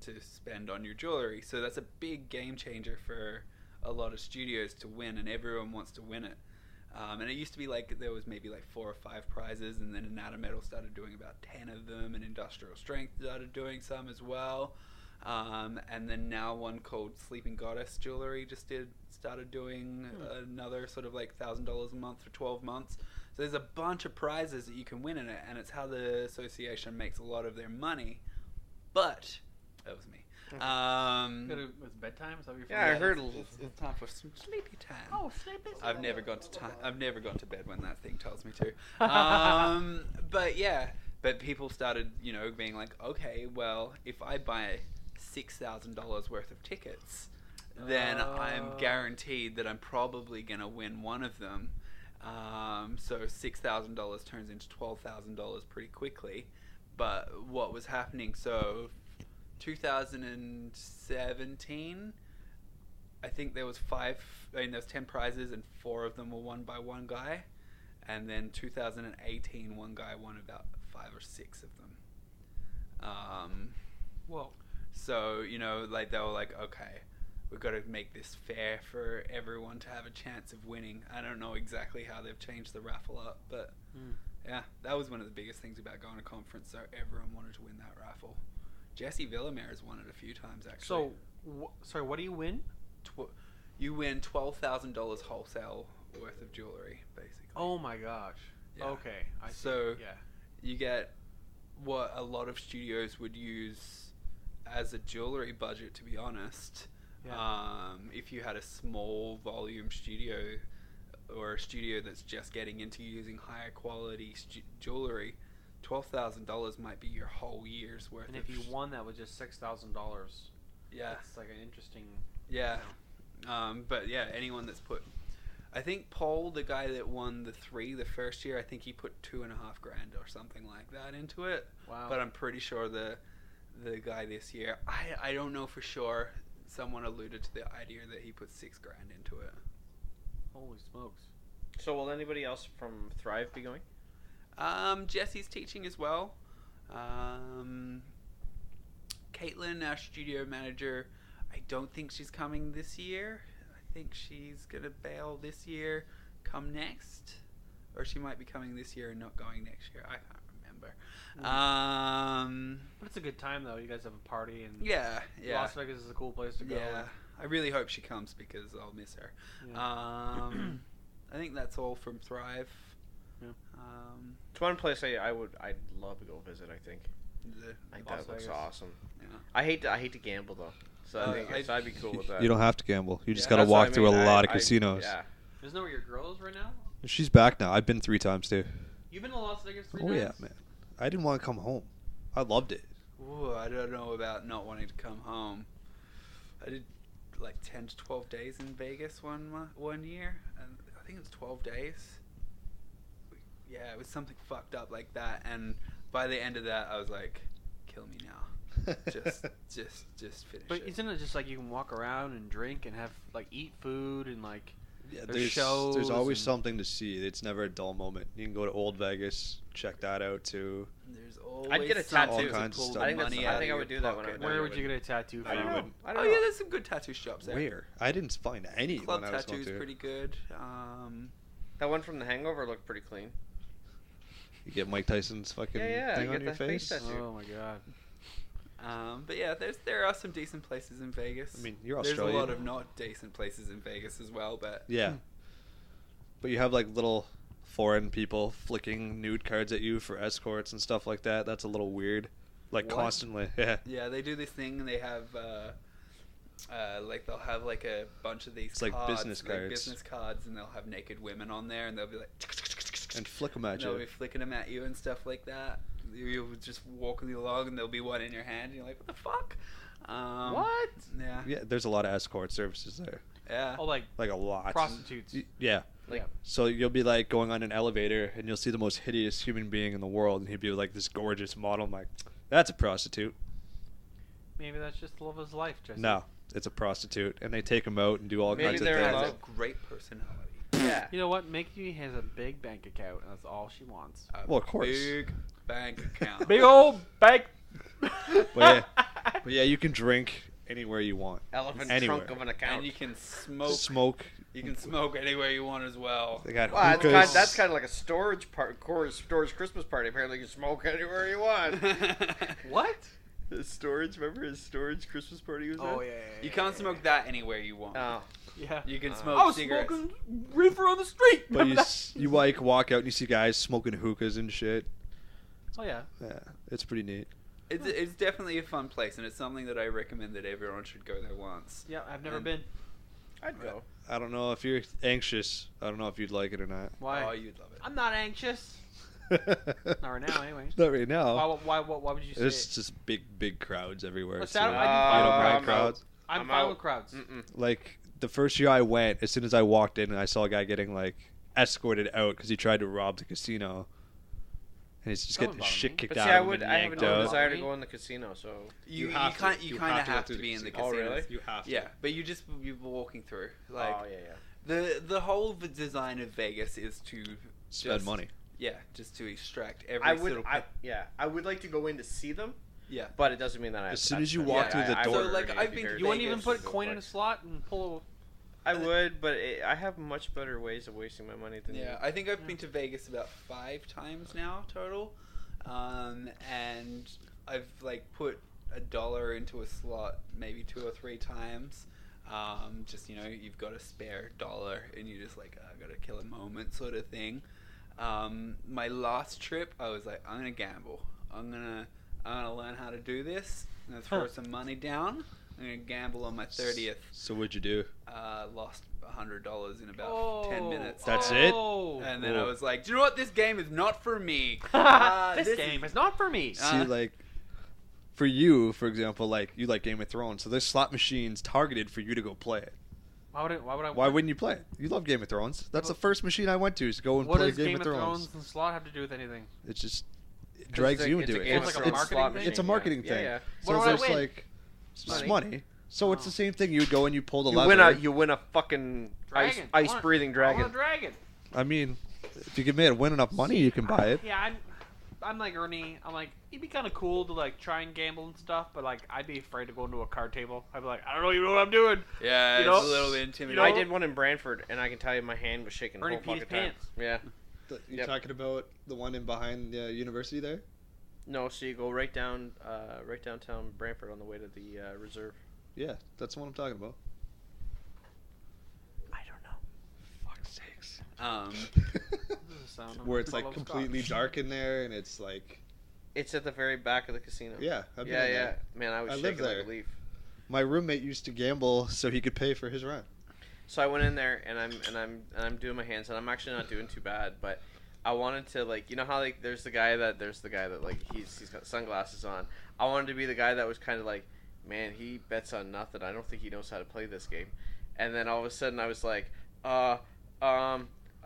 Speaker 3: to spend on your jewelry. So that's a big game changer for a lot of studios to win, and everyone wants to win it. And it used to be like there was maybe like 4 or 5 prizes, and then Anata Metal started doing about 10 of them, and Industrial Strength started doing some as well. And then now one called Sleeping Goddess Jewelry started doing another sort of like $1,000 a month for 12 months. So there's a bunch of prizes that you can win in it, and it's how the association makes a lot of their money. But that was me.
Speaker 1: It's bedtime. Is that what you're
Speaker 2: Yeah, I heard.
Speaker 3: It's time for some sleepy time.
Speaker 1: Oh, sleepy.
Speaker 3: I've never gone to bed when that thing tells me to. But people started, being like, okay, well, if I buy $6,000 worth of tickets, then I'm guaranteed that I'm probably gonna win one of them. So $6,000 turns into $12,000 pretty quickly. But what was happening? So 2017, I think there was 10 prizes, and 4 of them were won by one guy. And then 2018, one guy won about 5 or 6 of them.
Speaker 1: Whoa.
Speaker 3: So, they were like, okay, we've got to make this fair for everyone to have a chance of winning. I don't know exactly how they've changed the raffle up, but yeah, that was one of the biggest things about going to conference. So everyone wanted to win that raffle. Jesse Villamere has won it a few times, actually.
Speaker 1: So, sorry, what do you win?
Speaker 3: You win $12,000 wholesale worth of jewelry, basically.
Speaker 1: Oh my gosh.
Speaker 3: Yeah.
Speaker 1: Okay. I see.
Speaker 3: So
Speaker 1: yeah.
Speaker 3: you get what a lot of studios would use as a jewelry budget, to be honest.
Speaker 1: Yeah.
Speaker 3: If you had a small volume studio or a studio that's just getting into using higher quality jewelry, $12,000 might be your whole year's worth.
Speaker 1: And if you won that with just $6,000,
Speaker 3: yeah,
Speaker 1: it's like an interesting.
Speaker 3: Yeah. But yeah, anyone that's put, I think Paul, the guy that won the first year, I think he put $2,500 or something like that into it.
Speaker 1: Wow.
Speaker 3: But I'm pretty sure the guy this year, I don't know for sure. Someone alluded to the idea that he put $6,000 into it.
Speaker 1: Holy smokes.
Speaker 2: So will anybody else from Thrive be going?
Speaker 3: Jesse's teaching as well. Caitlin, our studio manager, I don't think she's coming this year. I think she's going to bail this year, come next. Or she might be coming this year and not going next year. I can't remember.
Speaker 1: But it's a good time, though. You guys have a party. And
Speaker 3: Yeah.
Speaker 1: Las Vegas is a cool place to go.
Speaker 3: Yeah. I really hope she comes because I'll miss her.
Speaker 1: Yeah.
Speaker 3: I think that's all from Thrive.
Speaker 1: Yeah.
Speaker 2: It's one place I'd love to go visit. I think
Speaker 3: Las
Speaker 2: that looks
Speaker 1: Vegas.
Speaker 2: awesome.
Speaker 3: Yeah.
Speaker 2: I hate to gamble though, so so I'd be cool with that.
Speaker 4: You don't have to gamble. You just
Speaker 3: Yeah.
Speaker 4: gotta
Speaker 2: That's what
Speaker 4: walk
Speaker 2: I
Speaker 4: through a
Speaker 2: mean.
Speaker 4: lot of casinos.
Speaker 2: Yeah.
Speaker 1: Isn't that where your girl is right now?
Speaker 4: She's back now. I've been 3 times too.
Speaker 1: You've been to Las Vegas 3
Speaker 4: Oh
Speaker 1: times?
Speaker 4: yeah, man. I didn't want to come home. I loved it.
Speaker 3: Ooh, I don't know about not wanting to come home. I did like 10 to 12 days in Vegas one year, and I think it was 12 days. Yeah, it was something fucked up like that, and by the end of that, I was like, "Kill me now, just finish
Speaker 1: But
Speaker 3: it."
Speaker 1: isn't it just like you can walk around and drink and have eat food and like
Speaker 4: Yeah,
Speaker 1: there's
Speaker 4: there's
Speaker 1: shows
Speaker 4: always
Speaker 1: and-
Speaker 4: something to see. It's never a dull moment. You can go to Old Vegas, check that out too.
Speaker 3: There's always
Speaker 2: I'd get a
Speaker 3: something
Speaker 2: tattoo.
Speaker 3: to
Speaker 4: All kinds of
Speaker 3: pull
Speaker 4: stuff.
Speaker 3: the
Speaker 2: I think that's-
Speaker 3: money
Speaker 2: I
Speaker 3: out
Speaker 2: think
Speaker 3: of
Speaker 2: I would
Speaker 3: your
Speaker 2: do that when I
Speaker 3: pocket.
Speaker 2: went
Speaker 1: where would you get a tattoo
Speaker 2: I don't
Speaker 1: from?
Speaker 2: know.
Speaker 4: wouldn't.
Speaker 2: I don't
Speaker 3: Oh
Speaker 2: know.
Speaker 3: yeah, there's some good tattoo shops there.
Speaker 4: Where? I didn't find any
Speaker 3: Club
Speaker 4: when I was going
Speaker 3: Tattoo's
Speaker 4: to.
Speaker 3: pretty good.
Speaker 2: That one from The Hangover looked pretty clean.
Speaker 4: You get Mike Tyson's fucking
Speaker 2: Yeah,
Speaker 4: thing
Speaker 2: you
Speaker 4: on
Speaker 2: get
Speaker 4: your
Speaker 2: that face
Speaker 4: face.
Speaker 2: tattoo.
Speaker 1: Oh my god.
Speaker 3: But yeah, there are some decent places in Vegas.
Speaker 4: I mean, you're
Speaker 3: There's
Speaker 4: Australian.
Speaker 3: a lot of not decent places in Vegas as well, but
Speaker 4: Yeah. But you have like little foreign people flicking nude cards at you for escorts and stuff like that. That's a little weird. Like
Speaker 3: What?
Speaker 4: constantly. Yeah.
Speaker 3: yeah, they do this thing. And they have like they'll have like a bunch of these
Speaker 4: It's like
Speaker 3: cards,
Speaker 4: business cards.
Speaker 3: business cards, and they'll have naked women on there, and they'll be like
Speaker 4: And flick them at
Speaker 3: and they'll be
Speaker 4: you.
Speaker 3: flicking them at you and stuff like that. You'll just walking along, and there'll be one in your hand, and you're like, what the fuck?
Speaker 1: What?
Speaker 3: Yeah.
Speaker 4: Yeah, there's a lot of escort services there.
Speaker 3: Yeah.
Speaker 1: Oh, like
Speaker 4: Like a lot.
Speaker 1: prostitutes.
Speaker 4: Yeah.
Speaker 2: Like,
Speaker 4: So you'll be like going on an elevator and you'll see the most hideous human being in the world and he'd be like this gorgeous model. I'm like, that's a prostitute.
Speaker 1: Maybe that's just the love of his life, Jesse.
Speaker 4: No, it's a prostitute. And they take him out and do all
Speaker 2: Maybe
Speaker 4: kinds of
Speaker 2: they're
Speaker 3: That
Speaker 4: things.
Speaker 3: has
Speaker 2: allowed-
Speaker 3: a great personality.
Speaker 2: yeah.
Speaker 1: You know what? Mickey has a big bank account, and that's all she wants.
Speaker 3: A
Speaker 4: Well, of course.
Speaker 3: Big bank account.
Speaker 1: Big old bank.
Speaker 4: But yeah, you can drink anywhere you want.
Speaker 2: Elephant
Speaker 4: Anywhere.
Speaker 2: trunk of an account.
Speaker 3: And you can smoke.
Speaker 4: Smoke.
Speaker 3: You can smoke anywhere you want as well.
Speaker 4: They got
Speaker 2: Well,
Speaker 4: hookahs.
Speaker 2: that's kind of like a storage Christmas party. Apparently, you can smoke anywhere you want.
Speaker 1: What?
Speaker 2: His storage, remember his storage Christmas party he was at?
Speaker 1: Yeah.
Speaker 3: You can't smoke that anywhere you want.
Speaker 2: Oh.
Speaker 1: Yeah.
Speaker 3: You can
Speaker 2: I
Speaker 3: smoke
Speaker 1: I was
Speaker 3: cigarettes.
Speaker 1: smoking reefer on the street.
Speaker 4: But
Speaker 1: Remember
Speaker 4: you,
Speaker 1: that?
Speaker 4: you like walk out and you see guys smoking hookahs and shit.
Speaker 1: Oh yeah.
Speaker 4: Yeah, it's pretty neat.
Speaker 3: It's definitely a fun place, and it's something that I recommend that everyone should go there once.
Speaker 1: Yeah, I've never
Speaker 3: And-
Speaker 1: been.
Speaker 2: I'd go.
Speaker 4: I don't know if you're anxious. I don't know if you'd like it or not.
Speaker 1: Why?
Speaker 3: Oh, you'd love it.
Speaker 1: I'm not anxious. Not right now, anyway.
Speaker 4: Not right now.
Speaker 1: Why would you say
Speaker 4: There's
Speaker 1: it?
Speaker 4: just big crowds everywhere.
Speaker 1: What's
Speaker 4: so
Speaker 1: that?
Speaker 4: you
Speaker 1: I do
Speaker 4: don't
Speaker 1: follow
Speaker 4: mind
Speaker 2: I'm
Speaker 4: crowds.
Speaker 1: I'm
Speaker 2: I'm
Speaker 1: fine
Speaker 2: out.
Speaker 1: with crowds.
Speaker 2: Mm-mm.
Speaker 4: Like the first year I went, as soon as I walked in, I saw a guy getting like escorted out because he tried to rob the casino, and he's just
Speaker 1: That
Speaker 4: getting
Speaker 1: would bother
Speaker 4: shit
Speaker 1: me.
Speaker 4: kicked
Speaker 2: But see,
Speaker 4: out
Speaker 2: I
Speaker 4: of him
Speaker 2: would.
Speaker 4: and
Speaker 2: I have
Speaker 4: yanked
Speaker 2: no
Speaker 4: out.
Speaker 2: desire to go in the casino, so
Speaker 3: You
Speaker 4: have to.
Speaker 3: kind
Speaker 4: You
Speaker 3: of
Speaker 4: have to
Speaker 3: have
Speaker 4: go
Speaker 3: to
Speaker 4: through
Speaker 3: be
Speaker 4: the
Speaker 3: in the
Speaker 2: casino. Oh,
Speaker 3: casino.
Speaker 2: really?
Speaker 4: You have to.
Speaker 3: Yeah, but you just be walking through. Like
Speaker 2: oh yeah.
Speaker 3: the whole design of Vegas is to
Speaker 4: Spend
Speaker 3: just-
Speaker 4: money.
Speaker 3: Yeah, just to extract every
Speaker 2: I would.
Speaker 3: little.
Speaker 2: I would like to go in to see them,
Speaker 3: Yeah.
Speaker 2: but it doesn't mean that I.
Speaker 4: As soon as
Speaker 2: that's-
Speaker 4: you walk through the
Speaker 2: I
Speaker 4: door-
Speaker 2: would
Speaker 3: So, like,
Speaker 2: already
Speaker 3: I've
Speaker 2: be
Speaker 3: been to
Speaker 2: very
Speaker 1: You wouldn't even
Speaker 3: Vegas
Speaker 1: put a
Speaker 3: is
Speaker 1: coin in a slot and pull.
Speaker 2: I would, but I have much better ways of wasting my money than
Speaker 3: Yeah,
Speaker 2: you.
Speaker 3: I think I've been to Vegas about 5 times now total, and I've like put $1 into a slot maybe 2 or 3 times. Just you've got a spare dollar, and you just like I gotta kill a moment sort of thing. My last trip, I was like, I'm gonna gamble. I'm gonna learn how to do this. I'm gonna throw some money down. I'm gonna gamble on my 30th.
Speaker 4: So what'd you do?
Speaker 3: Lost $100 in about 10 minutes.
Speaker 4: That's it?
Speaker 3: And then I
Speaker 4: Cool.
Speaker 3: was like, do you know what? This game is not for me.
Speaker 1: This game is not for me.
Speaker 4: See, like, for you, for example, like you like Game of Thrones, so there's slot machines targeted for you to go play it.
Speaker 1: Why would I?
Speaker 4: Why wouldn't you play it? You love Game of Thrones. That's the first machine I went to is go and
Speaker 1: What
Speaker 4: play
Speaker 1: does
Speaker 4: Game of Thrones.
Speaker 1: and slot have to do with anything?
Speaker 4: It just drags you into it.
Speaker 2: Game
Speaker 1: It's
Speaker 2: of
Speaker 1: like a
Speaker 2: Thrones
Speaker 1: marketing
Speaker 2: slot
Speaker 1: thing?
Speaker 2: machine,
Speaker 4: It's a marketing
Speaker 2: yeah.
Speaker 4: thing.
Speaker 2: Yeah,
Speaker 4: So
Speaker 1: What do I
Speaker 4: there's
Speaker 1: win?
Speaker 4: like it's
Speaker 2: Money.
Speaker 4: money. So it's
Speaker 1: Oh.
Speaker 4: the same thing. You would go and you pull the
Speaker 2: yeah.
Speaker 4: lever.
Speaker 2: You win a fucking
Speaker 1: Dragon.
Speaker 2: ice breathing
Speaker 1: I
Speaker 2: dragon.
Speaker 1: want a dragon.
Speaker 4: I mean, if you can make it win enough money, you can buy it.
Speaker 1: Yeah, I'm like Ernie. I'm like, it'd be kind of cool to like try and gamble and stuff, but like I'd be afraid to go into a card table. I'd be like, I don't even know what I'm doing.
Speaker 3: Yeah,
Speaker 1: You
Speaker 3: it's
Speaker 1: know-
Speaker 3: a little intimidating.
Speaker 1: you know-
Speaker 2: I did one in Brantford, and I can tell you my hand was shaking the
Speaker 1: Ernie
Speaker 2: whole
Speaker 1: peed
Speaker 2: fucking
Speaker 1: his
Speaker 2: time.
Speaker 1: pants.
Speaker 2: Yeah.
Speaker 4: You
Speaker 2: Yep.
Speaker 4: talking about the one in behind the university there?
Speaker 2: No, so you go right downtown Brantford on the way to the reserve.
Speaker 4: Yeah, that's the one I'm talking about.
Speaker 2: I don't know.
Speaker 4: Fuck's sakes.
Speaker 1: This is a sound of
Speaker 4: Where it's
Speaker 1: bottle
Speaker 4: like
Speaker 1: of
Speaker 4: completely
Speaker 1: scotch.
Speaker 4: dark in there, and it's like,
Speaker 2: It's at the very back of the casino.
Speaker 4: yeah, I've been
Speaker 2: Yeah,
Speaker 4: in
Speaker 2: yeah.
Speaker 4: there.
Speaker 2: Man, I was
Speaker 4: I live
Speaker 2: shaking like
Speaker 4: there.
Speaker 2: a leaf.
Speaker 4: My roommate used to gamble so he could pay for his rent.
Speaker 2: So I went in there and I'm doing my hands and I'm actually not doing too bad, but I wanted to like how like there's the guy that like he's got sunglasses on. I wanted to be the guy that was kind of like, man, he bets on nothing. I don't think he knows how to play this game. And then all of a sudden I was like, I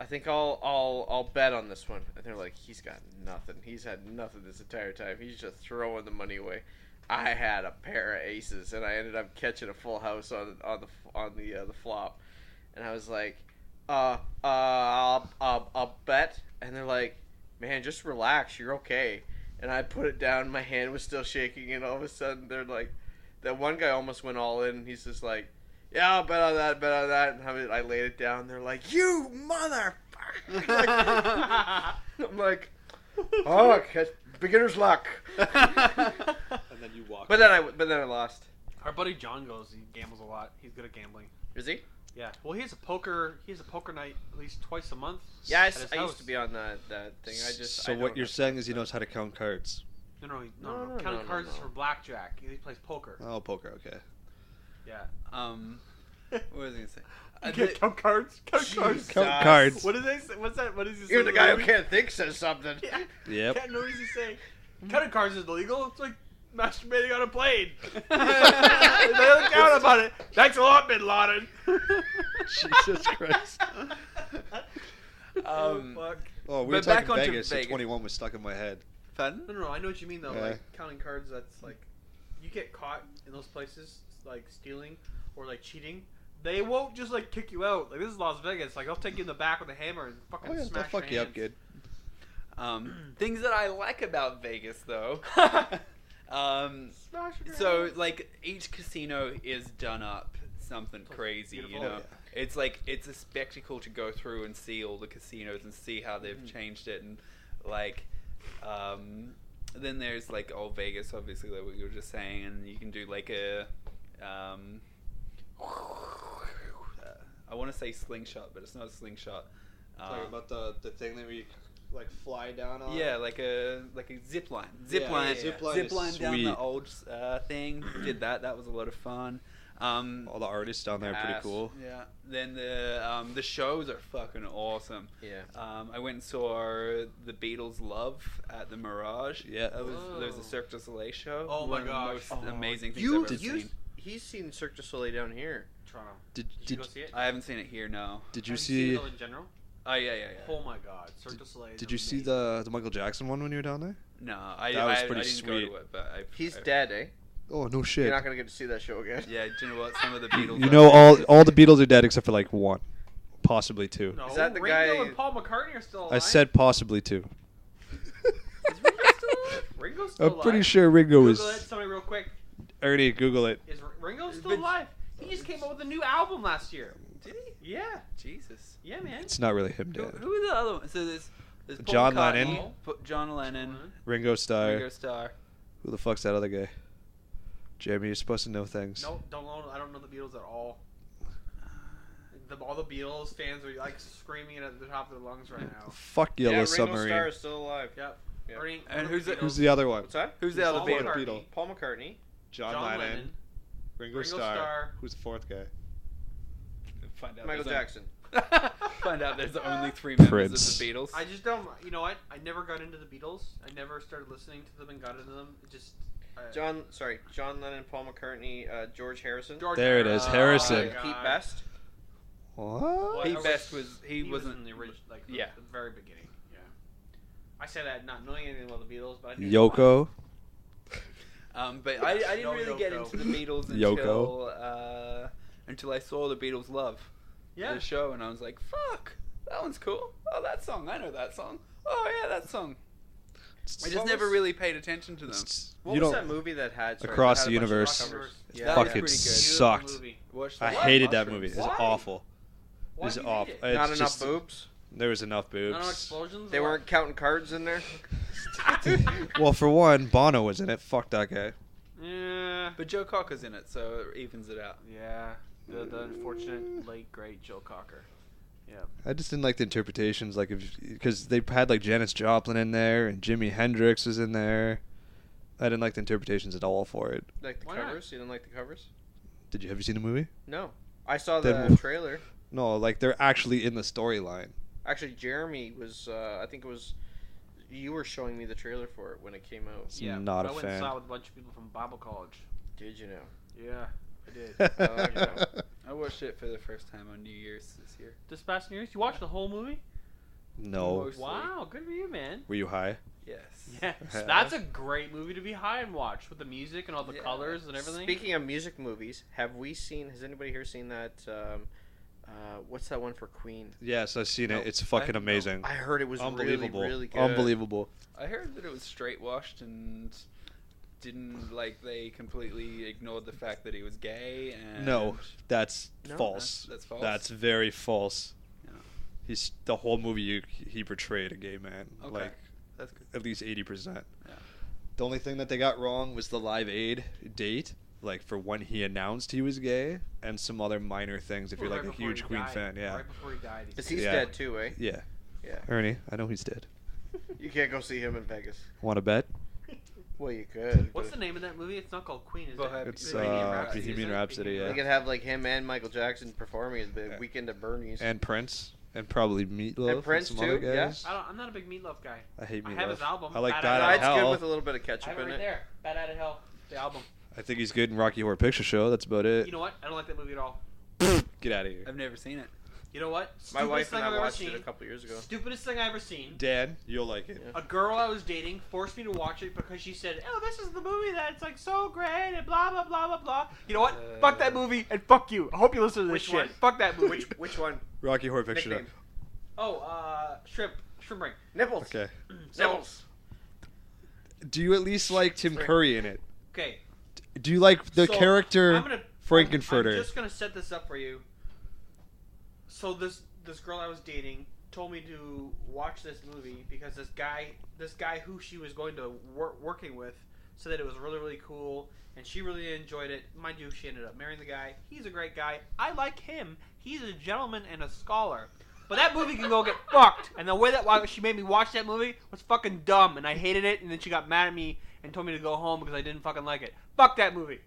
Speaker 2: think I'll bet on this one. And they're like, he's got nothing. He's had nothing this entire time. He's just throwing the money away. I had a pair of aces, and I ended up catching a full house on the flop. And I was like, I'll bet. And they're like, man, just relax. You're okay. And I put it down. My hand was still shaking, and all of a sudden they're like, that one guy almost went all in. And he's just like, yeah, I'll bet on that. And I laid it down. They're like, you motherfucker. I'm like, oh, beginner's luck.
Speaker 4: And then you walk.
Speaker 2: But then I lost.
Speaker 1: Our buddy John goes. He gambles a lot. He's good at gambling.
Speaker 2: Is he?
Speaker 1: Yeah. Well, he has a poker night at least twice a month.
Speaker 2: Yeah,
Speaker 1: at his
Speaker 2: I used
Speaker 1: house.
Speaker 2: to be on that thing.
Speaker 4: So
Speaker 2: I
Speaker 4: what
Speaker 2: don't
Speaker 4: you're
Speaker 2: have
Speaker 4: saying
Speaker 2: to
Speaker 4: is he
Speaker 2: do
Speaker 4: knows how to count cards.
Speaker 1: No.
Speaker 2: No,
Speaker 1: Counting
Speaker 2: no,
Speaker 1: cards is
Speaker 2: no.
Speaker 1: for blackjack. He plays poker.
Speaker 4: Oh, poker. Okay.
Speaker 1: Yeah.
Speaker 3: What was I gonna say?
Speaker 1: You can't count cards. Count cards.
Speaker 4: Count cards.
Speaker 1: What did they say? What's that? What is he say?
Speaker 2: You're the guy who
Speaker 1: movie?
Speaker 2: can't think says something.
Speaker 1: Yeah.
Speaker 4: Yep.
Speaker 1: Can't know what he's saying. Counting cards is illegal. It's like masturbating on a plane. They don't count about it. Thanks a lot, Bin Laden.
Speaker 4: Jesus Christ.
Speaker 1: Fuck.
Speaker 4: Oh, we were
Speaker 3: But back
Speaker 4: talking
Speaker 3: onto
Speaker 4: Vegas, so
Speaker 3: Vegas.
Speaker 4: 21 was stuck in my head.
Speaker 3: Fun?
Speaker 1: No. I know what you mean though.
Speaker 4: Yeah.
Speaker 1: Like counting cards. That's like you get caught in those places, like stealing or like cheating. They won't just like kick you out. Like this is Las Vegas. Like they'll take you in the back with a hammer and fucking
Speaker 4: Oh yeah, they'll
Speaker 1: smash
Speaker 4: fuck
Speaker 1: your
Speaker 4: you up
Speaker 1: hands.
Speaker 4: good.
Speaker 3: Things that I like about Vegas, though.
Speaker 1: Smash your
Speaker 3: So
Speaker 1: hands.
Speaker 3: like each casino is done up something crazy,
Speaker 1: Beautiful.
Speaker 3: you know.
Speaker 4: Yeah.
Speaker 3: It's like it's a spectacle to go through and see all the casinos and see how they've changed it, and like then there's like old Vegas, obviously, like what you were just saying, and you can do like a I want to say slingshot, but it's not a slingshot.
Speaker 4: Talking about the thing that we like fly down on.
Speaker 3: Yeah, like a zip line.
Speaker 4: Zip line is
Speaker 3: down the
Speaker 4: sweet.
Speaker 3: old thing. Did that. That was a lot of fun.
Speaker 4: All the artists down there are pretty
Speaker 2: Pass.
Speaker 4: cool.
Speaker 3: Yeah. Then the shows are fucking awesome.
Speaker 2: Yeah.
Speaker 3: I went and saw the Beatles Love at the Mirage.
Speaker 4: Yeah.
Speaker 3: There was
Speaker 1: Whoa.
Speaker 3: a Cirque du Soleil show.
Speaker 1: Oh my
Speaker 3: One of the
Speaker 1: gosh.
Speaker 3: most amazing things
Speaker 2: You,
Speaker 3: I've ever
Speaker 2: you,
Speaker 3: seen.
Speaker 2: he's seen Cirque du Soleil down here.
Speaker 1: Toronto.
Speaker 4: Did
Speaker 1: Did you
Speaker 4: did
Speaker 1: go see it?
Speaker 3: I haven't seen it here. No.
Speaker 4: did you
Speaker 1: Have seen
Speaker 4: see
Speaker 1: it in general?
Speaker 3: Oh yeah.
Speaker 1: Oh my god, Cirque du Soleil. is
Speaker 4: did you see
Speaker 1: amazing.
Speaker 4: the Michael Jackson one when you were down there?
Speaker 3: No, I
Speaker 4: That was
Speaker 3: I
Speaker 4: pretty
Speaker 3: didn't go
Speaker 4: sweet.
Speaker 3: to it, but
Speaker 2: He's
Speaker 3: I,
Speaker 2: dead, eh?
Speaker 4: Oh no shit.
Speaker 2: You're not gonna get to see that show again.
Speaker 3: Yeah. Do you know what? Some of the Beatles.
Speaker 4: You
Speaker 3: are
Speaker 4: know
Speaker 3: amazing.
Speaker 4: all the Beatles are dead except for like one, possibly two.
Speaker 1: No,
Speaker 2: Is that the
Speaker 1: Ringo
Speaker 2: guy-
Speaker 1: and Paul McCartney are still alive.
Speaker 4: I said possibly two.
Speaker 1: Is Ringo still alive? Ringo's still
Speaker 4: I'm
Speaker 1: alive.
Speaker 4: pretty sure Ringo
Speaker 1: Google
Speaker 4: was.
Speaker 1: it, somebody real quick.
Speaker 4: Ernie, Google it.
Speaker 1: Is Ringo still
Speaker 3: But-
Speaker 1: alive? He just came out with a new album last year.
Speaker 3: Did he?
Speaker 1: Yeah.
Speaker 3: Jesus.
Speaker 1: Yeah, man.
Speaker 4: It's not really him
Speaker 3: Who,
Speaker 4: dead.
Speaker 3: who are the other ones? So there's Paul
Speaker 4: John
Speaker 3: McCartney,
Speaker 4: Lennon.
Speaker 3: John Lennon,
Speaker 4: Ringo Starr.
Speaker 3: Ringo Starr.
Speaker 4: Who the fuck's that other guy? Jeremy, you're supposed to know things.
Speaker 1: No, don't know. I don't know the Beatles at all. All the Beatles fans are like screaming it at the top of their lungs right now.
Speaker 4: Fuck Yellow
Speaker 2: Ringo
Speaker 4: Submarine.
Speaker 2: Starr is still alive.
Speaker 1: Yep.
Speaker 2: Yeah.
Speaker 1: Ernie,
Speaker 3: And
Speaker 1: one of
Speaker 3: who's the-
Speaker 1: Beatles,
Speaker 4: Who's the other one?
Speaker 2: What's that?
Speaker 3: Who's the
Speaker 1: Paul
Speaker 3: other Beatle?
Speaker 1: McCartney,
Speaker 4: Beatle.
Speaker 2: Paul McCartney.
Speaker 4: John, Lennon. Ringo,
Speaker 1: Ringo
Speaker 4: Starr.
Speaker 1: Starr.
Speaker 4: Who's the fourth guy?
Speaker 3: Find out
Speaker 2: Michael
Speaker 3: there's
Speaker 2: Jackson.
Speaker 3: Find out there's only 3 members
Speaker 4: Prince.
Speaker 3: of the Beatles.
Speaker 1: I just don't. You know what? I never got into the Beatles. I never started listening to them and got into them. It just.
Speaker 2: John Lennon, Paul McCartney, George Harrison.
Speaker 1: George
Speaker 4: There it is,
Speaker 1: Harrison.
Speaker 4: Harrison.
Speaker 1: Oh, my
Speaker 2: Pete
Speaker 1: God.
Speaker 2: Best.
Speaker 4: What?
Speaker 3: Pete
Speaker 1: I
Speaker 3: Best
Speaker 1: was-
Speaker 3: was
Speaker 1: He
Speaker 3: wasn't
Speaker 1: in the original, like
Speaker 3: Yeah.
Speaker 1: the very beginning. Yeah. I say that not knowing anything about the Beatles, but I knew
Speaker 4: Yoko.
Speaker 3: But I didn't
Speaker 1: No
Speaker 3: really get
Speaker 1: Yoko.
Speaker 3: into the Beatles
Speaker 4: Yoko.
Speaker 3: until I saw the Beatles Love,
Speaker 1: Yeah.
Speaker 3: the show, and I was like, "Fuck, that one's cool. Oh, that song, I know that song. Oh yeah, that song." I just
Speaker 2: What
Speaker 3: never
Speaker 2: was-
Speaker 3: really paid attention to them.
Speaker 2: What
Speaker 4: You
Speaker 2: was
Speaker 4: don't.
Speaker 2: that movie that had
Speaker 4: Across
Speaker 2: that
Speaker 4: the
Speaker 2: had a bunch of
Speaker 4: Universe.
Speaker 2: covers?
Speaker 1: Yeah,
Speaker 3: That was
Speaker 4: Fucking
Speaker 3: pretty good.
Speaker 4: sucked.
Speaker 1: Movie.
Speaker 3: Watched
Speaker 4: I
Speaker 3: that.
Speaker 4: hated that
Speaker 3: Mushrooms.
Speaker 4: movie. It was
Speaker 1: Why?
Speaker 4: awful. It
Speaker 1: Why
Speaker 4: was
Speaker 1: do you
Speaker 4: awful.
Speaker 1: hate it?
Speaker 4: It's
Speaker 2: Not enough
Speaker 4: just-
Speaker 2: boobs.
Speaker 4: There was enough
Speaker 1: Not enough
Speaker 4: boobs.
Speaker 1: explosions.
Speaker 2: They
Speaker 1: What?
Speaker 2: weren't counting cards in there.
Speaker 4: Well, for one, Bono was in it. Fuck that guy.
Speaker 1: Yeah.
Speaker 3: But Joe Cocker's in it, so it evens it out.
Speaker 1: Yeah. The unfortunate late great Joe Cocker. Yeah.
Speaker 4: I just didn't like the interpretations, like because they had like Janis Joplin in there and Jimi Hendrix was in there. I didn't like the interpretations at all for it.
Speaker 2: Like the
Speaker 1: Why not?
Speaker 2: covers. You didn't like the covers?
Speaker 4: Have you seen the movie?
Speaker 2: No. I saw
Speaker 4: Then
Speaker 2: the
Speaker 4: wh-
Speaker 2: trailer.
Speaker 4: No, like they're actually in the storyline.
Speaker 2: Actually, Jeremy was. I think it was. You were showing me the trailer for it when it came out.
Speaker 4: It's
Speaker 1: Yeah.
Speaker 4: not
Speaker 1: I
Speaker 4: a
Speaker 1: went and
Speaker 4: fan.
Speaker 1: saw it with a bunch of people from Bible college.
Speaker 2: Did you know?
Speaker 1: Yeah, I did.
Speaker 2: like that.
Speaker 3: I watched it for the first time on New Year's this year.
Speaker 1: This past New Year's, you watched the whole movie?
Speaker 4: No.
Speaker 3: Mostly.
Speaker 1: Wow, good for you, man.
Speaker 4: Were you high?
Speaker 3: Yes.
Speaker 1: Yeah, that's a great movie to be high and watch with the music and all the
Speaker 3: Yeah.
Speaker 1: colors and everything.
Speaker 2: Speaking of music movies, have we seen? Has anybody here seen that? What's that one for Queen?
Speaker 4: Yes, I've seen
Speaker 3: Nope.
Speaker 4: it. It's fucking
Speaker 3: no.
Speaker 4: amazing.
Speaker 2: I heard it was
Speaker 4: Unbelievable.
Speaker 2: really, really good.
Speaker 4: Unbelievable.
Speaker 3: I heard that it was straight washed and didn't like they completely ignored the fact that he was gay and
Speaker 4: No, that's
Speaker 2: No,
Speaker 4: false.
Speaker 3: that's false.
Speaker 4: That's very false.
Speaker 3: Yeah.
Speaker 4: He's the whole movie. He portrayed a gay man.
Speaker 3: Okay.
Speaker 4: Like
Speaker 3: That's good.
Speaker 4: at least 80%.
Speaker 3: Yeah.
Speaker 4: The only thing that they got wrong was the Live Aid date, like for when he announced he was gay, and some other minor things. If you're
Speaker 1: Right
Speaker 4: like a
Speaker 1: before
Speaker 4: huge
Speaker 1: he
Speaker 4: Queen
Speaker 1: died.
Speaker 4: fan, yeah,
Speaker 1: Right before he died.
Speaker 2: Because
Speaker 1: said-
Speaker 2: he's
Speaker 4: Yeah.
Speaker 2: dead too, eh?
Speaker 4: yeah.
Speaker 2: Yeah.
Speaker 4: Ernie, I know he's dead.
Speaker 2: You can't go see him in Vegas.
Speaker 4: Want to bet?
Speaker 2: Well, you could.
Speaker 1: What's
Speaker 2: but
Speaker 1: the name of that movie? It's not called Queen, is
Speaker 3: Bohemian-
Speaker 1: it?
Speaker 4: It's
Speaker 3: Bohemian Rhapsody,
Speaker 4: Bohemian
Speaker 1: isn't it?
Speaker 4: Rhapsody,
Speaker 1: Bohemian
Speaker 4: yeah.
Speaker 2: They could have like him and Michael Jackson performing at the Weekend at Bernie's.
Speaker 4: And Prince, and probably Meatloaf,
Speaker 2: And Prince
Speaker 4: some
Speaker 2: too,
Speaker 4: other
Speaker 2: yeah.
Speaker 4: guys.
Speaker 1: I'm not a big Meatloaf guy.
Speaker 4: I hate
Speaker 1: I
Speaker 4: Meatloaf.
Speaker 1: have his album.
Speaker 4: I like
Speaker 1: Bad
Speaker 4: Bad
Speaker 1: Out
Speaker 4: Out
Speaker 1: of
Speaker 4: of
Speaker 2: it's good
Speaker 4: Hell.
Speaker 2: with a little bit of
Speaker 1: I
Speaker 2: ketchup
Speaker 1: have it
Speaker 2: in
Speaker 1: right
Speaker 2: it.
Speaker 1: there. Bad Out of Hell, the album.
Speaker 4: I think he's good in Rocky Horror Picture Show. That's about it.
Speaker 1: You know what? I don't like that movie at all.
Speaker 4: Get out of here.
Speaker 3: I've never seen it.
Speaker 1: You know what?
Speaker 2: My
Speaker 1: Stupidest
Speaker 2: wife
Speaker 1: thing
Speaker 2: and
Speaker 1: I've
Speaker 2: I
Speaker 1: ever
Speaker 2: watched
Speaker 1: seen.
Speaker 2: it a couple years ago.
Speaker 1: Stupidest thing I ever seen.
Speaker 4: Dan, you'll like it.
Speaker 2: Yeah.
Speaker 1: A girl I was dating forced me to watch it because she said, "Oh, this is the movie that's like so great and blah blah blah blah blah." You know what? Fuck that movie and fuck you. I hope you listen to this
Speaker 2: Which
Speaker 1: shit.
Speaker 2: one?
Speaker 1: Fuck that movie.
Speaker 2: Which one?
Speaker 4: Rocky Horror Picture Show.
Speaker 2: Nickname.
Speaker 1: Oh, shrimp ring.
Speaker 2: Nipples.
Speaker 4: Okay.
Speaker 1: So,
Speaker 2: Nipples.
Speaker 4: Do you at least like Tim Curry in it?
Speaker 1: Okay.
Speaker 4: Do you like the
Speaker 1: So,
Speaker 4: character
Speaker 1: I'm
Speaker 4: Frankenfurter?
Speaker 1: I'm just gonna set this up for you. So this girl I was dating told me to watch this movie because this guy who she was going to working with said that it was really, really cool, and she really enjoyed it. Mind you, she ended up marrying the guy. He's a great guy. I like him. He's a gentleman and a scholar. But that movie can go get fucked. And the way that she made me watch that movie was fucking dumb, and I hated it. And then she got mad at me and told me to go home because I didn't fucking like it. Fuck that movie.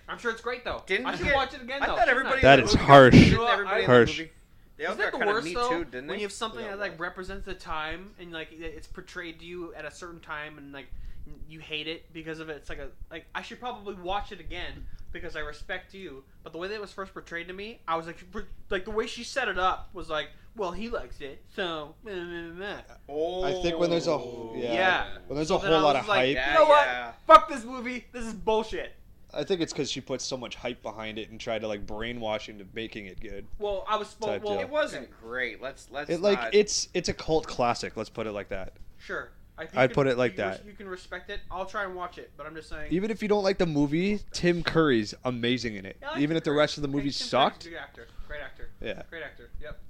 Speaker 1: I'm sure it's great though. I should watch it again though.
Speaker 2: I thought everybody.
Speaker 4: That
Speaker 2: in the
Speaker 4: is
Speaker 2: movie-
Speaker 4: harsh.
Speaker 2: Didn't everybody in the
Speaker 4: Harsh.
Speaker 2: movie- They all
Speaker 1: Isn't that
Speaker 2: got
Speaker 1: the
Speaker 2: kind of
Speaker 1: worst
Speaker 2: Me
Speaker 1: though?
Speaker 2: Too, didn't they?
Speaker 1: When you have something
Speaker 2: Yeah,
Speaker 1: that like
Speaker 2: well.
Speaker 1: represents the time and like it's portrayed to you at a certain time and like you hate it because of it. It's like I should probably watch it again because I respect you. But the way that it was first portrayed to me, I was like the way she set it up was like, well, he likes it, so.
Speaker 2: Oh.
Speaker 4: I think when there's a
Speaker 1: Yeah.
Speaker 4: when there's
Speaker 1: So
Speaker 4: a
Speaker 1: then
Speaker 4: whole
Speaker 1: I
Speaker 4: lot
Speaker 1: was
Speaker 4: of
Speaker 1: like,
Speaker 4: hype.
Speaker 1: you know what?
Speaker 2: Yeah.
Speaker 1: Fuck this movie. This is bullshit.
Speaker 4: I think it's because she put so much hype behind it and tried to like brainwash into making it good.
Speaker 1: Well, I was
Speaker 4: Type deal.
Speaker 2: It wasn't great. Let's
Speaker 4: It like it's a cult classic. Let's put it like that.
Speaker 1: Sure. I think
Speaker 4: I'd put it like that.
Speaker 1: You can respect it. I'll try and watch it, but I'm just saying.
Speaker 4: Even if you don't like the movie, Tim Curry's amazing in it.
Speaker 1: Yeah, I like
Speaker 4: Even
Speaker 1: Tim
Speaker 4: if the
Speaker 1: Curry.
Speaker 4: rest of the
Speaker 1: Hey,
Speaker 4: movie
Speaker 1: Tim Curry's a
Speaker 4: sucked.
Speaker 1: good actor. Great actor.
Speaker 4: Yeah.
Speaker 1: Great actor. Yep.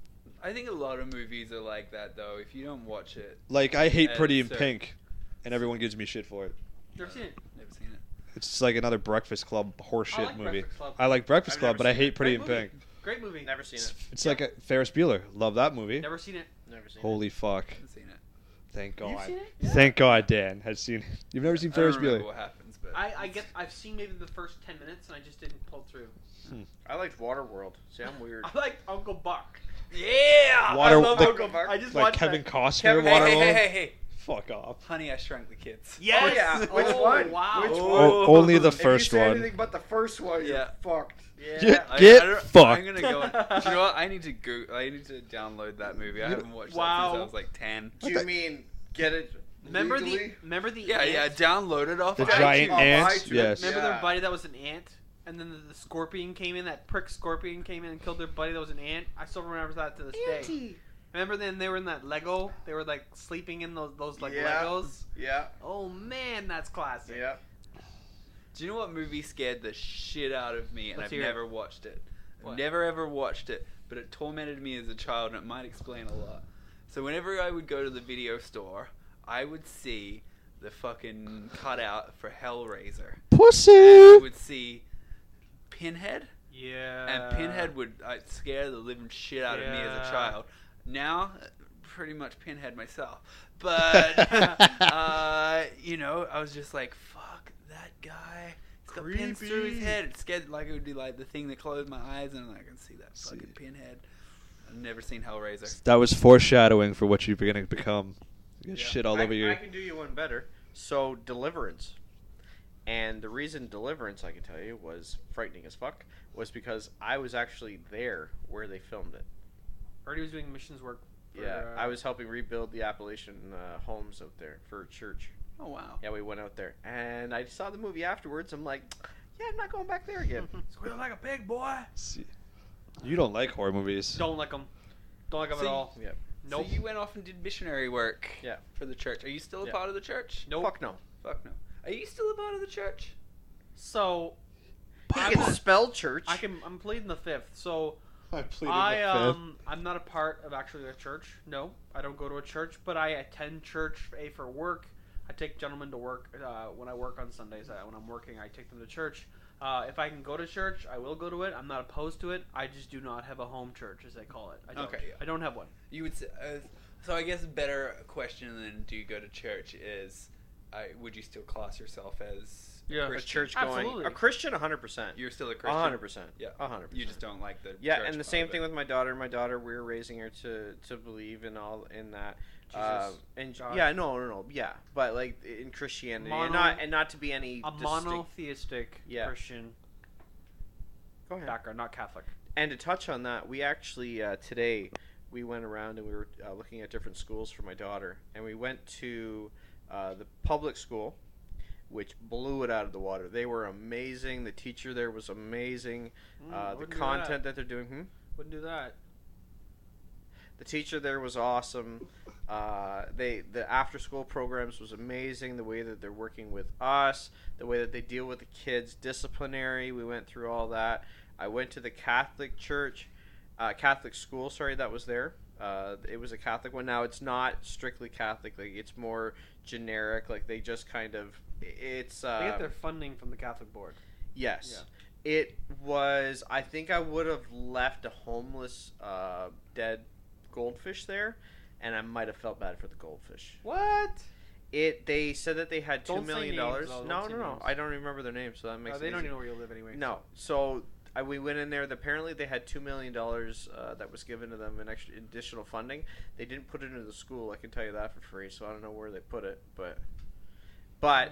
Speaker 3: I think a lot of movies are like that though. If you don't watch it,
Speaker 4: Like I hate
Speaker 3: Yeah,
Speaker 4: Pretty in
Speaker 3: so-
Speaker 4: Pink, and everyone gives me shit for it.
Speaker 1: Never seen it.
Speaker 3: never seen it.
Speaker 4: It's just like another Breakfast Club horseshit
Speaker 1: I like
Speaker 4: movie.
Speaker 1: Breakfast Club.
Speaker 4: I like Breakfast
Speaker 2: I've
Speaker 4: Club,
Speaker 2: never
Speaker 4: but I
Speaker 2: seen
Speaker 4: hate
Speaker 2: it.
Speaker 4: Pretty
Speaker 1: Great
Speaker 4: in
Speaker 1: movie.
Speaker 4: Pink.
Speaker 1: Great movie.
Speaker 2: Never seen it.
Speaker 4: It's like a Ferris Bueller. Love that movie.
Speaker 1: Never seen it.
Speaker 2: Never seen
Speaker 4: Holy fuck!
Speaker 3: Haven't seen it.
Speaker 4: Thank God.
Speaker 1: You've seen it?
Speaker 4: Thank God, Dan has seen it. You've never seen
Speaker 3: I
Speaker 4: Ferris
Speaker 3: don't remember
Speaker 4: Bueller.
Speaker 3: what happens, but
Speaker 1: I've seen maybe the first 10 minutes and I just didn't pull through.
Speaker 2: it. I liked Waterworld. See, I'm weird.
Speaker 1: I like Uncle Buck.
Speaker 3: yeah.
Speaker 4: Water-
Speaker 1: I love
Speaker 4: the-
Speaker 1: Uncle Buck. I just
Speaker 4: Like
Speaker 1: watched
Speaker 4: Kevin
Speaker 1: that.
Speaker 4: Costner.
Speaker 2: Kevin-
Speaker 3: Hey,
Speaker 4: Waterworld.
Speaker 3: hey.
Speaker 4: Fuck off.
Speaker 3: Honey, I Shrunk the Kids.
Speaker 1: Yes.
Speaker 2: Oh, yeah. Which
Speaker 1: Oh,
Speaker 2: one?
Speaker 1: Wow.
Speaker 2: Which
Speaker 3: Oh.
Speaker 2: one?
Speaker 4: Only the
Speaker 2: If
Speaker 4: first
Speaker 2: you say
Speaker 4: one.
Speaker 2: anything but the first one, you're
Speaker 3: Yeah.
Speaker 2: fucked.
Speaker 1: Yeah.
Speaker 4: Get fucked.
Speaker 3: I'm gonna go. Do you know what? I need to download that movie. I
Speaker 4: You-
Speaker 3: haven't watched that
Speaker 1: Wow.
Speaker 3: since I was like 10.
Speaker 2: Do you mean get it
Speaker 1: Remember
Speaker 2: legally?
Speaker 1: the
Speaker 3: Yeah,
Speaker 1: ant?
Speaker 3: download it off
Speaker 4: The
Speaker 3: of
Speaker 4: giant
Speaker 3: iTunes.
Speaker 4: ants.
Speaker 2: iTunes.
Speaker 4: Yes.
Speaker 1: Remember
Speaker 2: Yeah.
Speaker 1: their buddy that was an ant? And then the scorpion came in, that prick scorpion came in and killed their buddy that was an ant. I still remember that to this day. Remember then they were in that Lego? They were like sleeping in those like
Speaker 2: Yeah.
Speaker 1: Legos?
Speaker 2: Yeah.
Speaker 1: Oh man, that's classic.
Speaker 2: Yeah.
Speaker 3: Do you know what movie scared the shit out of me, and
Speaker 1: Let's
Speaker 3: I've
Speaker 1: hear it.
Speaker 3: never watched it?
Speaker 1: What?
Speaker 3: I've never ever watched it, but it tormented me as a child, and it might explain a lot. So whenever I would go to the video store, I would see the fucking cutout for Hellraiser. And I
Speaker 4: Pussy.
Speaker 3: would see Pinhead,
Speaker 1: Yeah.
Speaker 3: and Pinhead would scare the living shit out of me as
Speaker 1: Yeah.
Speaker 3: a child. Now, pretty much Pinhead myself. But, you know, I was just like, fuck that guy. He's got pins through his
Speaker 1: Creepy.
Speaker 3: head. It scared, like, it would be like the thing that closed my eyes, and I can see that
Speaker 4: See.
Speaker 3: fucking Pinhead. I've never seen Hellraiser.
Speaker 4: That was foreshadowing for what you're going to become. You got
Speaker 3: Yeah.
Speaker 4: shit all over
Speaker 2: I
Speaker 4: you.
Speaker 2: can do you one better. So, Deliverance. And the reason Deliverance, I can tell you, was frightening as fuck, was because I was actually there where they filmed it.
Speaker 1: Heard he was doing missions work. For,
Speaker 2: Yeah, I was helping rebuild the Appalachian homes out there for a church.
Speaker 3: Oh, wow.
Speaker 2: Yeah, we went out there. And I saw the movie afterwards. I'm like, yeah, I'm not going back there again.
Speaker 3: Squeal like a pig, boy.
Speaker 4: See, you don't like horror movies.
Speaker 1: Don't like him. Don't like him
Speaker 3: See,
Speaker 1: at all.
Speaker 2: Yeah.
Speaker 1: Nope.
Speaker 3: So you went off and did missionary work
Speaker 2: Yeah.
Speaker 3: for the church. Are you still a
Speaker 2: Yeah.
Speaker 3: part of the church?
Speaker 1: Nope.
Speaker 2: Fuck no.
Speaker 3: Fuck no. Are you still a part of the church?
Speaker 1: So
Speaker 2: You
Speaker 1: I'm,
Speaker 2: can spell church.
Speaker 1: I'm pleading the fifth. So
Speaker 4: I pleaded
Speaker 1: I'm not a part of actually a church. No, I don't go to a church, but I attend church for work. I take gentlemen to work when I work on Sundays. When I'm working, I take them to church. If I can go to church, I will go to it. I'm not opposed to it. I just do not have a home church, as they call it. I don't.
Speaker 3: Okay, yeah.
Speaker 1: I don't have one.
Speaker 3: You would say, so I guess a better question than do you go to church is, would you still class yourself as
Speaker 1: Yeah.
Speaker 2: a
Speaker 3: Christian?
Speaker 2: church going.
Speaker 1: Absolutely.
Speaker 2: A Christian, 100%.
Speaker 3: You're still a Christian.
Speaker 2: 100%.
Speaker 3: Yeah.
Speaker 2: 100%.
Speaker 3: You just don't like the
Speaker 2: Yeah,
Speaker 3: church
Speaker 2: and the
Speaker 3: part
Speaker 2: same
Speaker 3: of
Speaker 2: thing
Speaker 3: it.
Speaker 2: with my daughter. My daughter, we're raising her to believe in all in that.
Speaker 1: Jesus,
Speaker 2: And
Speaker 1: God.
Speaker 2: yeah, no, yeah, but like in Christianity,
Speaker 1: Mono-
Speaker 2: and not to be any
Speaker 1: A
Speaker 2: distinct-
Speaker 1: monotheistic
Speaker 2: Yeah.
Speaker 1: Christian
Speaker 2: Go ahead.
Speaker 1: background, not Catholic.
Speaker 2: And to touch on that, we actually today we went around and we were looking at different schools for my daughter, and we went to the public school, which blew it out of the water. They were amazing. The teacher there was amazing. The
Speaker 1: wouldn't do
Speaker 2: content that they're doing.
Speaker 1: Wouldn't do that.
Speaker 2: The teacher there was awesome. The after school programs was amazing. The way that they're working with us, the way that they deal with the kids, disciplinary. We went through all that. I went to the Catholic church, Catholic school. Sorry, that was there. It was a Catholic one. Now it's not strictly Catholic. Like it's more generic. Like they just kind of it's.
Speaker 1: They get their funding from the Catholic board.
Speaker 2: Yes.
Speaker 1: Yeah.
Speaker 2: It was. I think I would have left a homeless, dead goldfish there, and I might have felt bad for the goldfish.
Speaker 1: What?
Speaker 2: They said that they had $2
Speaker 1: Don't say
Speaker 2: million.
Speaker 1: names, though.
Speaker 2: No,
Speaker 1: Don't say
Speaker 2: no.
Speaker 1: names.
Speaker 2: I don't remember their names, so that makes.
Speaker 1: They
Speaker 2: it
Speaker 1: don't
Speaker 2: easy.
Speaker 1: even know where you live anyway.
Speaker 2: No. So we went in there. Apparently, they had $2 million that was given to them in extra additional funding. They didn't put it into the school. I can tell you that for free. So I don't know where they put it, but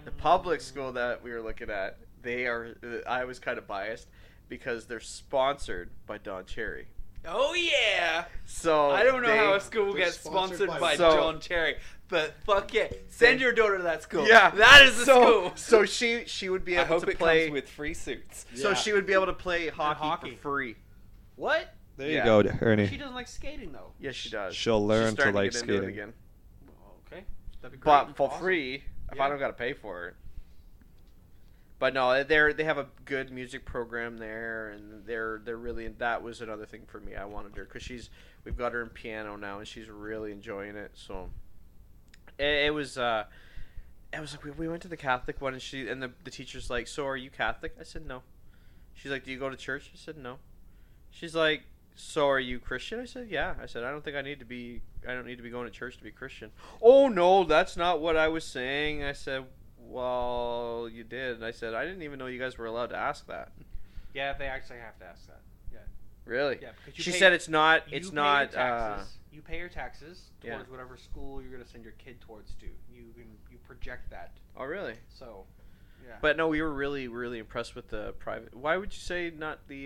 Speaker 2: the public school that we were looking at, they are. I was kind of biased because they're sponsored by Don Cherry.
Speaker 3: Oh yeah!
Speaker 2: So
Speaker 3: I don't know how a
Speaker 4: they're
Speaker 3: school gets
Speaker 4: sponsored
Speaker 3: sponsored
Speaker 4: by
Speaker 3: by
Speaker 2: So-
Speaker 3: John Cherry, but fuck yeah, send your daughter to that school.
Speaker 2: Yeah,
Speaker 3: that is the school.
Speaker 2: So she would be
Speaker 3: I
Speaker 2: able
Speaker 3: hope
Speaker 2: to
Speaker 3: it
Speaker 2: play.
Speaker 3: comes with free suits.
Speaker 2: So
Speaker 4: Yeah.
Speaker 2: she would be able to play hockey
Speaker 1: hockey.
Speaker 2: for free.
Speaker 1: What?
Speaker 4: There
Speaker 2: Yeah.
Speaker 4: you go, Ernie.
Speaker 1: She doesn't like skating though.
Speaker 2: Yes, she does.
Speaker 4: She'll learn
Speaker 2: She's starting
Speaker 4: to like
Speaker 2: get into it
Speaker 4: skating.
Speaker 2: again.
Speaker 1: Okay. That'd be great.
Speaker 2: But for
Speaker 1: Awesome.
Speaker 2: free if
Speaker 1: Yeah.
Speaker 2: I don't got to pay for it. But no, they have a good music program there, and they're really. That was another thing for me. I wanted her because we've got her in piano now, and she's really enjoying it. So it was like we went to the Catholic one, and the teacher's like, "So are you Catholic?" I said no. She's like, "Do you go to church?" I said no. She's like, "So are you Christian?" I said, "Yeah." I said, I don't need to be going to church to be Christian." "Oh no, that's not what I was saying." I said, "Well, you did." I said, "I didn't even know you guys were allowed to ask that."
Speaker 1: Yeah, they actually have to ask that. Yeah.
Speaker 2: Really?
Speaker 1: Yeah. Because
Speaker 2: She said it's not.
Speaker 1: you
Speaker 2: It's
Speaker 1: pay
Speaker 2: not.
Speaker 1: Your taxes, you pay your taxes
Speaker 2: Yeah.
Speaker 1: towards whatever school you're going to send your kid towards. You project that.
Speaker 2: Oh really?
Speaker 1: So. Yeah.
Speaker 2: But no, we were really, really impressed with the private. Why would you say not the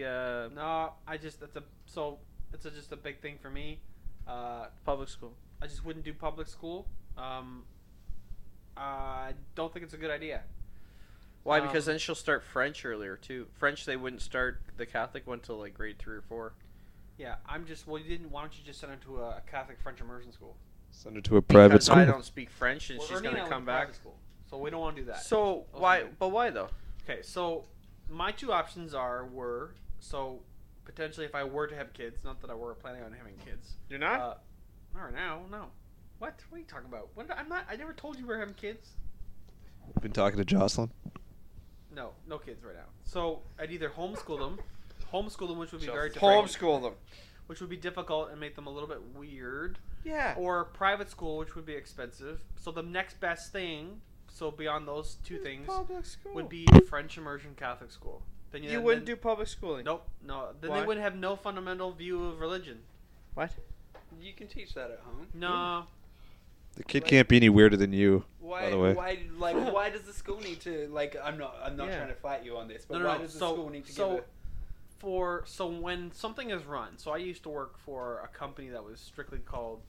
Speaker 1: No, it's just a big thing for me.
Speaker 2: public school?
Speaker 1: I just wouldn't do public school. I don't think it's a good idea.
Speaker 2: Why? Because then she'll start French earlier too. French, they wouldn't start the Catholic one till like grade 3 or 4.
Speaker 1: Yeah, why don't you just send her to a Catholic French immersion school?
Speaker 4: Send her to a private
Speaker 2: Because
Speaker 4: school.
Speaker 2: I don't speak French, and
Speaker 1: Well,
Speaker 2: she's
Speaker 1: Ernie
Speaker 2: gonna
Speaker 1: and I
Speaker 2: come
Speaker 1: went to private
Speaker 2: back.
Speaker 1: School, so we don't want to do that.
Speaker 2: So
Speaker 1: Those
Speaker 2: why?
Speaker 1: are good.
Speaker 2: But why though?
Speaker 1: Okay, so my two options were potentially if I were to have kids, not that I were planning on having kids.
Speaker 2: You're not.
Speaker 1: Not right now, no. What are you talking about? I never told you we were having kids.
Speaker 4: Been talking to Jocelyn.
Speaker 1: No kids right now. So I'd either homeschool them, which would be very difficult,
Speaker 2: Homeschool them.
Speaker 1: which would be difficult and make them a little bit weird,
Speaker 2: Yeah.
Speaker 1: or private school, which would be expensive. So the next best thing, so beyond those two things,
Speaker 2: Public school.
Speaker 1: would be French immersion Catholic school. Then
Speaker 2: You wouldn't do public schooling.
Speaker 1: Nope, no. Then
Speaker 2: Why?
Speaker 1: they wouldn't have no fundamental view of religion.
Speaker 2: What?
Speaker 3: You can teach that at home.
Speaker 1: No.
Speaker 4: The kid can't be any weirder than you.
Speaker 3: Why?
Speaker 4: By the way.
Speaker 3: Why does the school need to like? I'm not
Speaker 2: Yeah.
Speaker 3: trying to fight you on this, but
Speaker 1: No.
Speaker 3: why does the school need to give it?
Speaker 1: So when something is run, so I used to work for a company that was strictly called,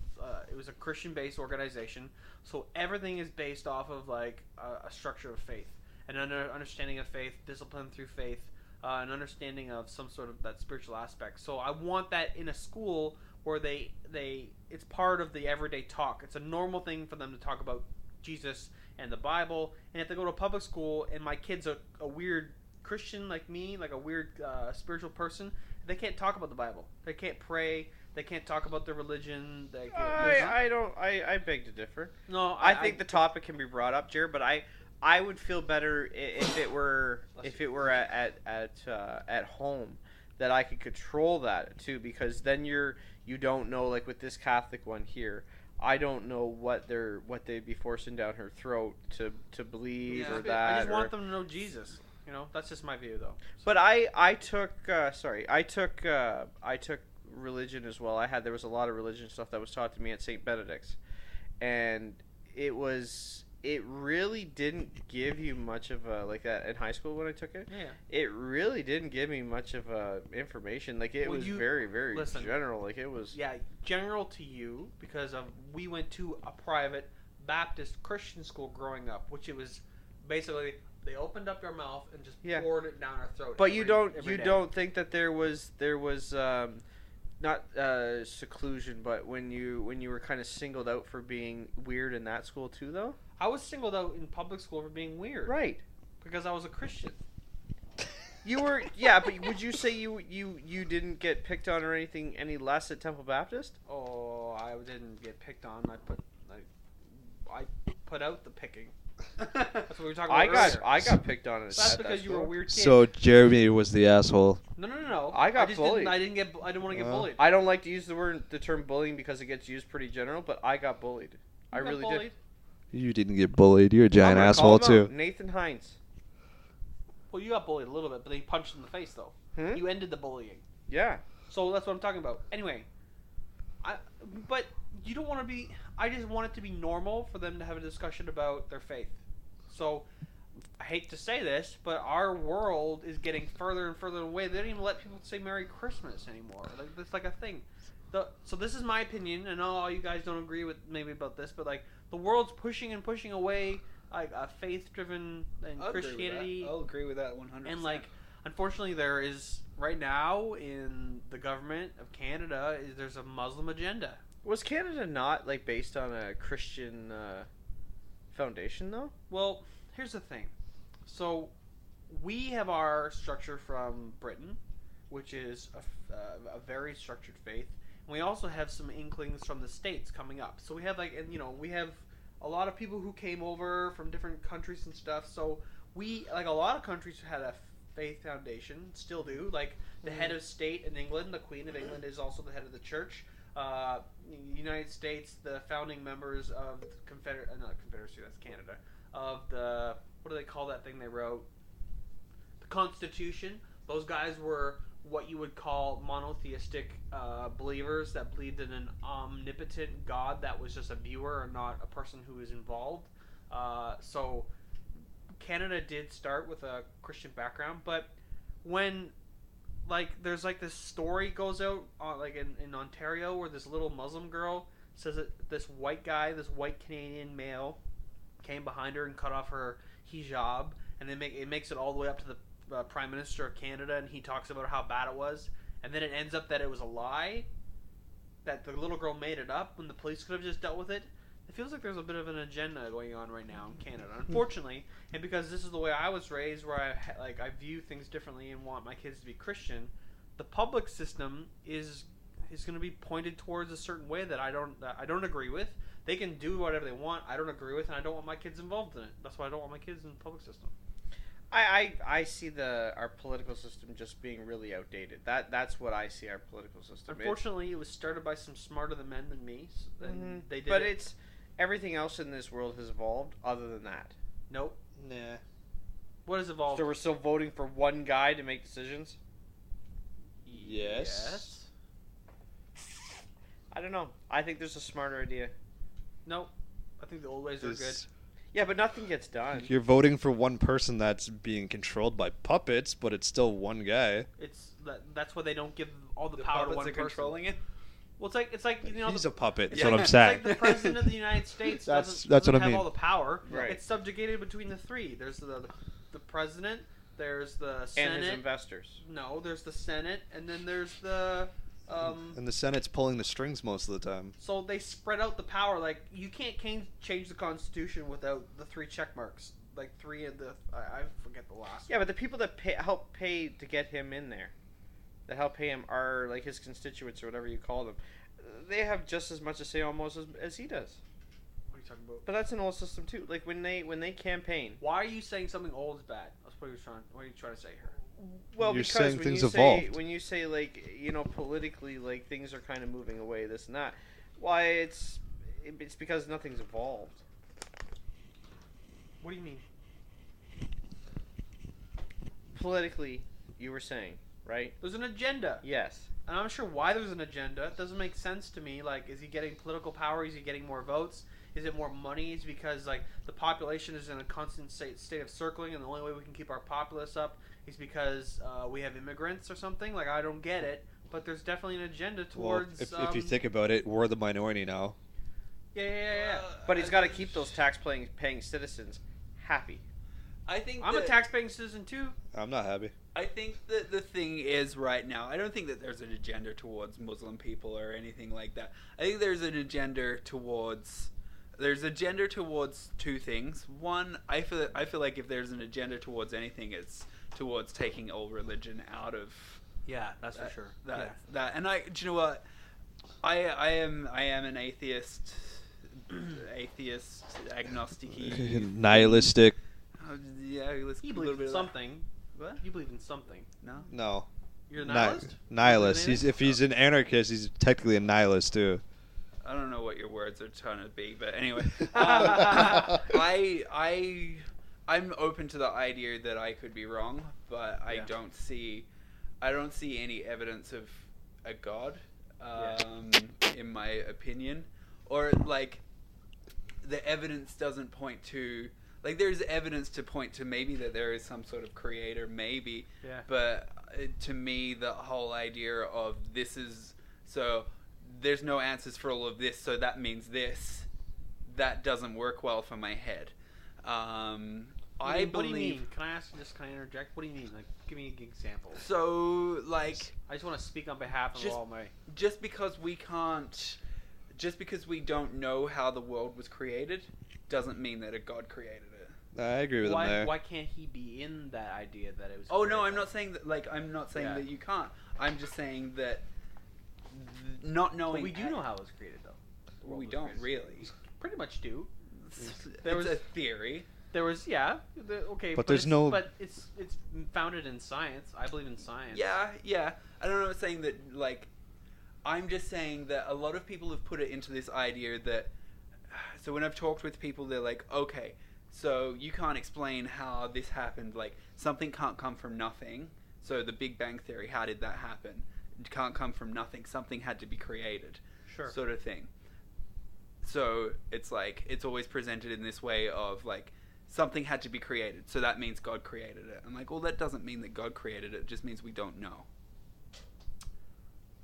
Speaker 1: it was a Christian-based organization. So everything is based off of like a structure of faith, an understanding of faith, discipline through faith, an understanding of some sort of that spiritual aspect. So I want that in a school where it's part of the everyday talk. It's a normal thing for them to talk about Jesus and the Bible. And if they go to a public school and my kid's a weird Christian like me, like a weird spiritual person, they can't talk about the Bible. They can't pray. They can't talk about their religion.
Speaker 2: I beg to differ.
Speaker 1: No,
Speaker 2: I think the topic can be brought up, Jared, but I would feel better if it were at home, that I could control that too, because then you don't know, like with this Catholic one here, I don't know what they'd be forcing down her throat to believe or that.
Speaker 1: I just want them to know Jesus. You know, that's just my view, though.
Speaker 2: But I took religion as well. There was a lot of religion stuff that was taught to me at St. Benedict's, and it really didn't give you much of a, like that in high school when I took it.
Speaker 1: Yeah.
Speaker 2: It really didn't give me much of information. Like it was very, very general. Like it was.
Speaker 1: Yeah, general to you because we went to a private Baptist Christian school growing up, which it was basically they opened up their mouth and just poured it down our throat.
Speaker 2: But you don't think that there was not seclusion, but when you were kind of singled out for being weird in that school too, though?
Speaker 1: I was singled out in public school for being weird.
Speaker 2: Right.
Speaker 1: Because I was a Christian.
Speaker 2: You were, yeah, but would you say you didn't get picked on or anything any less at Temple Baptist?
Speaker 1: Oh, I didn't get picked on. I put out the picking. That's what we were talking about earlier.
Speaker 2: I got picked on.
Speaker 1: That's because you were a weird kid.
Speaker 4: So Jeremy was the asshole.
Speaker 1: No.
Speaker 2: I got
Speaker 1: just
Speaker 2: bullied.
Speaker 1: I didn't want to get bullied.
Speaker 2: I don't like to use the term bullying because it gets used pretty general, but I got bullied. I really did.
Speaker 4: You didn't get bullied. You're a giant
Speaker 2: I'm gonna
Speaker 4: asshole
Speaker 2: call him out.
Speaker 4: too.
Speaker 2: Nathan Hines.
Speaker 1: Well, you got bullied a little bit, but they punched in the face though. You ended the bullying.
Speaker 2: Yeah.
Speaker 1: So that's what I'm talking about. Anyway, but you don't want to be. I just want it to be normal for them to have a discussion about their faith. So I hate to say this, but our world is getting further and further away. They don't even let people say Merry Christmas anymore. Like it's like a thing. So this is my opinion, and all you guys don't agree with maybe about this, but like the world's pushing away like a faith-driven and Christianity.
Speaker 3: I'll agree with that 100%.
Speaker 1: And like, unfortunately, there is right now in the government of Canada there's a Muslim agenda.
Speaker 2: Was Canada not like based on a Christian foundation though?
Speaker 1: Well, here's the thing. So we have our structure from Britain, which is a very structured faith. And we also have some inklings from the States coming up. So we have we have a lot of people who came over from different countries and stuff. So we, like a lot of countries, had a faith foundation, still do. Like the head of state in England, the Queen of England, is also the head of the church. United States, the founding members of the not Confederacy, that's Canada, of the, what do they call that thing they wrote? The Constitution. Those guys were what you would call monotheistic believers that believed in an omnipotent God that was just a viewer and not a person who was involved. So Canada did start with a Christian background, but when there's this story goes out in Ontario where this little Muslim girl says that this white Canadian male came behind her and cut off her hijab, and it makes it all the way up to the Prime Minister of Canada, and he talks about how bad it was, and then it ends up that it was a lie, that the little girl made it up when the police could have just dealt with it. It feels like there's a bit of an agenda going on right now in Canada, unfortunately, and because this is the way I was raised, where I view things differently and want my kids to be Christian. The public system is going to be pointed towards a certain way that I don't agree with. They can do whatever they want. I don't agree with, and I don't want my kids involved in it. That's why I don't want my kids in the public system.
Speaker 2: I see our political system just being really outdated. That's what I see our political system.
Speaker 1: Unfortunately, it was started by some smarter men than me. And they did.
Speaker 2: But it's everything else in this world has evolved. Other than that,
Speaker 1: nope.
Speaker 4: Nah.
Speaker 1: What has evolved?
Speaker 2: So we're still voting for one guy to make decisions.
Speaker 4: Yes.
Speaker 2: I don't know. I think there's a smarter idea.
Speaker 1: Nope. I think the old ways are good.
Speaker 2: Yeah, but nothing gets done.
Speaker 4: You're voting for one person that's being controlled by puppets, but it's still one guy.
Speaker 1: That's why they don't give all the power to one person.
Speaker 3: Controlling it.
Speaker 1: Well, it's like
Speaker 4: he's a puppet. That's
Speaker 1: what
Speaker 4: I'm saying.
Speaker 1: It's like the president of the United States
Speaker 4: that's
Speaker 1: doesn't
Speaker 4: what I
Speaker 1: have
Speaker 4: mean.
Speaker 1: all the power.
Speaker 2: Right.
Speaker 1: It's subjugated between the three. There's the president. There's the Senate.
Speaker 2: And his investors.
Speaker 1: No, there's the Senate, and then there's the.
Speaker 4: And the Senate's pulling the strings most of the time.
Speaker 1: So they spread out the power. Like, you can't change the Constitution without the 3 check marks. Like 3 of the I forget the last.
Speaker 2: Yeah, but the people that help pay to get him in there, that help pay him, are like his constituents or whatever you call them. They have just as much to say almost as he does.
Speaker 1: What are you talking about?
Speaker 2: But that's an old system too. Like when they campaign.
Speaker 1: Why are you saying something old is bad? That's what what are you trying to say here?
Speaker 2: Well,
Speaker 4: You're
Speaker 2: because
Speaker 4: saying
Speaker 2: when
Speaker 4: things
Speaker 2: you
Speaker 4: evolved.
Speaker 2: when you say politically things are kind of moving away, this and that, why it's because nothing's evolved.
Speaker 1: What do you mean?
Speaker 2: Politically, you were saying, right?
Speaker 1: There's an agenda.
Speaker 2: Yes.
Speaker 1: And I'm not sure why there's an agenda. It doesn't make sense to me. Like, is he getting political power? Is he getting more votes? Is it more money? Is it because the population is in a constant state of circling, and the only way we can keep our populace up is because we have immigrants or something? Like, I don't get it. But there's definitely an agenda towards.
Speaker 4: Well, if you think about it, we're the minority now.
Speaker 1: Yeah.
Speaker 2: But he's got to keep those tax-paying citizens happy.
Speaker 3: I think
Speaker 1: I'm a tax-paying citizen too.
Speaker 4: I'm not happy.
Speaker 3: I think that the thing is right now, I don't think that there's an agenda towards Muslim people or anything like that. I think there's an agenda towards two things. One, I feel like if there's an agenda towards anything, it's towards taking all religion out of
Speaker 1: Yeah, that's for sure.
Speaker 3: that. And do you know what? I am an atheist, agnostic.
Speaker 4: Nihilistic.
Speaker 3: Yeah, let's
Speaker 1: You
Speaker 3: a little
Speaker 1: believe
Speaker 3: bit
Speaker 1: in
Speaker 3: of
Speaker 1: something.
Speaker 3: What?
Speaker 1: You believe in something.
Speaker 3: No.
Speaker 4: No.
Speaker 1: You're a nihilist?
Speaker 4: Nihilist.
Speaker 1: You believe in
Speaker 4: If he's an anarchist, he's technically a nihilist too.
Speaker 3: I don't know what your words are trying to be, but anyway, I'm open to the idea that I could be wrong, but I don't see any evidence of a god, in my opinion, or like the evidence doesn't point to. Like, there's evidence to point to maybe that there is some sort of creator, maybe.
Speaker 1: Yeah.
Speaker 3: But to me, the whole idea of there's no answers for all of this, so that means this. That doesn't work well for my head.
Speaker 1: What do you mean? Can I interject? What do you mean? Like, give me an example.
Speaker 3: So, like,
Speaker 1: I just want to speak on behalf of all my.
Speaker 3: Just because we don't know how the world was created, doesn't mean that a god created it.
Speaker 4: I agree with him there.
Speaker 1: Why can't he be in that idea that it was?
Speaker 3: Oh no, I'm not saying that. Like, I'm not saying that you can't. I'm just saying that not knowing.
Speaker 1: But we do know how it was created, though.
Speaker 3: We don't really.
Speaker 1: We pretty much do.
Speaker 3: There was a theory.
Speaker 1: There was, okay.
Speaker 4: But
Speaker 1: it's founded in science. I believe in science.
Speaker 3: Yeah. I don't know. I'm saying that. Like, I'm just saying that a lot of people have put it into this idea that. So when I've talked with people, they're like, okay, so you can't explain how this happened. Like, something can't come from nothing. So the Big Bang Theory, how did that happen? It can't come from nothing. Something had to be created.
Speaker 1: Sure.
Speaker 3: Sort of thing. So it's like, it's always presented in this way of like, something had to be created. So that means God created it. I'm like, well, that doesn't mean that God created it. It just means we don't know.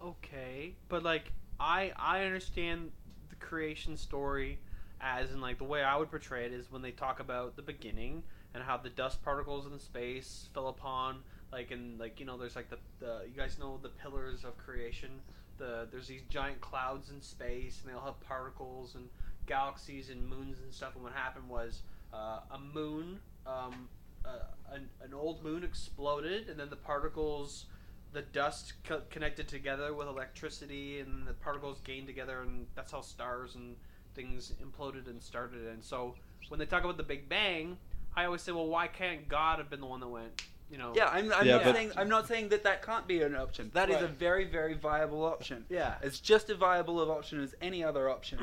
Speaker 1: Okay. But like, I understand the creation story as in like the way I would portray it is when they talk about the beginning and how the dust particles in space fell upon there's like the you guys know the pillars of creation. There's these giant clouds in space and they all have particles and galaxies and moons and stuff. And what happened was a moon, an old moon exploded, and then the particles, the dust connected together with electricity, and the particles gained together, and that's how stars and things imploded and started. And so when they talk about the Big Bang, I always say, well, why can't God have been the one that went,
Speaker 3: Yeah, I'm not saying that can't be an option. That is a very, very viable option.
Speaker 1: Yeah.
Speaker 3: It's just as viable of option as any other option.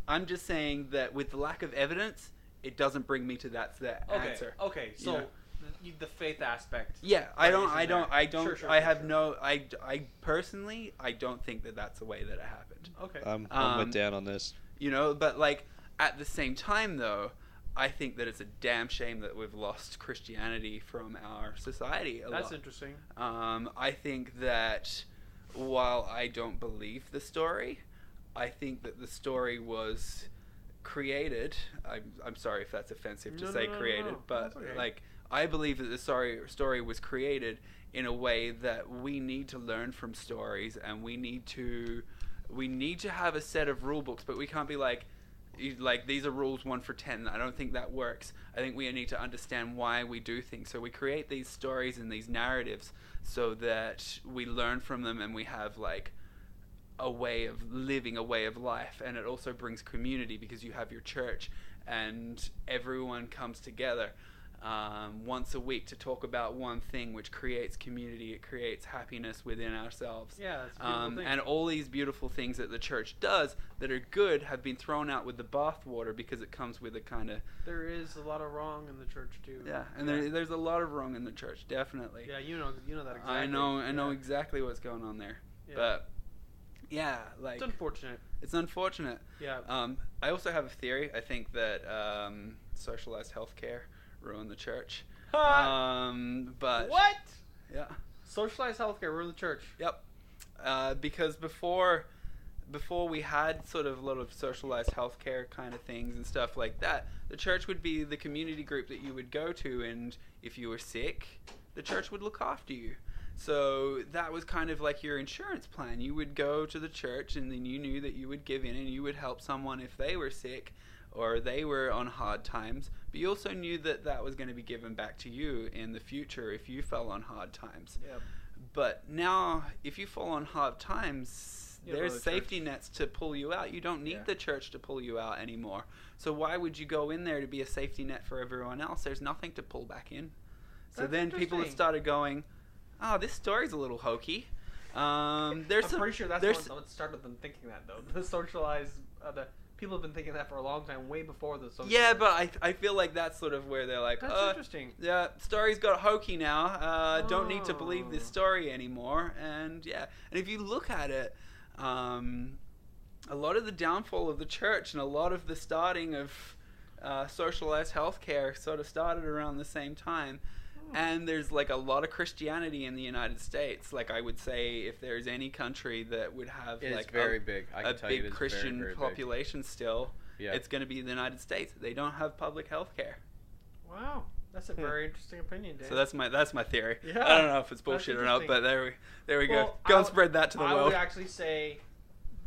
Speaker 3: I'm just saying that with the lack of evidence, it doesn't bring me to that answer.
Speaker 1: Okay, so the faith aspect.
Speaker 3: Yeah, I personally, I don't think that that's the way that it happened.
Speaker 1: Okay.
Speaker 4: I'm with Dan on this.
Speaker 3: But like at the same time though, I think that it's a damn shame that we've lost Christianity from our society a lot.
Speaker 1: That's interesting.
Speaker 3: I think that while I don't believe the story, I think that the story was created. I'm sorry if that's offensive to say created, but
Speaker 1: okay.
Speaker 3: Like I believe that the story was created in a way that we need to learn from stories, and we need to have a set of rule books, but we can't be like these are rules 1 for 10. I don't think that works. I think we need to understand why we do things. So we create these stories and these narratives so that we learn from them, and we have like a way of living, a way of life. And it also brings community because you have your church and everyone comes together once a week to talk about one thing, which creates community. It creates happiness within ourselves.
Speaker 1: Yeah, that's a beautiful thing.
Speaker 3: And all these beautiful things that the church does that are good have been thrown out with the bathwater because it comes with a kind of...
Speaker 1: There is a lot of wrong in the church too.
Speaker 3: Yeah, and there's a lot of wrong in the church, definitely.
Speaker 1: Yeah, you know that exactly.
Speaker 3: I know exactly what's going on there.
Speaker 1: Yeah.
Speaker 3: But yeah, like
Speaker 1: it's unfortunate.
Speaker 3: It's unfortunate.
Speaker 1: Yeah.
Speaker 3: I also have a theory. I think that socialized healthcare ruined the church. But
Speaker 1: what?
Speaker 3: Yeah.
Speaker 1: Socialized healthcare ruined the church.
Speaker 3: Yep. Because before before we had sort of a lot of socialized healthcare kind of things and stuff like that, the church would be the community group that you would go to, and if you were sick, the church would look after you. So that was kind of like your insurance plan. You would go to the church, and then you knew that you would give in and you would help someone if they were sick or they were on hard times. But you also knew that that was going to be given back to you in the future if you fell on hard times.
Speaker 2: Yep.
Speaker 3: But now, if you fall on hard times, there's safety nets to pull you out. You don't need the church to pull you out anymore. So why would you go in there to be a safety net for everyone else? There's nothing to pull back in. So then people have started going, oh, this story's a little hokey.
Speaker 1: I'm pretty sure that's what started them thinking that, though. The socialized, the people have been thinking that for a long time, way before the socialized.
Speaker 3: Yeah, but I feel like that's sort of where they're like,
Speaker 1: that's interesting.
Speaker 3: Yeah, story's got hokey now. Don't need to believe this story anymore. And yeah, and if you look at it, a lot of the downfall of the church and a lot of the starting of socialized healthcare sort of started around the same time. And there's like a lot of Christianity in the United States. Like I would say, if there's any country that would have like
Speaker 2: very big.
Speaker 3: a big Christian population still, it's going to be the United States. They don't have public health care.
Speaker 1: Wow, that's a very interesting opinion, Dave.
Speaker 3: So that's my theory.
Speaker 1: Yeah,
Speaker 3: I don't know if it's bullshit or not, but there we go. Go and spread that to the world.
Speaker 1: I would actually say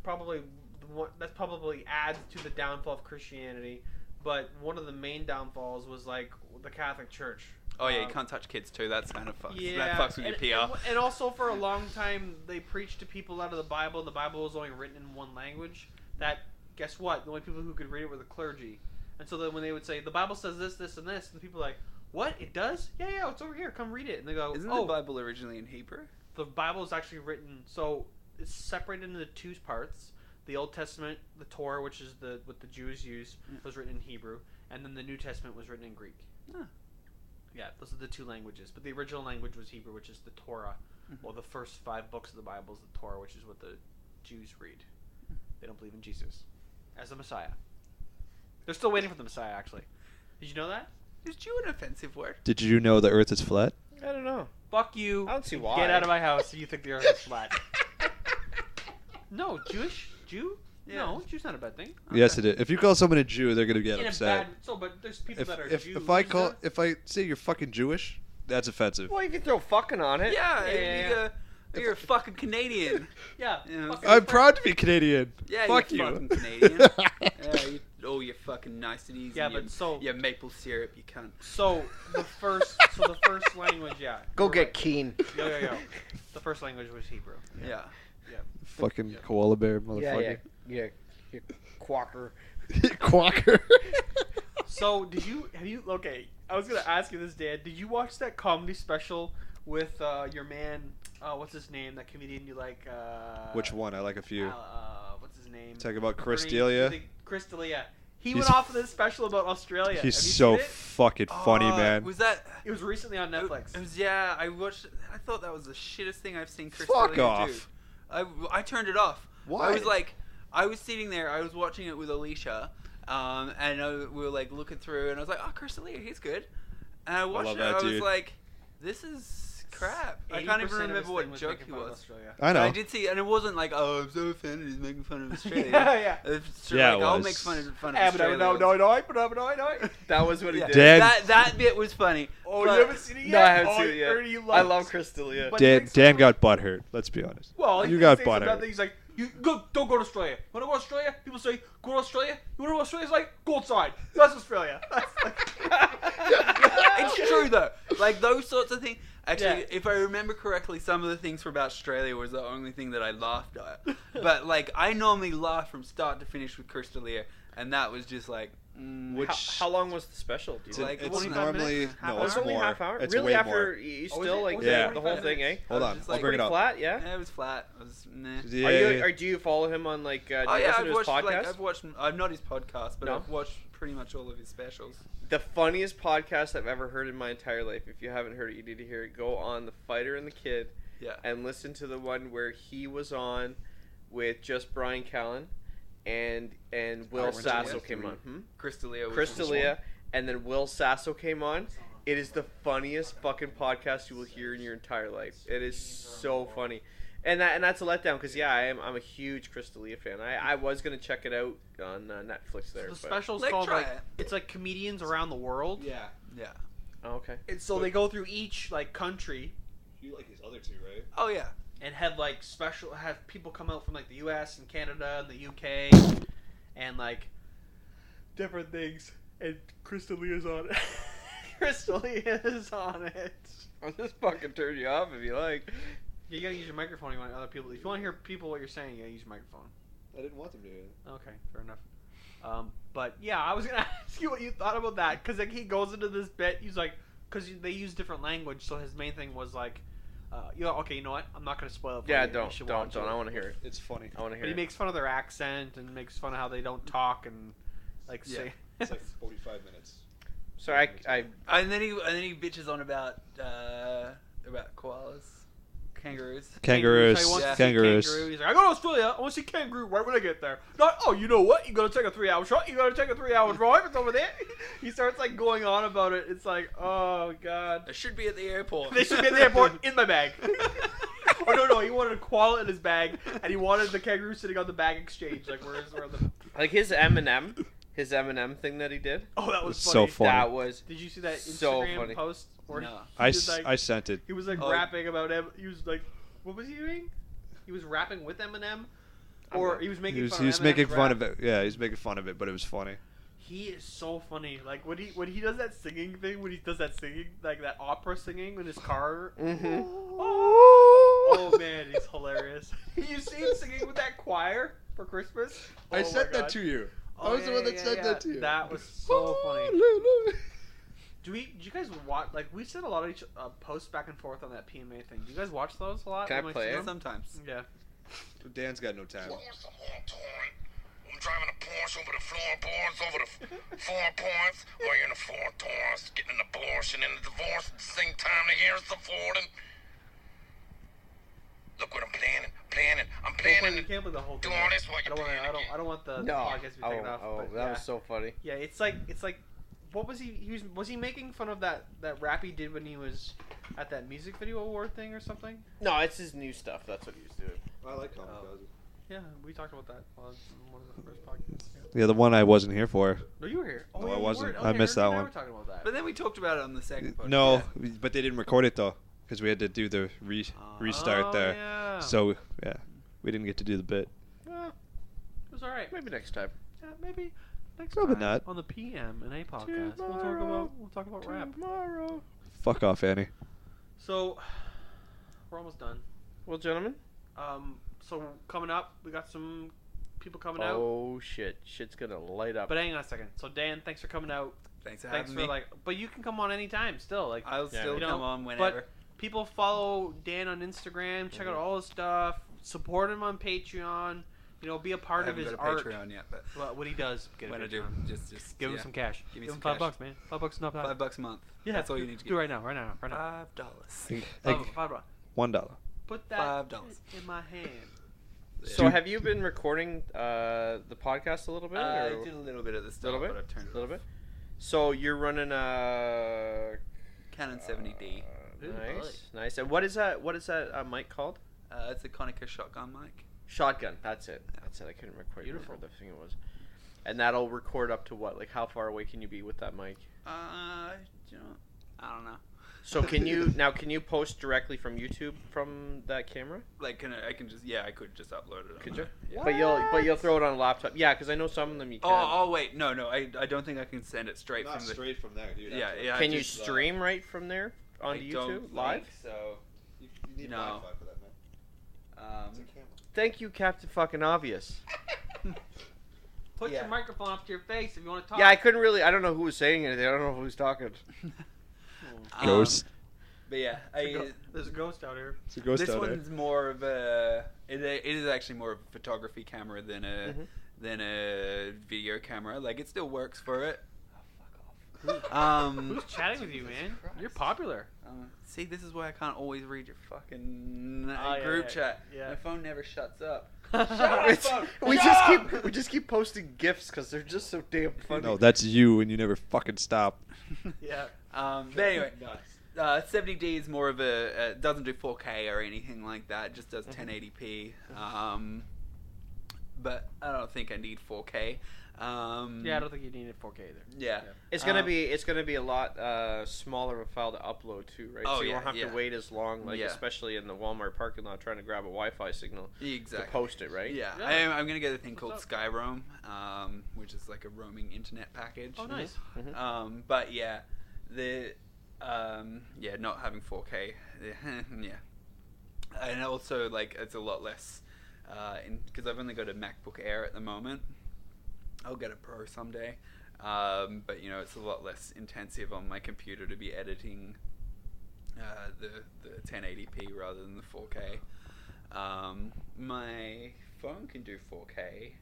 Speaker 1: that's probably adds to the downfall of Christianity. But one of the main downfalls was like the Catholic Church.
Speaker 3: Oh yeah, you can't touch kids too. That's kind of fucks.
Speaker 1: Yeah,
Speaker 3: that fucks with your PR.
Speaker 1: And also for a long time, they preached to people out of the Bible. The Bible was only written in one language. That, guess what? The only people who could read it were the clergy. And so then when they would say, the Bible says this, this, and this, and the people are like, what? It does? Yeah, it's over here. Come read it. And they go,
Speaker 3: Isn't the Bible originally in Hebrew?
Speaker 1: The Bible is actually written, so it's separated into two parts. The Old Testament, the Torah, which is what the Jews use, was written in Hebrew. And then the New Testament was written in Greek.
Speaker 3: Huh.
Speaker 1: Yeah, those are the two languages. But the original language was Hebrew, which is the Torah. Well, the first 5 books of the Bible is the Torah, which is what the Jews read. They don't believe in Jesus as the Messiah. They're still waiting for the Messiah, actually. Did you know that?
Speaker 3: Is Jew an offensive word?
Speaker 4: Did you know the Earth is flat?
Speaker 2: I don't know.
Speaker 1: Fuck you.
Speaker 2: I don't see why.
Speaker 1: Get out of my house if you think the Earth is flat. No, Jew? Yeah. No, Jew's not a bad thing.
Speaker 4: Okay. Yes, it is. If you call someone a Jew, they're gonna get upset.
Speaker 1: But there's people that are Jews.
Speaker 4: If I say you're fucking Jewish, that's offensive.
Speaker 2: Well, you can throw fucking on it.
Speaker 3: Yeah. You're a fucking Canadian.
Speaker 1: Yeah.
Speaker 4: I'm proud to be Canadian.
Speaker 3: Yeah,
Speaker 4: fuck
Speaker 3: you're
Speaker 4: you.
Speaker 3: fucking Canadian. Your fucking niceties.
Speaker 1: Yeah,
Speaker 3: and your maple syrup, you cunt.
Speaker 1: So the first language,
Speaker 2: Go get Keen.
Speaker 1: Yo. The first language was Hebrew.
Speaker 3: Yeah.
Speaker 4: Fucking koala bear, motherfucker.
Speaker 2: Yeah. Quacker.
Speaker 4: Quacker.
Speaker 1: So have you? Okay, I was gonna ask you this, Dan. Did you watch that comedy special with your man? What's his name? That comedian you like?
Speaker 4: Which one? I like a few.
Speaker 1: What's his name?
Speaker 4: Talk about Chris D'Elia.
Speaker 1: Chris D'Elia. He's went off of this special about Australia.
Speaker 4: He's so fucking funny, man.
Speaker 3: Was that?
Speaker 1: It was recently on Netflix.
Speaker 3: I watched. I thought that was the shittest thing I've seen Chris
Speaker 4: Fuck
Speaker 3: D'Elia
Speaker 4: off.
Speaker 3: do. I turned it off.
Speaker 4: Why?
Speaker 3: I was sitting there. I was watching it with Alicia, and we were like looking through, and I was like, "Oh, Chris D'Elia, he's good." And I watched it. I was like, "This is crap." I can't even remember what joke he was.
Speaker 4: I know.
Speaker 3: But I did see, and it wasn't like, "Oh, I'm so offended. He's making fun of Australia."
Speaker 1: Yeah.
Speaker 3: It's
Speaker 4: Yeah,
Speaker 3: like,
Speaker 4: it
Speaker 3: I'll
Speaker 4: was.
Speaker 3: make fun of
Speaker 1: No.
Speaker 3: Australia.
Speaker 2: That was what he did.
Speaker 1: Yeah.
Speaker 3: That bit was funny.
Speaker 1: Oh,
Speaker 3: but-
Speaker 1: you haven't seen it yet?
Speaker 2: No, I haven't seen it yet. I love Chris D'Elia.
Speaker 1: But
Speaker 4: Dan got butthurt. Let's be honest.
Speaker 1: Well,
Speaker 4: you got
Speaker 1: butthurt.
Speaker 4: butthurt.
Speaker 1: He's like, don't go to Australia. Want to go to Australia? People say, go to Australia. You want to go to Australia? It's like, go outside. That's Australia. That's like...
Speaker 3: It's true though. Like those sorts of things. Actually,
Speaker 1: Yeah.
Speaker 3: if I remember correctly, some of the things about Australia was the only thing that I laughed at. But like, I normally laugh from start to finish with Chris D'Elia, and that was just like.
Speaker 2: How long was the special? Do you
Speaker 3: Like,
Speaker 4: It's
Speaker 3: 25
Speaker 4: normally
Speaker 1: minutes? Half
Speaker 4: no,
Speaker 1: hour?
Speaker 4: it's
Speaker 2: only
Speaker 4: more.
Speaker 2: half hour.
Speaker 4: It's
Speaker 2: really?
Speaker 4: way
Speaker 2: After
Speaker 4: more.
Speaker 2: you
Speaker 1: Oh,
Speaker 2: still
Speaker 1: is it?
Speaker 2: like
Speaker 1: Was
Speaker 4: it
Speaker 2: the whole thing, eh?
Speaker 4: Hold
Speaker 3: I was
Speaker 4: on,
Speaker 3: just
Speaker 4: I'll
Speaker 3: like,
Speaker 4: bring it
Speaker 2: Pretty
Speaker 4: up.
Speaker 2: flat, yeah.
Speaker 3: Yeah, it was flat. It was meh.
Speaker 4: Yeah.
Speaker 2: Do you follow him on like? Do you
Speaker 3: Oh yeah,
Speaker 2: listen
Speaker 3: I've
Speaker 2: to his
Speaker 3: watched
Speaker 2: podcast?
Speaker 3: I've watched. I'm not his podcast, but
Speaker 2: No?
Speaker 3: I've watched pretty much all of his specials.
Speaker 2: The funniest podcast I've ever heard in my entire life. If you haven't heard it, you need to hear it. Go on The Fighter and the Kid.
Speaker 3: Yeah.
Speaker 2: And listen to the one where he was on with just Brian Callen and Will
Speaker 3: Chris D'Elia?
Speaker 2: Sasso came on.
Speaker 3: Chris D'Elia. was
Speaker 2: Chris
Speaker 3: the
Speaker 2: D'Elia and then Will Sasso came on. It is the funniest fucking podcast you will hear in your entire life. It is so funny. And that's a letdown because I'm a huge Crystalia fan. I was gonna check it out on Netflix there.
Speaker 1: The
Speaker 2: but...
Speaker 1: special's
Speaker 3: Like,
Speaker 1: called
Speaker 3: try
Speaker 1: like
Speaker 3: it.
Speaker 1: it's like comedians around the world.
Speaker 4: Yeah.
Speaker 3: Yeah.
Speaker 2: Oh, okay.
Speaker 1: And so they go through each like country
Speaker 4: You like these other two, right?
Speaker 3: Oh yeah.
Speaker 1: and have like have people come out from like the U.S. and Canada and the U.K. and like different things. And Crystalia's on it. Crystalia's on it.
Speaker 2: I'll just fucking turn you off if you like.
Speaker 1: You gotta use your microphone. If you want other people. If you want to hear people what you're saying, you gotta use your microphone.
Speaker 4: I didn't want them to hear it.
Speaker 1: Okay, fair enough. But yeah, I was gonna ask you what you thought about that because like he goes into this bit. He's like, because they use different language, so his main thing was like, okay, you know what? I'm not gonna spoil it. For
Speaker 2: Yeah,
Speaker 1: you. You should watch
Speaker 2: don't.
Speaker 1: it.
Speaker 2: I want to hear it.
Speaker 4: It's funny.
Speaker 2: I want to hear
Speaker 1: But he
Speaker 2: it.
Speaker 1: makes fun of their accent and makes fun of how they don't talk and like
Speaker 3: Yeah.
Speaker 1: say.
Speaker 4: It's like 45 minutes.
Speaker 2: So I
Speaker 3: And then he bitches on about koalas, kangaroos.
Speaker 4: Kangaroos.
Speaker 1: He wants to see
Speaker 4: Kangaroos.
Speaker 1: kangaroo. He's like, I go to Australia. I want to see kangaroo right when I get there. Not, oh, you know what? You gotta take a 3-hour shot. You gotta take a 3-hour drive. It's over there. He starts like going on about it. It's like, oh god.
Speaker 3: They should be at the airport.
Speaker 1: They should be at the airport in my bag. Oh no, he wanted a koala in his bag, and he wanted the kangaroo sitting on the bag exchange. Like where the?
Speaker 2: like his M&M thing that he did.
Speaker 1: Oh, that was
Speaker 4: It's
Speaker 1: funny.
Speaker 4: so funny.
Speaker 2: That was
Speaker 1: Did you see that
Speaker 2: So
Speaker 1: Instagram
Speaker 2: funny.
Speaker 1: post where
Speaker 3: No.
Speaker 1: he did, like,
Speaker 4: I sent it.
Speaker 1: he was like
Speaker 3: Oh.
Speaker 1: rapping about him? He was like, what was he doing? He was rapping with Eminem, or he was making fun
Speaker 4: He was
Speaker 1: of
Speaker 4: making
Speaker 1: Eminem's
Speaker 4: fun
Speaker 1: rap.
Speaker 4: of it. Yeah, he was making fun of it, but it was funny.
Speaker 1: He is so funny. Like when he does that singing thing, when he does that singing, like that opera singing in his car.
Speaker 2: Mhm.
Speaker 1: Oh man, he's hilarious. You see him singing with that choir for Christmas? Oh,
Speaker 4: I
Speaker 1: my
Speaker 4: sent that
Speaker 1: God.
Speaker 4: to you.
Speaker 1: Oh,
Speaker 4: I was the one that sent that to you.
Speaker 1: That was so funny. Do you guys watch? Like we send a lot of posts back and forth on that PMA thing. Do you guys watch those a lot?
Speaker 2: Can I
Speaker 1: Am
Speaker 2: play
Speaker 1: seeing
Speaker 2: it?
Speaker 1: them?
Speaker 3: Sometimes.
Speaker 1: Yeah.
Speaker 4: Dan's got no time.
Speaker 5: I'm driving a Porsche over the floorboards, over the floorboards, wearing the four tours, getting an abortion and a divorce at the same time. The years affording. Look what I'm planning. I'm planning
Speaker 1: You
Speaker 5: to
Speaker 1: can't play the whole
Speaker 5: do
Speaker 1: thing.
Speaker 5: all this while
Speaker 1: I
Speaker 5: you're
Speaker 1: don't want.
Speaker 5: planning.
Speaker 1: I don't want the
Speaker 2: No.
Speaker 1: podcast to be taken off. But
Speaker 2: that
Speaker 1: yeah.
Speaker 2: was so funny.
Speaker 1: Yeah, it's like what was he was he making fun of that rap he did when he was at that music video award thing or something?
Speaker 2: No, it's his new stuff. That's what he was doing.
Speaker 4: I like
Speaker 1: kamikaze. Yeah, we talked about that on one of the first podcasts.
Speaker 4: Yeah, the one I wasn't here for.
Speaker 1: No, you were here. Oh,
Speaker 4: No,
Speaker 1: yeah,
Speaker 4: I
Speaker 1: you
Speaker 4: wasn't.
Speaker 1: weren't.
Speaker 4: I
Speaker 1: Okay,
Speaker 4: missed
Speaker 1: Eric
Speaker 4: that
Speaker 1: and I
Speaker 4: one.
Speaker 1: were talking about that.
Speaker 3: But then we talked about it on the second podcast.
Speaker 4: No,
Speaker 3: Yeah.
Speaker 4: but they didn't record it though, because we had to do the restart
Speaker 1: Oh,
Speaker 4: there.
Speaker 1: Yeah.
Speaker 4: So yeah, we didn't get to do the bit.
Speaker 1: Yeah, it was all right.
Speaker 2: Maybe next time.
Speaker 1: Yeah, maybe next
Speaker 4: Probably
Speaker 1: time
Speaker 4: not.
Speaker 1: on the PM&A podcast.
Speaker 2: Tomorrow.
Speaker 1: We'll talk about rap.
Speaker 2: Tomorrow.
Speaker 4: Fuck off, Annie.
Speaker 1: So we're almost done.
Speaker 2: Well, gentlemen.
Speaker 1: So coming up, we got some people coming out.
Speaker 2: Oh shit! Shit's gonna light up.
Speaker 1: But hang on a second. So Dan, thanks for coming out.
Speaker 3: Thanks for
Speaker 1: Thanks
Speaker 3: having
Speaker 1: for
Speaker 3: me.
Speaker 1: but you can come on anytime still. Like
Speaker 3: I'll
Speaker 2: Yeah,
Speaker 3: still
Speaker 1: you know,
Speaker 3: come on
Speaker 1: but-
Speaker 3: whenever.
Speaker 1: people follow Dan on Instagram, check out all his stuff, support him on Patreon. You know, be a part
Speaker 3: I
Speaker 1: of
Speaker 3: haven't
Speaker 1: his
Speaker 3: got a
Speaker 1: art.
Speaker 3: Patreon yet, but
Speaker 1: Well, what he does, get a
Speaker 3: when I do,
Speaker 1: Patreon.
Speaker 3: just
Speaker 1: Give him
Speaker 3: yeah.
Speaker 1: some cash.
Speaker 3: Give me
Speaker 1: Give
Speaker 3: some
Speaker 1: him $5,
Speaker 3: cash.
Speaker 1: man. $5 is not bad.
Speaker 3: $5 a month.
Speaker 1: Yeah,
Speaker 3: That's all you need to
Speaker 1: do
Speaker 3: get.
Speaker 1: right now. Right now.
Speaker 3: $5.
Speaker 1: $5.
Speaker 4: $1.
Speaker 1: Put that
Speaker 3: $5.
Speaker 1: in my hand.
Speaker 2: So have you been recording the podcast a little bit?
Speaker 3: I
Speaker 2: or
Speaker 3: did a little bit at the start,
Speaker 2: Little bit?
Speaker 3: but I turned it
Speaker 2: a little
Speaker 3: off.
Speaker 2: bit. So you're running a
Speaker 3: Canon 70D.
Speaker 1: Ooh, boy.
Speaker 2: nice. And what is that? What is that mic called?
Speaker 3: It's a Konica shotgun mic.
Speaker 2: Shotgun. That's it. That's it. I couldn't quite
Speaker 1: Beautiful.
Speaker 2: remember the thing it was. And that'll record up to what? Like how far away can you be with that mic?
Speaker 3: You know, I don't know.
Speaker 2: So can you post directly from YouTube from that camera?
Speaker 3: Like, I could just upload it.
Speaker 2: Could
Speaker 3: on
Speaker 2: you?
Speaker 3: there.
Speaker 2: But you'll throw it on a laptop. Yeah, because I know some of them you can.
Speaker 3: Oh wait, no, I don't think I can send it straight
Speaker 4: Not
Speaker 3: from the.
Speaker 4: straight from there, dude.
Speaker 3: Yeah,
Speaker 4: actually.
Speaker 3: yeah.
Speaker 2: Can you
Speaker 3: just,
Speaker 2: stream right from there onto
Speaker 3: I
Speaker 2: YouTube
Speaker 3: don't
Speaker 2: live?
Speaker 3: think so.
Speaker 4: You need
Speaker 3: No.
Speaker 4: Wi-Fi for that, man. It's a camera.
Speaker 2: Thank you, Captain Fucking Obvious.
Speaker 1: Put
Speaker 3: Yeah.
Speaker 1: your microphone up to your face if you want to talk.
Speaker 2: Yeah, I couldn't really. I don't know who was saying anything. I don't know who was talking.
Speaker 4: Ghost.
Speaker 3: But yeah,
Speaker 1: There's a ghost out here.
Speaker 4: It's a ghost
Speaker 3: this
Speaker 4: out there.
Speaker 3: one's more of a. It is actually more of a photography camera than a
Speaker 2: Mhm.
Speaker 3: than a video camera. Like it still works for it.
Speaker 1: Who's
Speaker 3: Um,
Speaker 1: chatting with you, man? You're popular.
Speaker 3: see, this is why I can't always read your fucking
Speaker 1: Oh, yeah,
Speaker 3: group
Speaker 1: yeah,
Speaker 3: chat.
Speaker 1: yeah.
Speaker 3: My phone never shuts up.
Speaker 2: we just keep posting gifs because they're just so damn funny.
Speaker 4: No, that's you, and you never fucking stop.
Speaker 1: Yeah.
Speaker 3: But anyway, 70D is more of a doesn't do 4K or anything like that. It just does 1080p. But I don't think I need 4K.
Speaker 1: Yeah, I don't think you need it 4K either.
Speaker 3: Yeah.
Speaker 2: It's gonna be a lot smaller of a file to upload too, right?
Speaker 3: Oh,
Speaker 2: so you
Speaker 3: yeah,
Speaker 2: won't have
Speaker 3: yeah.
Speaker 2: to wait as long, like
Speaker 3: Yeah.
Speaker 2: especially in the Walmart parking lot trying to grab a Wi-Fi signal
Speaker 3: Exactly.
Speaker 2: to post it, right?
Speaker 3: Yeah,
Speaker 1: Yeah.
Speaker 3: I'm gonna get a thing called
Speaker 1: What's
Speaker 3: Skyroam, which is like a roaming internet package.
Speaker 1: Oh, nice.
Speaker 3: But yeah, not having 4K, yeah, and also like it's a lot less, because I've only got a MacBook Air at the moment. I'll get a Pro someday, but it's a lot less intensive on my computer to be editing the 1080p rather than the 4K. My phone can do 4K,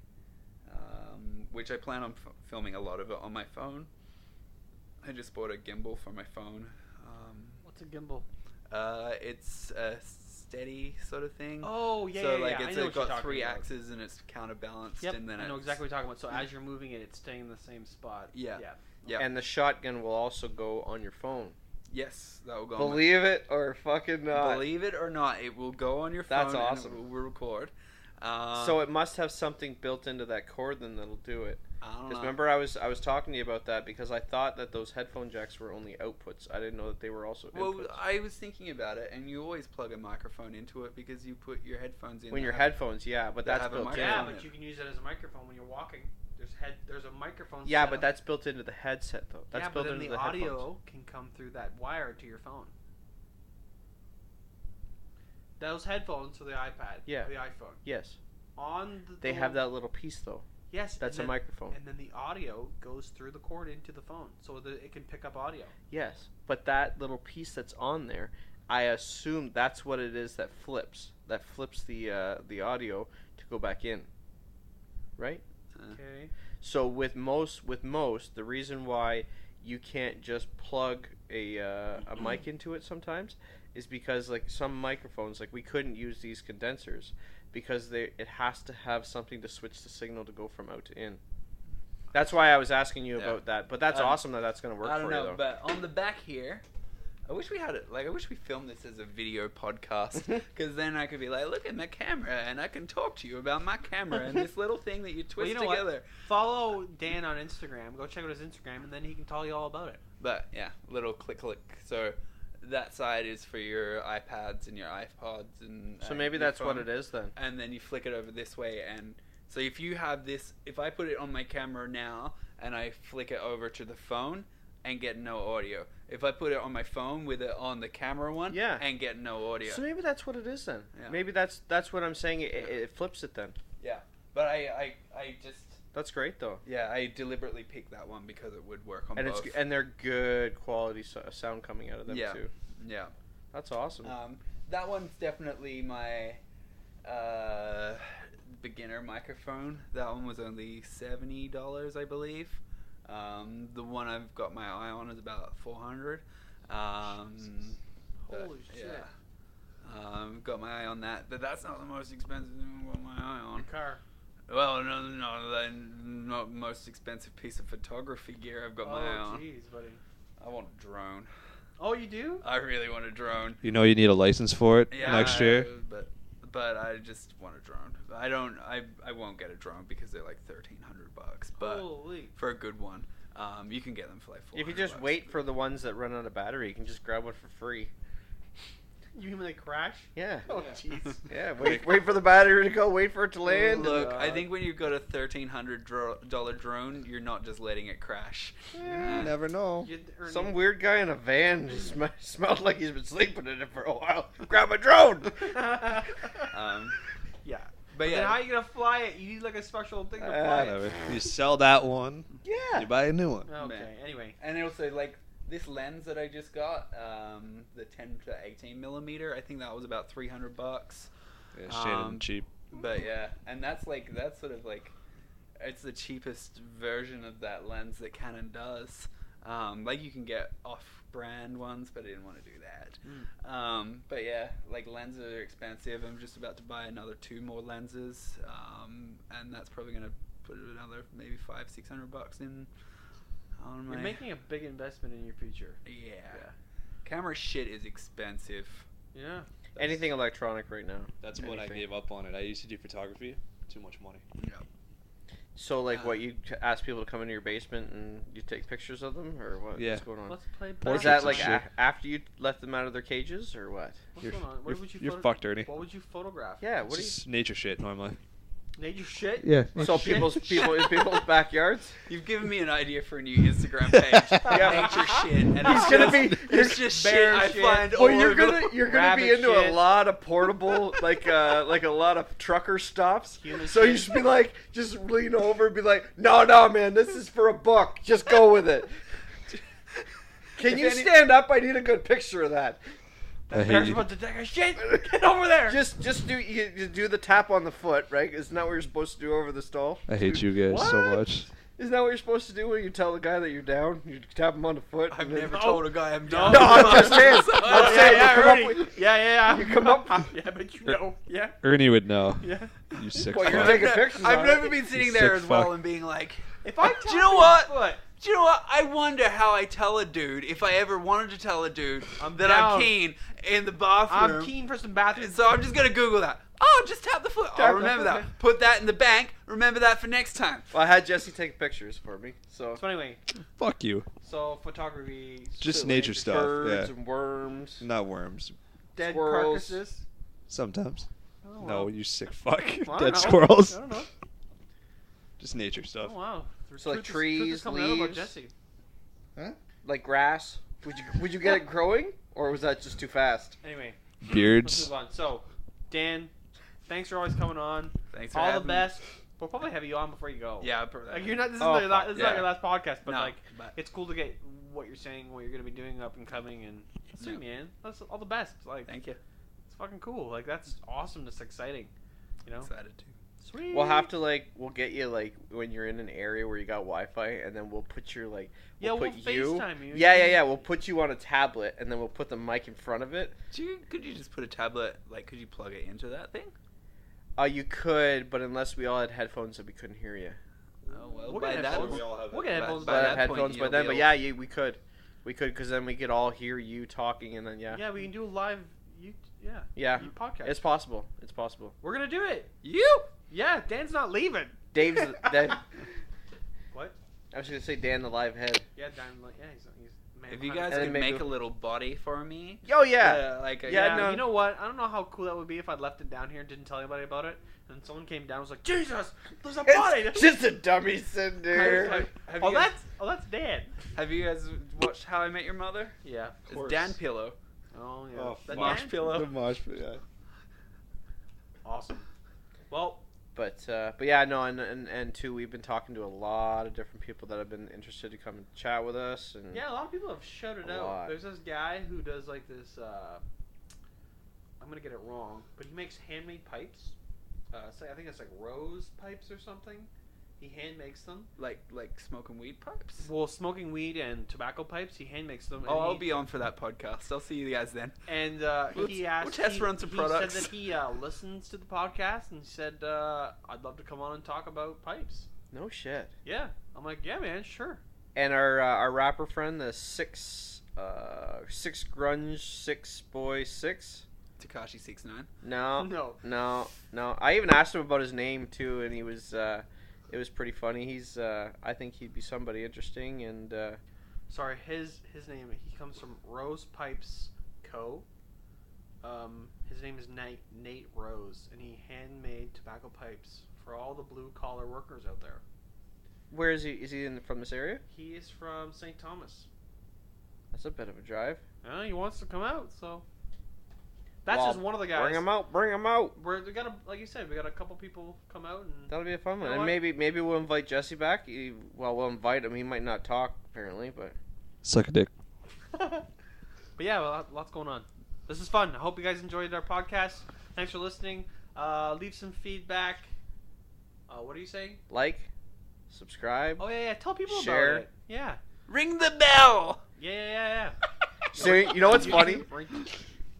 Speaker 3: which I plan on filming a lot of it on my phone. I just bought a gimbal for my phone.
Speaker 1: What's a gimbal?
Speaker 3: It's a steady sort of thing.
Speaker 1: Oh, yeah,
Speaker 3: So
Speaker 1: yeah,
Speaker 3: like
Speaker 1: yeah. I
Speaker 3: it's
Speaker 1: know what you're
Speaker 3: got
Speaker 1: talking
Speaker 3: 3
Speaker 1: about.
Speaker 3: axes and it's counterbalanced.
Speaker 1: Yep,
Speaker 3: And then
Speaker 1: I know
Speaker 3: it's-
Speaker 1: exactly what you're talking about. So as you're moving it, it's staying in the same spot.
Speaker 3: Yeah.
Speaker 1: Yeah.
Speaker 3: Yeah.
Speaker 2: And the shotgun will also go on your phone.
Speaker 3: Yes, that will go. on my-
Speaker 2: Believe it or fucking not.
Speaker 3: Believe it or not, it will go on your phone.
Speaker 2: That's awesome.
Speaker 3: And it will record.
Speaker 2: So it must have something built into that cord then that'll do it.
Speaker 3: I don't
Speaker 2: Because
Speaker 3: know.
Speaker 2: remember, I was talking to you about that because I thought that those headphone jacks were only outputs. I didn't know that they were also
Speaker 3: Well,
Speaker 2: inputs.
Speaker 3: I was thinking about it, and you always plug a microphone into it because you put your headphones in.
Speaker 2: When
Speaker 3: that
Speaker 2: your
Speaker 3: have-
Speaker 2: headphones, yeah, but
Speaker 3: that
Speaker 2: that's
Speaker 3: have a
Speaker 2: built in.
Speaker 3: microphone.
Speaker 1: Yeah,
Speaker 3: Yeah.
Speaker 1: but you can use it as a microphone when you're walking. There's a microphone.
Speaker 2: Yeah,
Speaker 1: set
Speaker 2: but
Speaker 1: up.
Speaker 2: that's built into the headset though. That's
Speaker 1: yeah,
Speaker 2: built
Speaker 1: but then
Speaker 2: into
Speaker 1: the
Speaker 2: the
Speaker 1: audio
Speaker 2: headphones.
Speaker 1: can come through that wire to your phone. Those headphones for the iPad,
Speaker 2: Yeah.
Speaker 1: or the iPhone.
Speaker 2: Yes,
Speaker 1: On the
Speaker 2: they have that little piece though.
Speaker 1: Yes,
Speaker 2: That's a
Speaker 1: and then,
Speaker 2: microphone.
Speaker 1: and then the audio goes through the cord into the phone, so that it can pick up audio.
Speaker 2: Yes, but that little piece that's on there, I assume that's what it is that flips. That flips the audio to go back in. Right?
Speaker 1: Okay.
Speaker 2: So with most, the reason why you can't just plug a mic into it sometimes is because like some microphones, like we couldn't use these condensers because it has to have something to switch the signal to go from out to in. That's why I was asking you about that. But that's awesome that that's going to work
Speaker 3: I don't
Speaker 2: for
Speaker 3: know,
Speaker 2: you though.
Speaker 3: but on the back here, I wish we had it. Like, I wish we filmed this as a video podcast, because then I could be like, "Look at my camera, and I can talk to you about my camera and this little thing that you twist
Speaker 1: you know what?
Speaker 3: together."
Speaker 1: Follow Dan on Instagram. Go check out his Instagram, and then he can tell you all about it.
Speaker 3: But yeah, little click. So that side is for your iPads and your iPods, and
Speaker 2: So maybe
Speaker 3: your
Speaker 2: that's what
Speaker 3: phone.
Speaker 2: it is then.
Speaker 3: And then you flick it over this way, and so if you have this, if I put it on my camera now and I flick it over to the phone and get no audio, if I put it on my phone with it on the camera one,
Speaker 2: Yeah.
Speaker 3: and get no audio,
Speaker 2: So maybe that's what it is then.
Speaker 3: Yeah.
Speaker 2: Maybe that's what I'm saying. It flips it then.
Speaker 3: yeah. But I just
Speaker 2: That's great though.
Speaker 3: I deliberately picked that one because it would work on
Speaker 2: And
Speaker 3: both.
Speaker 2: they're good quality sound coming out of them
Speaker 3: Yeah.
Speaker 2: too.
Speaker 3: Yeah.
Speaker 2: That's awesome.
Speaker 3: That one's definitely my beginner microphone. That one was only $70, I believe. The one I've got my eye on is about $400.
Speaker 1: Holy shit.
Speaker 3: Yeah. Got my eye on that, but that's not the most expensive thing I've got my eye on.
Speaker 1: Your car.
Speaker 3: Well, no, not the most expensive piece of photography gear I've got my eye
Speaker 1: Oh,
Speaker 3: on.
Speaker 1: jeez, buddy.
Speaker 3: I want a drone.
Speaker 1: Oh, you do?
Speaker 3: I really want a drone.
Speaker 4: You know you need a license for it next year.
Speaker 3: But I just want a drone. I won't get a drone because they're like $1,300. But
Speaker 1: Holy.
Speaker 3: for a good one, you can get them for like $400.
Speaker 2: if you just wait for the ones that run out of battery, you can just grab one for free.
Speaker 1: You mean when they crash?
Speaker 2: Yeah.
Speaker 1: Oh, jeez.
Speaker 2: Yeah. Wait for the battery to go. Wait for it to land.
Speaker 3: Look, I think when you've got a $1,300 drone, you're not just letting it crash.
Speaker 4: You never know.
Speaker 1: You'd earn
Speaker 2: Some
Speaker 1: it.
Speaker 2: weird guy in a van just smelled like he's been sleeping in it for a while. Grab a drone.
Speaker 1: Yeah.
Speaker 3: But
Speaker 1: Then
Speaker 3: yeah,
Speaker 1: how are you gonna fly it? You need like a special thing to fly it.
Speaker 4: Whatever. You sell that one,
Speaker 2: Yeah.
Speaker 4: you buy a new one.
Speaker 1: Okay.
Speaker 3: Man.
Speaker 1: Anyway.
Speaker 3: and also like this lens that I just got, the 10 to 18 millimeter, I think that was about $300.
Speaker 4: Yeah, shaded and cheap.
Speaker 3: But yeah, and that's sort of like, it's the cheapest version of that lens that Canon does. Like you can get off-brand ones, but I didn't want to do that. But yeah, like lenses are expensive. I'm just about to buy another 2 more lenses, and that's probably gonna put another maybe $500-600 in. On
Speaker 1: You're
Speaker 3: my
Speaker 1: making a big investment in your future.
Speaker 3: yeah. Camera shit is expensive.
Speaker 1: Yeah.
Speaker 2: Anything electronic right now.
Speaker 4: That's when I
Speaker 2: Anything.
Speaker 4: gave up on it. I used to do photography. Too much money.
Speaker 3: Yeah.
Speaker 2: So like, what you ask people to come into your basement and you take pictures of them, or what?
Speaker 4: Yeah.
Speaker 2: What's going on?
Speaker 1: Let's play.
Speaker 4: Portraits
Speaker 2: Is that
Speaker 4: and
Speaker 2: like
Speaker 4: shit.
Speaker 2: after you let them out of their cages, or what?
Speaker 1: What's
Speaker 4: You're,
Speaker 1: going on? What would you
Speaker 4: you're
Speaker 1: photo-
Speaker 4: fucked, Ernie.
Speaker 1: What would you photograph?
Speaker 2: Yeah.
Speaker 4: It's
Speaker 2: What do
Speaker 4: just nature shit normally.
Speaker 1: Nature shit.
Speaker 4: Yeah.
Speaker 2: you? So people's backyards.
Speaker 3: You've given me an idea for a new Instagram page.
Speaker 2: Yeah.
Speaker 3: Nature shit. And
Speaker 2: He's
Speaker 3: it's
Speaker 2: gonna
Speaker 3: just-
Speaker 2: be.
Speaker 3: It's just
Speaker 1: bear
Speaker 3: shit I
Speaker 1: shit.
Speaker 3: find
Speaker 2: Well,
Speaker 3: all
Speaker 2: you're
Speaker 3: over
Speaker 2: gonna be
Speaker 1: rabbit
Speaker 2: into
Speaker 1: shit.
Speaker 2: a lot of portable, like a lot of trucker stops.
Speaker 1: Human
Speaker 2: So you
Speaker 1: shit.
Speaker 2: should be like, just lean over and be like, no, man, this is for a book. Just go with it. Can
Speaker 3: If
Speaker 2: you
Speaker 3: any-
Speaker 2: stand up? I need a good picture of that.
Speaker 4: I hate
Speaker 1: Bear's
Speaker 4: you.
Speaker 1: about to take a shit. Get over there.
Speaker 2: Just you do the tap on the foot, right? Isn't that what you're supposed to do over the stall?
Speaker 4: I hate you guys so
Speaker 2: What?
Speaker 4: much.
Speaker 2: Isn't that what you're supposed to do when you tell the guy that you're down? You tap him on the foot.
Speaker 3: I've
Speaker 2: and then-
Speaker 3: never
Speaker 1: No.
Speaker 3: told a guy I'm
Speaker 1: No.
Speaker 3: down.
Speaker 2: No, I'm just saying.
Speaker 3: So-
Speaker 2: I'm saying you come up
Speaker 1: Ernie.
Speaker 2: with-
Speaker 1: Yeah.
Speaker 2: You come up-
Speaker 1: Yeah, but you know. Yeah.
Speaker 4: Ernie would know.
Speaker 1: Yeah.
Speaker 4: You sick
Speaker 2: Well, you're
Speaker 4: fuck.
Speaker 2: taking pictures
Speaker 3: I've
Speaker 2: on
Speaker 3: never
Speaker 2: it.
Speaker 3: been sitting
Speaker 4: You
Speaker 3: there
Speaker 4: sick
Speaker 3: as well
Speaker 4: fuck.
Speaker 3: and being like,
Speaker 1: If I
Speaker 3: do you know what?
Speaker 1: Foot,
Speaker 3: Do you know what? I wonder how I tell a dude, if I ever wanted to tell a dude
Speaker 1: I'm
Speaker 3: that
Speaker 1: down.
Speaker 3: I'm keen in the bathroom.
Speaker 1: I'm keen for some bathroom.
Speaker 3: So I'm just gonna Google that. Oh, just tap the foot.
Speaker 2: Tap
Speaker 3: I'll
Speaker 2: the
Speaker 3: remember
Speaker 2: foot.
Speaker 3: that. Put that in the bank. Remember that for next time.
Speaker 2: Well, I had Jesse take pictures for me. So
Speaker 1: So anyway,
Speaker 4: Fuck you.
Speaker 1: so photography.
Speaker 4: Just
Speaker 1: so
Speaker 4: nature stuff.
Speaker 2: birds
Speaker 4: Yeah.
Speaker 2: and worms.
Speaker 4: Not worms.
Speaker 1: Dead
Speaker 2: squirrels.
Speaker 1: carcasses.
Speaker 4: Sometimes.
Speaker 1: Oh,
Speaker 4: No,
Speaker 1: wow.
Speaker 4: you sick fuck.
Speaker 1: Well, I
Speaker 4: Dead
Speaker 1: don't know.
Speaker 4: squirrels.
Speaker 1: I don't know.
Speaker 4: Just nature stuff.
Speaker 1: Oh wow.
Speaker 2: So, like,
Speaker 1: Truth is
Speaker 2: trees,
Speaker 1: coming out about
Speaker 2: leaves.
Speaker 1: Jesse.
Speaker 2: Like grass. Would you get it growing, or was that just too fast?
Speaker 1: Anyway, let's
Speaker 4: Beards.
Speaker 1: move on. So, Dan, thanks for always coming on.
Speaker 3: Thanks for
Speaker 1: All the
Speaker 3: having me.
Speaker 1: best. We'll probably have you on before you go.
Speaker 3: Yeah.
Speaker 1: Like you're not. This is,
Speaker 2: Oh,
Speaker 1: not, not, this is not
Speaker 3: yeah.
Speaker 1: your last podcast, but
Speaker 3: No,
Speaker 1: like
Speaker 3: but-
Speaker 1: it's cool to get what you're saying, what you're gonna be doing up and coming, and sweet man. That's all the best. Like
Speaker 3: Thank you.
Speaker 1: it's fucking cool. Like that's awesome. That's exciting. You know.
Speaker 3: Excited to.
Speaker 1: Sweet.
Speaker 2: We'll have to we'll get you when you're in an area where you got Wi-Fi, and then we'll put your
Speaker 1: Yeah, we'll
Speaker 2: put you.
Speaker 1: FaceTime you.
Speaker 2: Yeah. We'll put you on a tablet, and then we'll put the mic in front of it.
Speaker 3: Could you just put a tablet? Like, could you plug it into that thing?
Speaker 2: You could, but unless we all had headphones, then we couldn't hear you.
Speaker 3: Oh well.
Speaker 1: We'll
Speaker 3: by
Speaker 1: get
Speaker 3: that
Speaker 1: headphones.
Speaker 3: point-
Speaker 1: We'll get headphones
Speaker 3: by
Speaker 2: But
Speaker 1: by
Speaker 3: that
Speaker 1: then.
Speaker 3: point,
Speaker 2: headphones by
Speaker 3: you'll
Speaker 2: then.
Speaker 3: be
Speaker 2: But
Speaker 3: able-
Speaker 2: yeah, we could, because then we could all hear you talking, and then yeah.
Speaker 1: Yeah, we can do a live.
Speaker 2: Yeah.
Speaker 1: You podcast.
Speaker 2: It's possible. It's possible.
Speaker 1: We're gonna do it.
Speaker 3: You.
Speaker 1: Yeah, Dan's not leaving.
Speaker 2: Dave's Dan.
Speaker 1: What?
Speaker 2: I was gonna say Dan the live head.
Speaker 1: Yeah, Dan. Yeah, he's man.
Speaker 3: If you
Speaker 1: behind
Speaker 3: guys
Speaker 1: the-
Speaker 2: And
Speaker 3: could
Speaker 2: then
Speaker 3: make
Speaker 2: maybe-
Speaker 3: a little body for me.
Speaker 2: Oh yeah.
Speaker 3: Like a,
Speaker 2: Yeah, no.
Speaker 1: You know what? I don't know how cool that would be if I'd left it down here and didn't tell anybody about it, and someone came down and was like, "Jesus, there's a body."
Speaker 2: It's just a dummy sitting there.
Speaker 3: Have
Speaker 1: Oh,
Speaker 3: you guys,
Speaker 1: that's Dan.
Speaker 3: have you guys watched How I Met Your Mother?
Speaker 1: Yeah.
Speaker 3: It's Dan Pillow.
Speaker 1: Oh yeah.
Speaker 4: Oh,
Speaker 1: That
Speaker 3: Mosh
Speaker 1: Dan?
Speaker 3: pillow.
Speaker 4: The mosh pit, yeah.
Speaker 1: Awesome. Well,
Speaker 2: But yeah, no, and too, we've been talking to a lot of different people that have been interested to come and chat with us, and
Speaker 1: yeah, a lot of people have shouted
Speaker 2: A
Speaker 1: out.
Speaker 2: lot.
Speaker 1: There's this guy who does like this. I'm gonna get it wrong, but he makes handmade pipes. I think it's like rose pipes or something. He hand makes them.
Speaker 3: Like smoking weed pipes.
Speaker 1: Well, smoking weed and tobacco pipes, he hand makes them.
Speaker 3: Oh,
Speaker 1: and
Speaker 3: I'll
Speaker 1: he-
Speaker 3: be on for that podcast. I'll see you guys then.
Speaker 1: And
Speaker 3: We'll
Speaker 1: he asked.
Speaker 3: we'll test
Speaker 1: he,
Speaker 3: run some
Speaker 1: he
Speaker 3: products.
Speaker 1: said that he listens to the podcast and said, "I'd love to come on and talk about pipes."
Speaker 2: no shit.
Speaker 1: Yeah, I'm like, yeah, man, sure.
Speaker 2: And our rapper friend, the six grunge 6
Speaker 3: Tekashi 6ix9ine.
Speaker 2: No. I even asked him about his name too, and he was it was pretty funny. He's I think he'd be somebody interesting, and
Speaker 1: Sorry, his name. He comes from Rose Pipes Co. His name is Nate Rose, and he handmade tobacco pipes for all the blue collar workers out there.
Speaker 2: where is he? Is he from this area?
Speaker 1: He is from St. Thomas.
Speaker 2: That's a bit of a drive.
Speaker 1: He wants to come out, so that's
Speaker 2: Well,
Speaker 1: just one of the guys.
Speaker 2: Bring him out. Bring him out.
Speaker 1: We got like you said, we got a couple people come out, and
Speaker 2: That'll be a fun one.
Speaker 1: You know
Speaker 2: And
Speaker 1: what?
Speaker 2: maybe we'll invite Jesse back. We'll invite him. He might not talk apparently, but
Speaker 4: Suck a dick.
Speaker 1: but yeah, lots going on. This is fun. I hope you guys enjoyed our podcast. Thanks for listening. Leave some feedback. What are you saying?
Speaker 2: like, subscribe.
Speaker 1: Oh yeah. Tell people
Speaker 2: Share.
Speaker 1: about it. Yeah.
Speaker 3: Ring the bell.
Speaker 1: Yeah.
Speaker 2: So you know what's funny?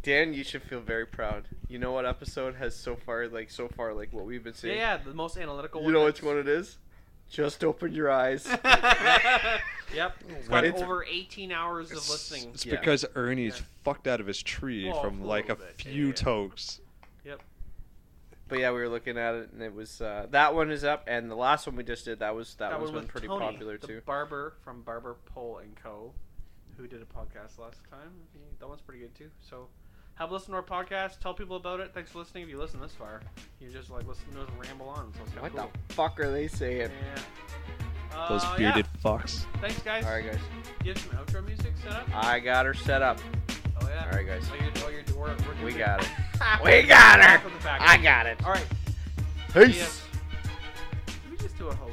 Speaker 2: Dan, you should feel very proud. You know what episode has so far what we've been seeing?
Speaker 1: Yeah, the most analytical one.
Speaker 2: You know which one it is? Just open your eyes.
Speaker 1: Yep. It's
Speaker 2: What
Speaker 1: got
Speaker 2: it's-
Speaker 1: over 18 hours of listening.
Speaker 4: It's
Speaker 2: Yeah.
Speaker 4: because Ernie's
Speaker 1: Yeah.
Speaker 4: fucked out of his tree
Speaker 1: Well,
Speaker 4: from
Speaker 1: a
Speaker 4: like a
Speaker 1: little bit,
Speaker 4: few
Speaker 1: yeah.
Speaker 4: tokes.
Speaker 2: But yeah, we were looking at it, and it was that one is up, and the last one we just did that one's
Speaker 1: one
Speaker 2: been
Speaker 1: with
Speaker 2: pretty
Speaker 1: Tony,
Speaker 2: popular
Speaker 1: the
Speaker 2: too.
Speaker 1: barber from Barber Pole and Co., who did a podcast last time. That one's pretty good too. So, have a listen to our podcast. Tell people about it. Thanks for listening. If you listen this far, you just like listen to us ramble on. So it's kind
Speaker 2: What
Speaker 1: of cool.
Speaker 2: the fuck are they saying?
Speaker 1: Yeah.
Speaker 4: Those bearded fucks.
Speaker 1: Thanks, guys.
Speaker 2: All right, guys.
Speaker 1: Do you have some outro music set up?
Speaker 2: I got her set up.
Speaker 1: Oh yeah.
Speaker 2: All right, guys.
Speaker 1: We're
Speaker 2: We
Speaker 1: doing
Speaker 2: got
Speaker 1: it.
Speaker 2: it. We got her.
Speaker 1: From the back.
Speaker 2: I got it.
Speaker 1: All right.
Speaker 2: Peace.
Speaker 1: Yes. Can we just do a whole